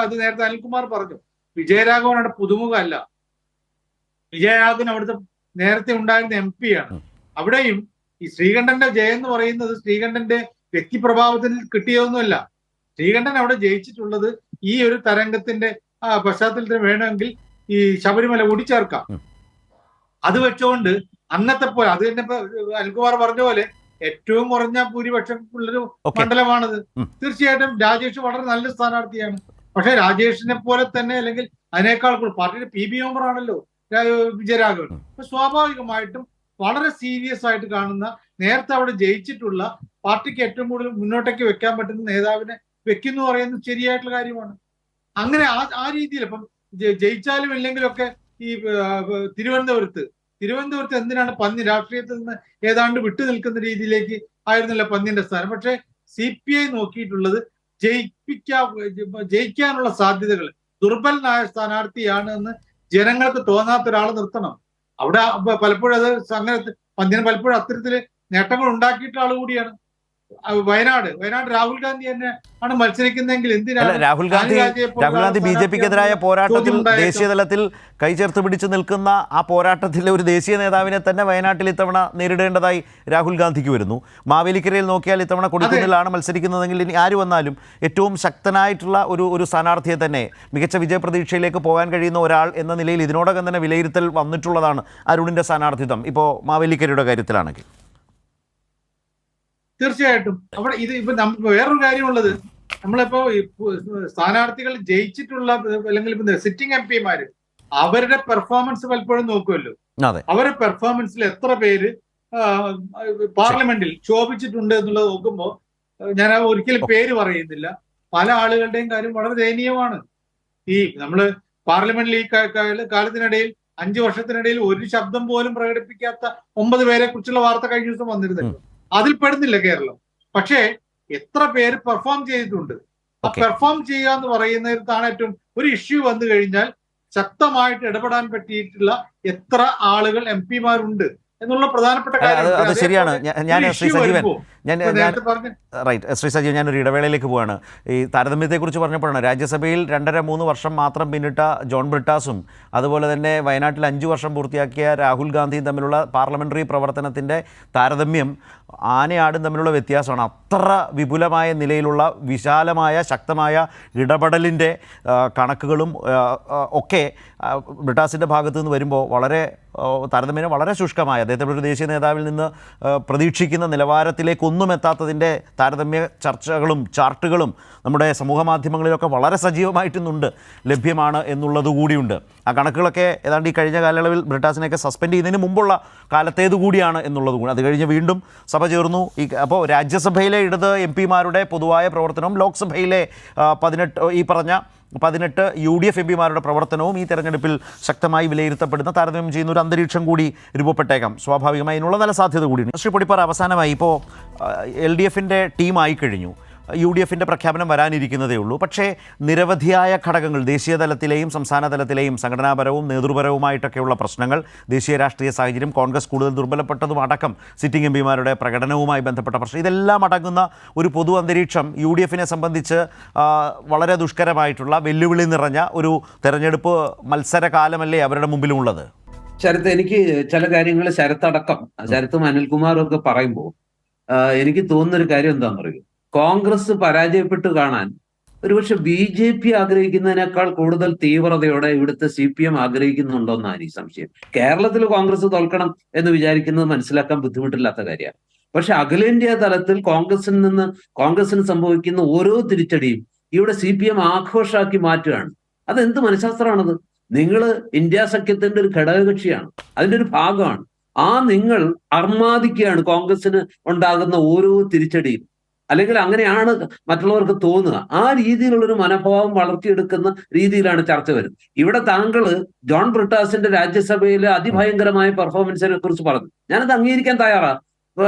അത് നേരത്തെ അനിൽകുമാർ പറഞ്ഞു. വിജയരാഘവൻ അവിടെ പുതുമുഖമല്ല. വിജയരാഘവൻ അവിടുത്തെ നേരത്തെ ഉണ്ടായിരുന്ന MP ആണ്. അവിടെയും ഈ ശ്രീകണ്ഠന്റെ ജയം എന്ന് പറയുന്നത് ശ്രീകണ്ഠന്റെ വ്യക്തിപ്രഭാവത്തിൽ കിട്ടിയതൊന്നുമല്ല. ശ്രീകണ്ഠൻ അവിടെ ജയിച്ചിട്ടുള്ളത് ഈ ഒരു തരംഗത്തിന്റെ പശ്ചാത്തലത്തിൽ വേണമെങ്കിൽ ഈ ശബരിമല കൂടിച്ചേർക്കാം. അത് വെച്ചുകൊണ്ട് അന്നത്തെ പോലെ അത് തന്നെ അനിൽകുമാർ പറഞ്ഞ പോലെ ഏറ്റവും കുറഞ്ഞ ഭൂരിപക്ഷം ഉള്ളൊരു മണ്ഡലമാണത്. തീർച്ചയായിട്ടും രാജേഷ് വളരെ നല്ല സ്ഥാനാർത്ഥിയാണ്. പക്ഷെ രാജേഷിനെ പോലെ തന്നെ അല്ലെങ്കിൽ അതിനേക്കാൾ പാർട്ടിയുടെ PB മെമ്പറാണല്ലോ വിജയരാഘവൻ. അപ്പൊ സ്വാഭാവികമായിട്ടും വളരെ സീരിയസ് ആയിട്ട് കാണുന്ന, നേരത്തെ അവിടെ ജയിച്ചിട്ടുള്ള, പാർട്ടിക്ക് ഏറ്റവും കൂടുതൽ മുന്നോട്ടേക്ക് വെക്കാൻ പറ്റുന്ന നേതാവിനെ വെക്കുന്നു പറയുന്നത് ശരിയായിട്ടുള്ള കാര്യമാണ്. അങ്ങനെ ആ രീതിയിൽ ഇപ്പം ജയിച്ചാലും ഇല്ലെങ്കിലും ഒക്കെ ഈ തിരുവനന്തപുരത്ത് എന്തിനാണ് പന്നി രാഷ്ട്രീയത്തിൽ നിന്ന് ഏതാണ്ട് വിട്ടു നിൽക്കുന്ന രീതിയിലേക്ക് ആയിരുന്നല്ലോ പന്നിന്റെ സ്ഥാനം. പക്ഷെ CPI നോക്കിയിട്ടുള്ളത് ജയിക്കാനുള്ള സാധ്യതകൾ ദുർബലനായ സ്ഥാനാർത്ഥിയാണ് എന്ന് ജനങ്ങൾക്ക് തോന്നാത്ത ഒരാളെ നിർത്തണം. അവിടെ പലപ്പോഴും അത് അങ്ങനെ പന്തിന് പലപ്പോഴും അത്തരത്തില് നേട്ടങ്ങൾ ഉണ്ടാക്കിയിട്ട ആൾ കൂടിയാണ്. വയനാട് രാഹുൽ ഗാന്ധി തന്നെ ആണ് മത്സരിക്കുന്നതെങ്കിൽ എന്തിനാണ് രാഹുൽ ഗാന്ധി BJPക്കെതിരായ പോരാട്ടത്തിൽ ദേശീയ തലത്തിൽ കൈചേർത്ത് പിടിച്ചു നിൽക്കുന്ന ആ പോരാട്ടത്തിലെ ഒരു ദേശീയ നേതാവിനെ തന്നെ വയനാട്ടിൽ ഇത്തവണ നേരിടേണ്ടതായി രാഹുൽ ഗാന്ധിക്ക് വരുന്നു. മാവേലിക്കരയിൽ നോക്കിയാൽ ഇത്തവണ കൊടിക്കുന്നിലാണ് മത്സരിക്കുന്നതെങ്കിൽ ഇനി ആര് വന്നാലും ഏറ്റവും ശക്തനായിട്ടുള്ള ഒരു സ്ഥാനാർത്ഥിയെ തന്നെ മികച്ച വിജയപ്രതീക്ഷയിലേക്ക് പോകാൻ കഴിയുന്ന ഒരാൾ എന്ന നിലയിൽ ഇതിനോടകം തന്നെ വിലയിരുത്തൽ വന്നിട്ടുള്ളതാണ് അരുണിന്റെ സ്ഥാനാർത്ഥിത്വം ഇപ്പോൾ മാവേലിക്കരയുടെ കാര്യത്തിലാണെങ്കിൽ. തീർച്ചയായിട്ടും അവിടെ ഇപ്പൊ നമുക്ക് വേറൊരു കാര്യമുള്ളത്, നമ്മളിപ്പോ സ്ഥാനാർത്ഥികൾ ജയിച്ചിട്ടുള്ള അല്ലെങ്കിൽ സിറ്റിംഗ് MP-മാര് അവരുടെ പെർഫോമൻസ് പലപ്പോഴും നോക്കുമല്ലോ. അവരുടെ പെർഫോമൻസിൽ എത്ര പേര് പാർലമെന്റിൽ ശോഭിച്ചിട്ടുണ്ട് എന്നുള്ളത് നോക്കുമ്പോൾ ഞാൻ ഒരിക്കലും പേര് പറയുന്നില്ല, പല ആളുകളുടെയും കാര്യം വളരെ ദയനീയമാണ്. ഈ നമ്മള് പാർലമെന്റിൽ ഈ കാലത്തിനിടയിൽ 5 വർഷത്തിനിടയിൽ ഒരു ശബ്ദം പോലും പ്രകടിപ്പിക്കാത്ത 9 പേരെ കുറിച്ചുള്ള വാർത്ത കഴിഞ്ഞ ദിവസം വന്നിരുന്നല്ലോ. അതിൽ പെടുന്നില്ല കേരളം. പക്ഷേ എത്ര പേര് പെർഫോം ചെയ്തിട്ടുണ്ട്. ആ പെർഫോം ചെയ്യുക എന്ന് പറയുന്നിടത്താണ് ഏറ്റവും ഒരു ഇഷ്യൂ വന്നു കഴിഞ്ഞാൽ ശക്തമായിട്ട് ഇടപെടാൻ പറ്റിയിട്ടുള്ള എത്ര ആളുകൾ MP-മാരുണ്ട് എന്നുള്ള പ്രധാനപ്പെട്ട കാര്യം. അത് ശരിയാണ്. ശ്രീ സജീവൻ, ഞാനൊരു ഇടവേളയിലേക്ക് പോവാണ്. ഈ താരതമ്യത്തെക്കുറിച്ച് പറഞ്ഞപ്പോഴാണ് രാജ്യസഭയിൽ 2.5-3 വർഷം മാത്രം പിന്നിട്ട ജോൺ ബ്രിട്ടാസും അതുപോലെ തന്നെ വയനാട്ടിൽ 5 വർഷം പൂർത്തിയാക്കിയ രാഹുൽ ഗാന്ധിയും തമ്മിലുള്ള പാർലമെൻ്ററി പ്രവർത്തനത്തിൻ്റെ താരതമ്യം ആനയാടും തമ്മിലുള്ള വ്യത്യാസമാണ്. അത്ര വിപുലമായ നിലയിലുള്ള വിശാലമായ ശക്തമായ ഇടപെടലിൻ്റെ കണക്കുകളും ഒക്കെ ബ്രിട്ടാസിൻ്റെ ഭാഗത്തു നിന്ന് വരുമ്പോൾ വളരെ താരതമ്യേന വളരെ ശുഷ്കമായ, അദ്ദേഹത്തെ ഒരു ദേശീയ നേതാവിൽ നിന്ന് പ്രതീക്ഷിക്കുന്ന നിലവാരത്തിലേക്കൊന്നും എത്താത്തതിൻ്റെ താരതമ്യ ചർച്ചകളും ചാർട്ടുകളും നമ്മുടെ സമൂഹ മാധ്യമങ്ങളിലൊക്കെ വളരെ സജീവമായിട്ടൊന്നുണ്ട് ലഭ്യമാണ് എന്നുള്ളത് കൂടിയുണ്ട്. ആ കണക്കുകളൊക്കെ ഏതാണ്ട് ഈ കഴിഞ്ഞ കാലയളവിൽ ബ്രിട്ടാസിനെയൊക്കെ സസ്പെൻഡ് ചെയ്യുന്നതിന് മുമ്പുള്ള കാലത്തേത് കൂടിയാണ് എന്നുള്ളത് കൂടി. അത് കഴിഞ്ഞ് വീണ്ടും സഭ ചേർന്നു. അപ്പോൾ രാജ്യസഭയിലെ ഇടത് MP-മാരുടെ പൊതുവായ പ്രവർത്തനവും ലോക്സഭയിലെ 18 UDF MP-മാരുടെ പ്രവർത്തനവും ഈ തെരഞ്ഞെടുപ്പിൽ ശക്തമായി വിലയിരുത്തപ്പെടുന്ന, താരതമ്യം ചെയ്യുന്ന ഒരു അന്തരീക്ഷം കൂടി രൂപപ്പെട്ടേക്കാം. സ്വാഭാവികമായി അതിനുള്ള നല്ല സാധ്യത കൂടിയുണ്ട്. ശ്രീ പൊടിപ്പാറ, അവസാനമായി ഇപ്പോൾ LDF-ൻ്റെ ടീമായി കഴിഞ്ഞു, UDF-ൻ്റെ പ്രഖ്യാപനം വരാനിരിക്കുന്നതേ ഉള്ളൂ. പക്ഷേ നിരവധിയായ ഘടകങ്ങൾ ദേശീയ തലത്തിലെയും സംസ്ഥാന തലത്തിലെയും സംഘടനാപരവും നേതൃപരവുമായിട്ടൊക്കെയുള്ള പ്രശ്നങ്ങൾ, ദേശീയ രാഷ്ട്രീയ സാഹചര്യം, കോൺഗ്രസ് കൂടുതൽ ദുർബലപ്പെട്ടതും അടക്കം സിറ്റിംഗ് MP-മാരുടെ പ്രകടനവുമായി ബന്ധപ്പെട്ട പ്രശ്നം, ഇതെല്ലാം അടങ്ങുന്ന ഒരു പൊതു അന്തരീക്ഷം UDF-നെ സംബന്ധിച്ച് വളരെ ദുഷ്കരമായിട്ടുള്ള വെല്ലുവിളി നിറഞ്ഞ ഒരു തെരഞ്ഞെടുപ്പ് മത്സരകാലമല്ലേ അവരുടെ മുമ്പിലുമുള്ളത്? ശരത്ത്, എനിക്ക് ചില കാര്യങ്ങൾ ശരത്തും അനിൽകുമാറും ഒക്കെ പറയുമ്പോൾ എനിക്ക് തോന്നുന്നൊരു കാര്യം എന്താണെന്ന് പറയൂ, കോൺഗ്രസ് പരാജയപ്പെട്ട് കാണാൻ ഒരുപക്ഷെ BJP ആഗ്രഹിക്കുന്നതിനേക്കാൾ കൂടുതൽ തീവ്രതയോടെ ഇവിടുത്തെ CPM ആഗ്രഹിക്കുന്നുണ്ടോന്നാണ് ഈ സംശയം. കേരളത്തിൽ കോൺഗ്രസ് തോൽക്കണം എന്ന് വിചാരിക്കുന്നത് മനസ്സിലാക്കാൻ ബുദ്ധിമുട്ടില്ലാത്ത കാര്യമാണ്. പക്ഷെ അഖിലേന്ത്യാ തലത്തിൽ കോൺഗ്രസിന് സംഭവിക്കുന്ന ഓരോ തിരിച്ചടിയും ഇവിടെ CPM ആഘോഷാക്കി മാറ്റുകയാണ്. അതെന്ത് മനഃശാസ്ത്രമാണത്? നിങ്ങൾ ഇന്ത്യ സഖ്യത്തിന്റെ ഒരു ഘടകകക്ഷിയാണ്, അതിന്റെ ഒരു ഭാഗമാണ്. ആ നിങ്ങൾ അർമാദിക്കുകയാണ് കോൺഗ്രസിന് ഉണ്ടാകുന്ന ഓരോ തിരിച്ചടിയും, അല്ലെങ്കിൽ അങ്ങനെയാണ് മറ്റുള്ളവർക്ക് തോന്നുക. ആ രീതിയിലുള്ളൊരു മനോഭാവം വളർത്തിയെടുക്കുന്ന രീതിയിലാണ് ചർച്ച വരുന്നത്. ഇവിടെ താങ്കള് ജോൺ ബ്രിട്ടാസിന്റെ രാജ്യസഭയിലെ അതിഭയങ്കരമായ പെർഫോമൻസിനെ കുറിച്ച് പറഞ്ഞു. ഞാനത് അംഗീകരിക്കാൻ തയ്യാറാണ്.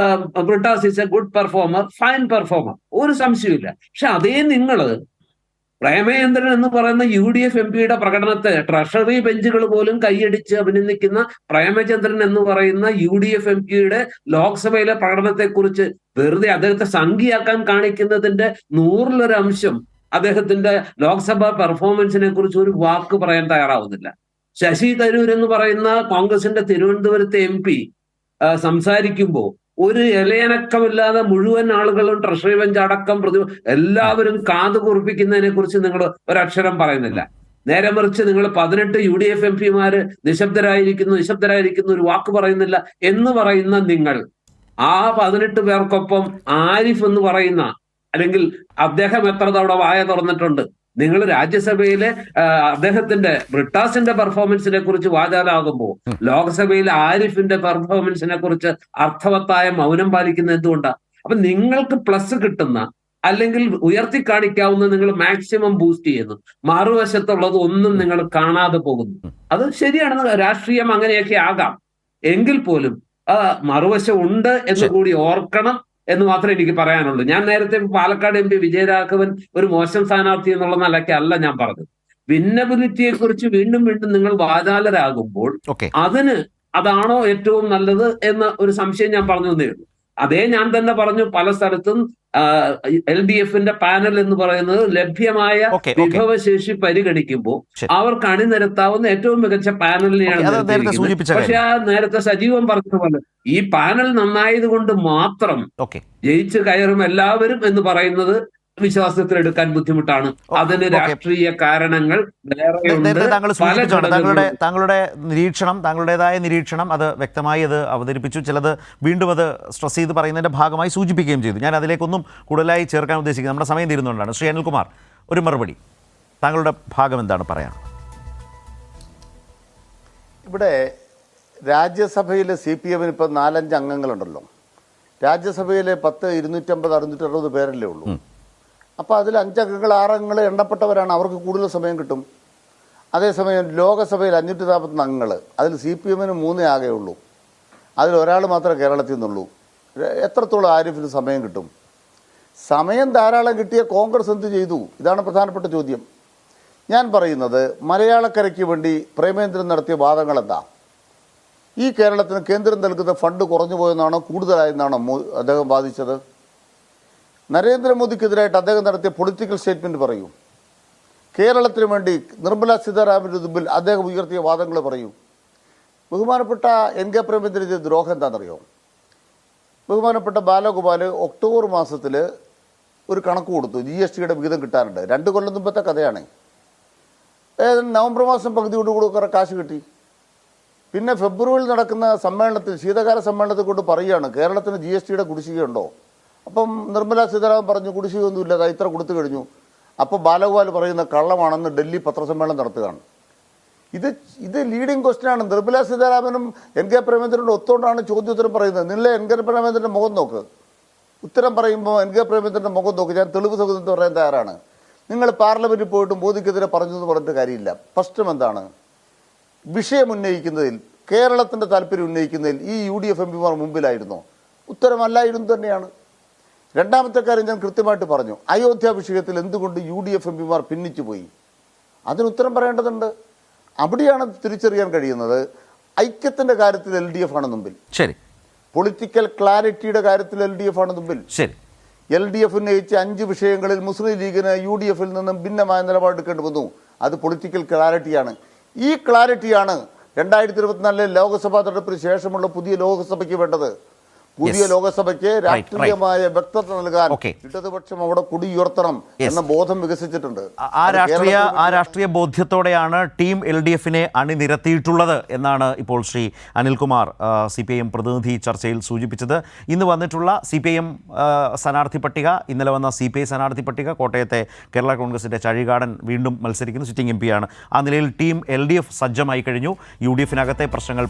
Brittas is A good performer, fine performer, ഒരു സംശയമില്ല. പക്ഷെ അതേ നിങ്ങള് പ്രേമചന്ദ്രൻ എന്ന് പറയുന്ന UDF MP പ്രകടനത്തെ ട്രഷറി ബെഞ്ചുകൾ പോലും കൈയടിച്ച് അഭിനന്ദിക്കുന്ന പ്രേമചന്ദ്രൻ എന്ന് പറയുന്ന UDF MP ലോക്സഭയിലെ പ്രകടനത്തെക്കുറിച്ച് വെറുതെ അദ്ദേഹത്തെ സംഖ്യയാക്കാൻ കാണിക്കുന്നതിന്റെ 100-ലൊരു അംശം അദ്ദേഹത്തിന്റെ ലോക്സഭാ പെർഫോമൻസിനെ കുറിച്ച് ഒരു വാക്ക് പറയാൻ തയ്യാറാവുന്നില്ല. ശശി തരൂർ എന്ന് പറയുന്ന കോൺഗ്രസിന്റെ തിരുവനന്തപുരത്തെ MP സംസാരിക്കുമ്പോൾ ഒരു ഇലയനക്കമില്ലാതെ മുഴുവൻ ആളുകളും ട്രഷറി ബെഞ്ച് അടക്കം എല്ലാവരും കാതു കുറിപ്പിക്കുന്നതിനെ കുറിച്ച് നിങ്ങൾ ഒരക്ഷരം പറയുന്നില്ല. നേരെ മറിച്ച് നിങ്ങൾ 18 UDF MP നിശബ്ദരായിരിക്കുന്നു, ഒരു വാക്ക് പറയുന്നില്ല എന്ന് പറയുന്ന നിങ്ങൾ ആ 18 പേർക്കൊപ്പം ആരിഫ് എന്ന് പറയുന്ന, അല്ലെങ്കിൽ അദ്ദേഹം എത്ര തവണ വായ തുറന്നിട്ടുണ്ട്? നിങ്ങൾ രാജ്യസഭയിലെ അദ്ദേഹത്തിന്റെ ബ്രിട്ടാസിന്റെ പെർഫോമൻസിനെ കുറിച്ച് വാചാലാകുമ്പോൾ ലോക്സഭയിലെ ആരിഫിന്റെ പെർഫോമൻസിനെ കുറിച്ച് അർത്ഥവത്തായ മൗനം പാലിക്കുന്ന എന്തുകൊണ്ടാണ്? അപ്പൊ നിങ്ങൾക്ക് പ്ലസ് കിട്ടുന്ന അല്ലെങ്കിൽ ഉയർത്തി കാണിക്കാവുന്ന നിങ്ങൾ മാക്സിമം ബൂസ്റ്റ് ചെയ്യുന്നു, മറുവശത്തുള്ളത് ഒന്നും നിങ്ങൾ കാണാതെ പോകുന്നു. അത് ശരിയാണ്, രാഷ്ട്രീയം അങ്ങനെയൊക്കെ ആകാം. എങ്കിൽ പോലും മറുവശം ഉണ്ട് എന്ന് കൂടി ഓർക്കണം എന്ന് മാത്രമേ എനിക്ക് പറയാനുള്ളൂ. ഞാൻ നേരത്തെ പാലക്കാട് MP വിജയരാഘവൻ ഒരു മോശം സ്ഥാനാർത്ഥി എന്നുള്ള നിലയ്ക്കല്ല ഞാൻ പറഞ്ഞത്. വിന്നബിലിറ്റിയെ കുറിച്ച് വീണ്ടും വീണ്ടും നിങ്ങൾ വാചാലരാകുമ്പോൾ അതാണോ ഏറ്റവും നല്ലത് എന്ന ഒരു സംശയം ഞാൻ പറഞ്ഞു തന്നേ ഉള്ളൂ. അതേ ഞാൻ തന്നെ പറഞ്ഞു, പല സ്ഥലത്തും LDFന്റെ പാനൽ എന്ന് പറയുന്നത് ലഭ്യമായ വിഭവശേഷി പരിഗണിക്കുമ്പോൾ അവർക്ക് അണിനിരത്താവുന്ന ഏറ്റവും മികച്ച പാനലിനെയാണ്. പക്ഷെ ആ നേരത്തെ സജീവൻ പറഞ്ഞതുപോലെ ഈ പാനൽ നന്നായത് കൊണ്ട് മാത്രം ജയിച്ചു കയറും എല്ലാവരും എന്ന് പറയുന്നത് വിശ്വാസത്തിലെടുക്കാൻ ബുദ്ധിമുട്ടാണ്. അതിന് രാഷ്ട്രീയ കാരണങ്ങൾ താങ്കളുടെ നിരീക്ഷണം, താങ്കളുടേതായ നിരീക്ഷണം അത് വ്യക്തമായി അത് അവതരിപ്പിച്ചു. ചിലത് വീണ്ടും അത് സ്ട്രെസ് ചെയ്ത് പറയുന്നതിന്റെ ഭാഗമായി സൂചിപ്പിക്കുകയും ചെയ്തു. ഞാൻ അതിലേക്കൊന്നും കൂടുതലായി ചേർക്കാൻ ഉദ്ദേശിക്കുന്നത് നമ്മുടെ സമയം തീരുന്നതുകൊണ്ടാണ്. ശ്രീ അനിൽകുമാർ, ഒരു മറുപടി, താങ്കളുടെ ഭാഗം എന്താണ് പറയാൻ? ഇവിടെ രാജ്യസഭയിലെ CPM ഇപ്പം 4-5 അംഗങ്ങളുണ്ടല്ലോ. രാജ്യസഭയിലെ 250-660 പേരല്ലേ ഉള്ളൂ. അപ്പോൾ അതിൽ 5 അംഗങ്ങൾ 6 അംഗങ്ങൾ എണ്ണപ്പെട്ടവരാണ്, അവർക്ക് കൂടുതൽ സമയം കിട്ടും. അതേസമയം ലോകസഭയിൽ 541 അംഗങ്ങൾ, അതിൽ CPM-ന് 3 ആകെ ഉള്ളൂ. അതിൽ ഒരാൾ മാത്രമേ കേരളത്തിൽ നിന്നുള്ളൂ. എത്രത്തോളം ആരിഫിന് സമയം കിട്ടും? സമയം ധാരാളം കിട്ടിയ കോൺഗ്രസ് എന്ത് ചെയ്തു? ഇതാണ് പ്രധാനപ്പെട്ട ചോദ്യം. ഞാൻ പറയുന്നത് മലയാളക്കരയ്ക്ക് വേണ്ടി പ്രേമേന്ദ്രൻ നടത്തിയ വാദങ്ങൾ എന്താ? ഈ കേരളത്തിന് കേന്ദ്രം നൽകുന്ന ഫണ്ട് കുറഞ്ഞു പോയെന്നാണോ കൂടുതലായെന്നാണോ അദ്ദേഹം വാദിച്ചത്? നരേന്ദ്രമോദിക്കെതിരായിട്ട് അദ്ദേഹം നടത്തിയ പൊളിറ്റിക്കൽ സ്റ്റേറ്റ്മെൻറ്റ് പറയൂ. കേരളത്തിന് വേണ്ടി നിർമ്മല സീതാരാമൻ്റെ മുമ്പിൽ അദ്ദേഹം ഉയർത്തിയ വാദങ്ങൾ പറയൂ. ബഹുമാനപ്പെട്ട NK പ്രേമചന്ദ്രൻ ചെയ്ത ദ്രോഹം എന്താണെന്നറിയോ? ബഹുമാനപ്പെട്ട ബാലഗോപാൽ ഒക്ടോബർ മാസത്തിൽ ഒരു കണക്ക് കൊടുത്തു, GSTയുടെ വിഹിതം കിട്ടാനുണ്ട്. 2 കൊല്ലം മുമ്പത്തെ കഥയാണ്. നവംബർ മാസം പകുതിയോടുകൂടി കുറെ കാശ് കിട്ടി. പിന്നെ ഫെബ്രുവരിയിൽ നടക്കുന്ന സമ്മേളനത്തിൽ, ശീതകാല സമ്മേളനത്തിൽ കൊണ്ട് പറയുകയാണ് കേരളത്തിന് GSTയുടെ കുടിശ്ശികയുണ്ടോ? അപ്പം നിർമ്മല സീതാരാമൻ പറഞ്ഞു കുടിശ്ശികയൊന്നുമില്ല, ഇത്ര കൊടുത്തു കഴിഞ്ഞു. അപ്പോൾ ബാലഗോപാൽ പറയുന്ന കള്ളമാണെന്ന് ഡൽഹി പത്രസമ്മേളനം നടത്തുകയാണ്. ഇത് ലീഡിങ് ക്വസ്റ്റ്യനാണ്. നിർമ്മല സീതാരാമനും NK പ്രേമചന്ദ്രനും ഒത്തുകൊണ്ടാണ് ചോദ്യോത്തരം പറയുന്നത്. നിങ്ങൾ NK പ്രേമചന്ദ്രൻ്റെ മുഖം നോക്ക്, ഉത്തരം പറയുമ്പോൾ NK പ്രേമചന്ദ്രൻ്റെ മുഖം നോക്ക്. ഞാൻ തെളിവ് സഹിതം പറയാൻ തയ്യാറാണ്. നിങ്ങൾ പാർലമെന്റിൽ പോയിട്ട് മോദിക്കെതിരെ പറഞ്ഞു എന്ന് പറഞ്ഞിട്ട് കാര്യമില്ല. പ്രശ്നം എന്താണ്? വിഷയം ഉന്നയിക്കുന്നതിൽ, കേരളത്തിൻ്റെ താല്പര്യം ഉന്നയിക്കുന്നതിൽ ഈ UDF MP മുമ്പിലായിരുന്നോ? ഉത്തരമല്ലായിരുന്നു തന്നെയാണ്. രണ്ടാമത്തെ കാര്യം ഞാൻ കൃത്യമായിട്ട് പറഞ്ഞു, അയോധ്യ വിഷയത്തിൽ എന്തുകൊണ്ട് UDF MP ഭിന്നിച്ചു പോയി? അതിനുത്തരം പറയേണ്ടതുണ്ട്. അവിടെയാണ് തിരിച്ചറിയാൻ കഴിയുന്നത്. ഐക്യത്തിൻ്റെ കാര്യത്തിൽ LDF ആണ് മുമ്പിൽ. ശരി. പൊളിറ്റിക്കൽ ക്ലാരിറ്റിയുടെ കാര്യത്തിൽ LDF ആണ് മുമ്പിൽ. ശരി. LDF ഉന്നയിച്ച 5 വിഷയങ്ങളിൽ മുസ്ലിം ലീഗിന് UDF-ൽ നിന്നും ഭിന്നമായ നിലപാടെടുക്കേണ്ടി വന്നു. അത് പൊളിറ്റിക്കൽ ക്ലാരിറ്റിയാണ്. ഈ ക്ലാരിറ്റിയാണ് 2024 ലോക്സഭാ തെരഞ്ഞെടുപ്പിന് ശേഷമുള്ള പുതിയ ലോക്സഭയ്ക്ക് വേണ്ടത്. പുതിയ ലോകസഭയ്ക്ക് രാഷ്ട്രീയമായ വ്യക്തത നൽകാൻ Okay. ഇടതുപക്ഷം അവിടെ കുടിയുയർത്തണം എന്ന ബോധം വികസിച്ചിട്ടുണ്ട്. ആ രാഷ്ട്രീയ ബോധ്യത്തോടെയാണ് ടീം LDF-നെ അണിനിരത്തിയിട്ടുള്ളത് എന്നാണ് ഇപ്പോൾ ശ്രീ അനിൽകുമാർ CPIM പ്രതിനിധി ചർച്ചയിൽ സൂചിപ്പിച്ചത്. ഇന്ന് വന്നിട്ടുള്ള CPIM സ്ഥാനാർത്ഥി പട്ടിക, ഇന്നലെ വന്ന CPI സ്ഥാനാർത്ഥി പട്ടിക, കോട്ടയത്തെ കേരള കോൺഗ്രസിൻ്റെ ചഴികാടൻ വീണ്ടും മത്സരിക്കുന്നു, സിറ്റിംഗ് MP ആണ്. ആ നിലയിൽ ടീം LDF സജ്ജമായി കഴിഞ്ഞു. UDF-നകത്തെ പ്രശ്നങ്ങൾ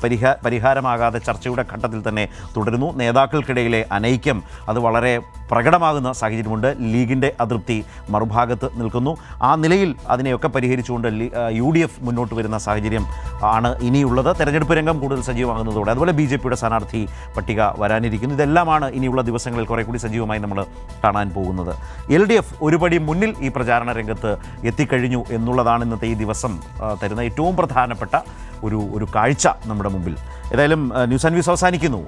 പരിഹാരമാകാതെ ചർച്ചയുടെ ഘട്ടത്തിൽ തന്നെ തുടരുന്നു. നേതാക്കൾക്കിടയിലെ അനൈക്യം അത് വളരെ പ്രകടമാകുന്ന സാഹചര്യമുണ്ട്. ലീഗിൻ്റെ അതൃപ്തി മറുഭാഗത്ത് നിൽക്കുന്നു. ആ നിലയിൽ അതിനെയൊക്കെ പരിഹരിച്ചുകൊണ്ട് UDF മുന്നോട്ട് വരുന്ന സാഹചര്യം ആണ് ഇനിയുള്ളത്. തെരഞ്ഞെടുപ്പ് രംഗം കൂടുതൽ സജീവമാകുന്നതോടെ അതുപോലെ BJP-യുടെ സ്ഥാനാർത്ഥി പട്ടിക വരാനിരിക്കുന്നു. ഇതെല്ലാമാണ് ഇനിയുള്ള ദിവസങ്ങളിൽ കുറെ കൂടി സജീവമായി നമ്മൾ കാണാൻ പോകുന്നത്. LDF ഒരുപടി മുന്നിൽ ഈ പ്രചാരണ രംഗത്ത് എത്തിക്കഴിഞ്ഞു എന്നുള്ളതാണ് ഇന്നത്തെ ഈ ദിവസം തരുന്ന ഏറ്റവും പ്രധാനപ്പെട്ട ഒരു കാഴ്ച നമ്മുടെ മുമ്പിൽ. ഏതായാലും ന്യൂസ് ആൻഡ് വ്യൂസ് അവസാനിക്കുന്നു.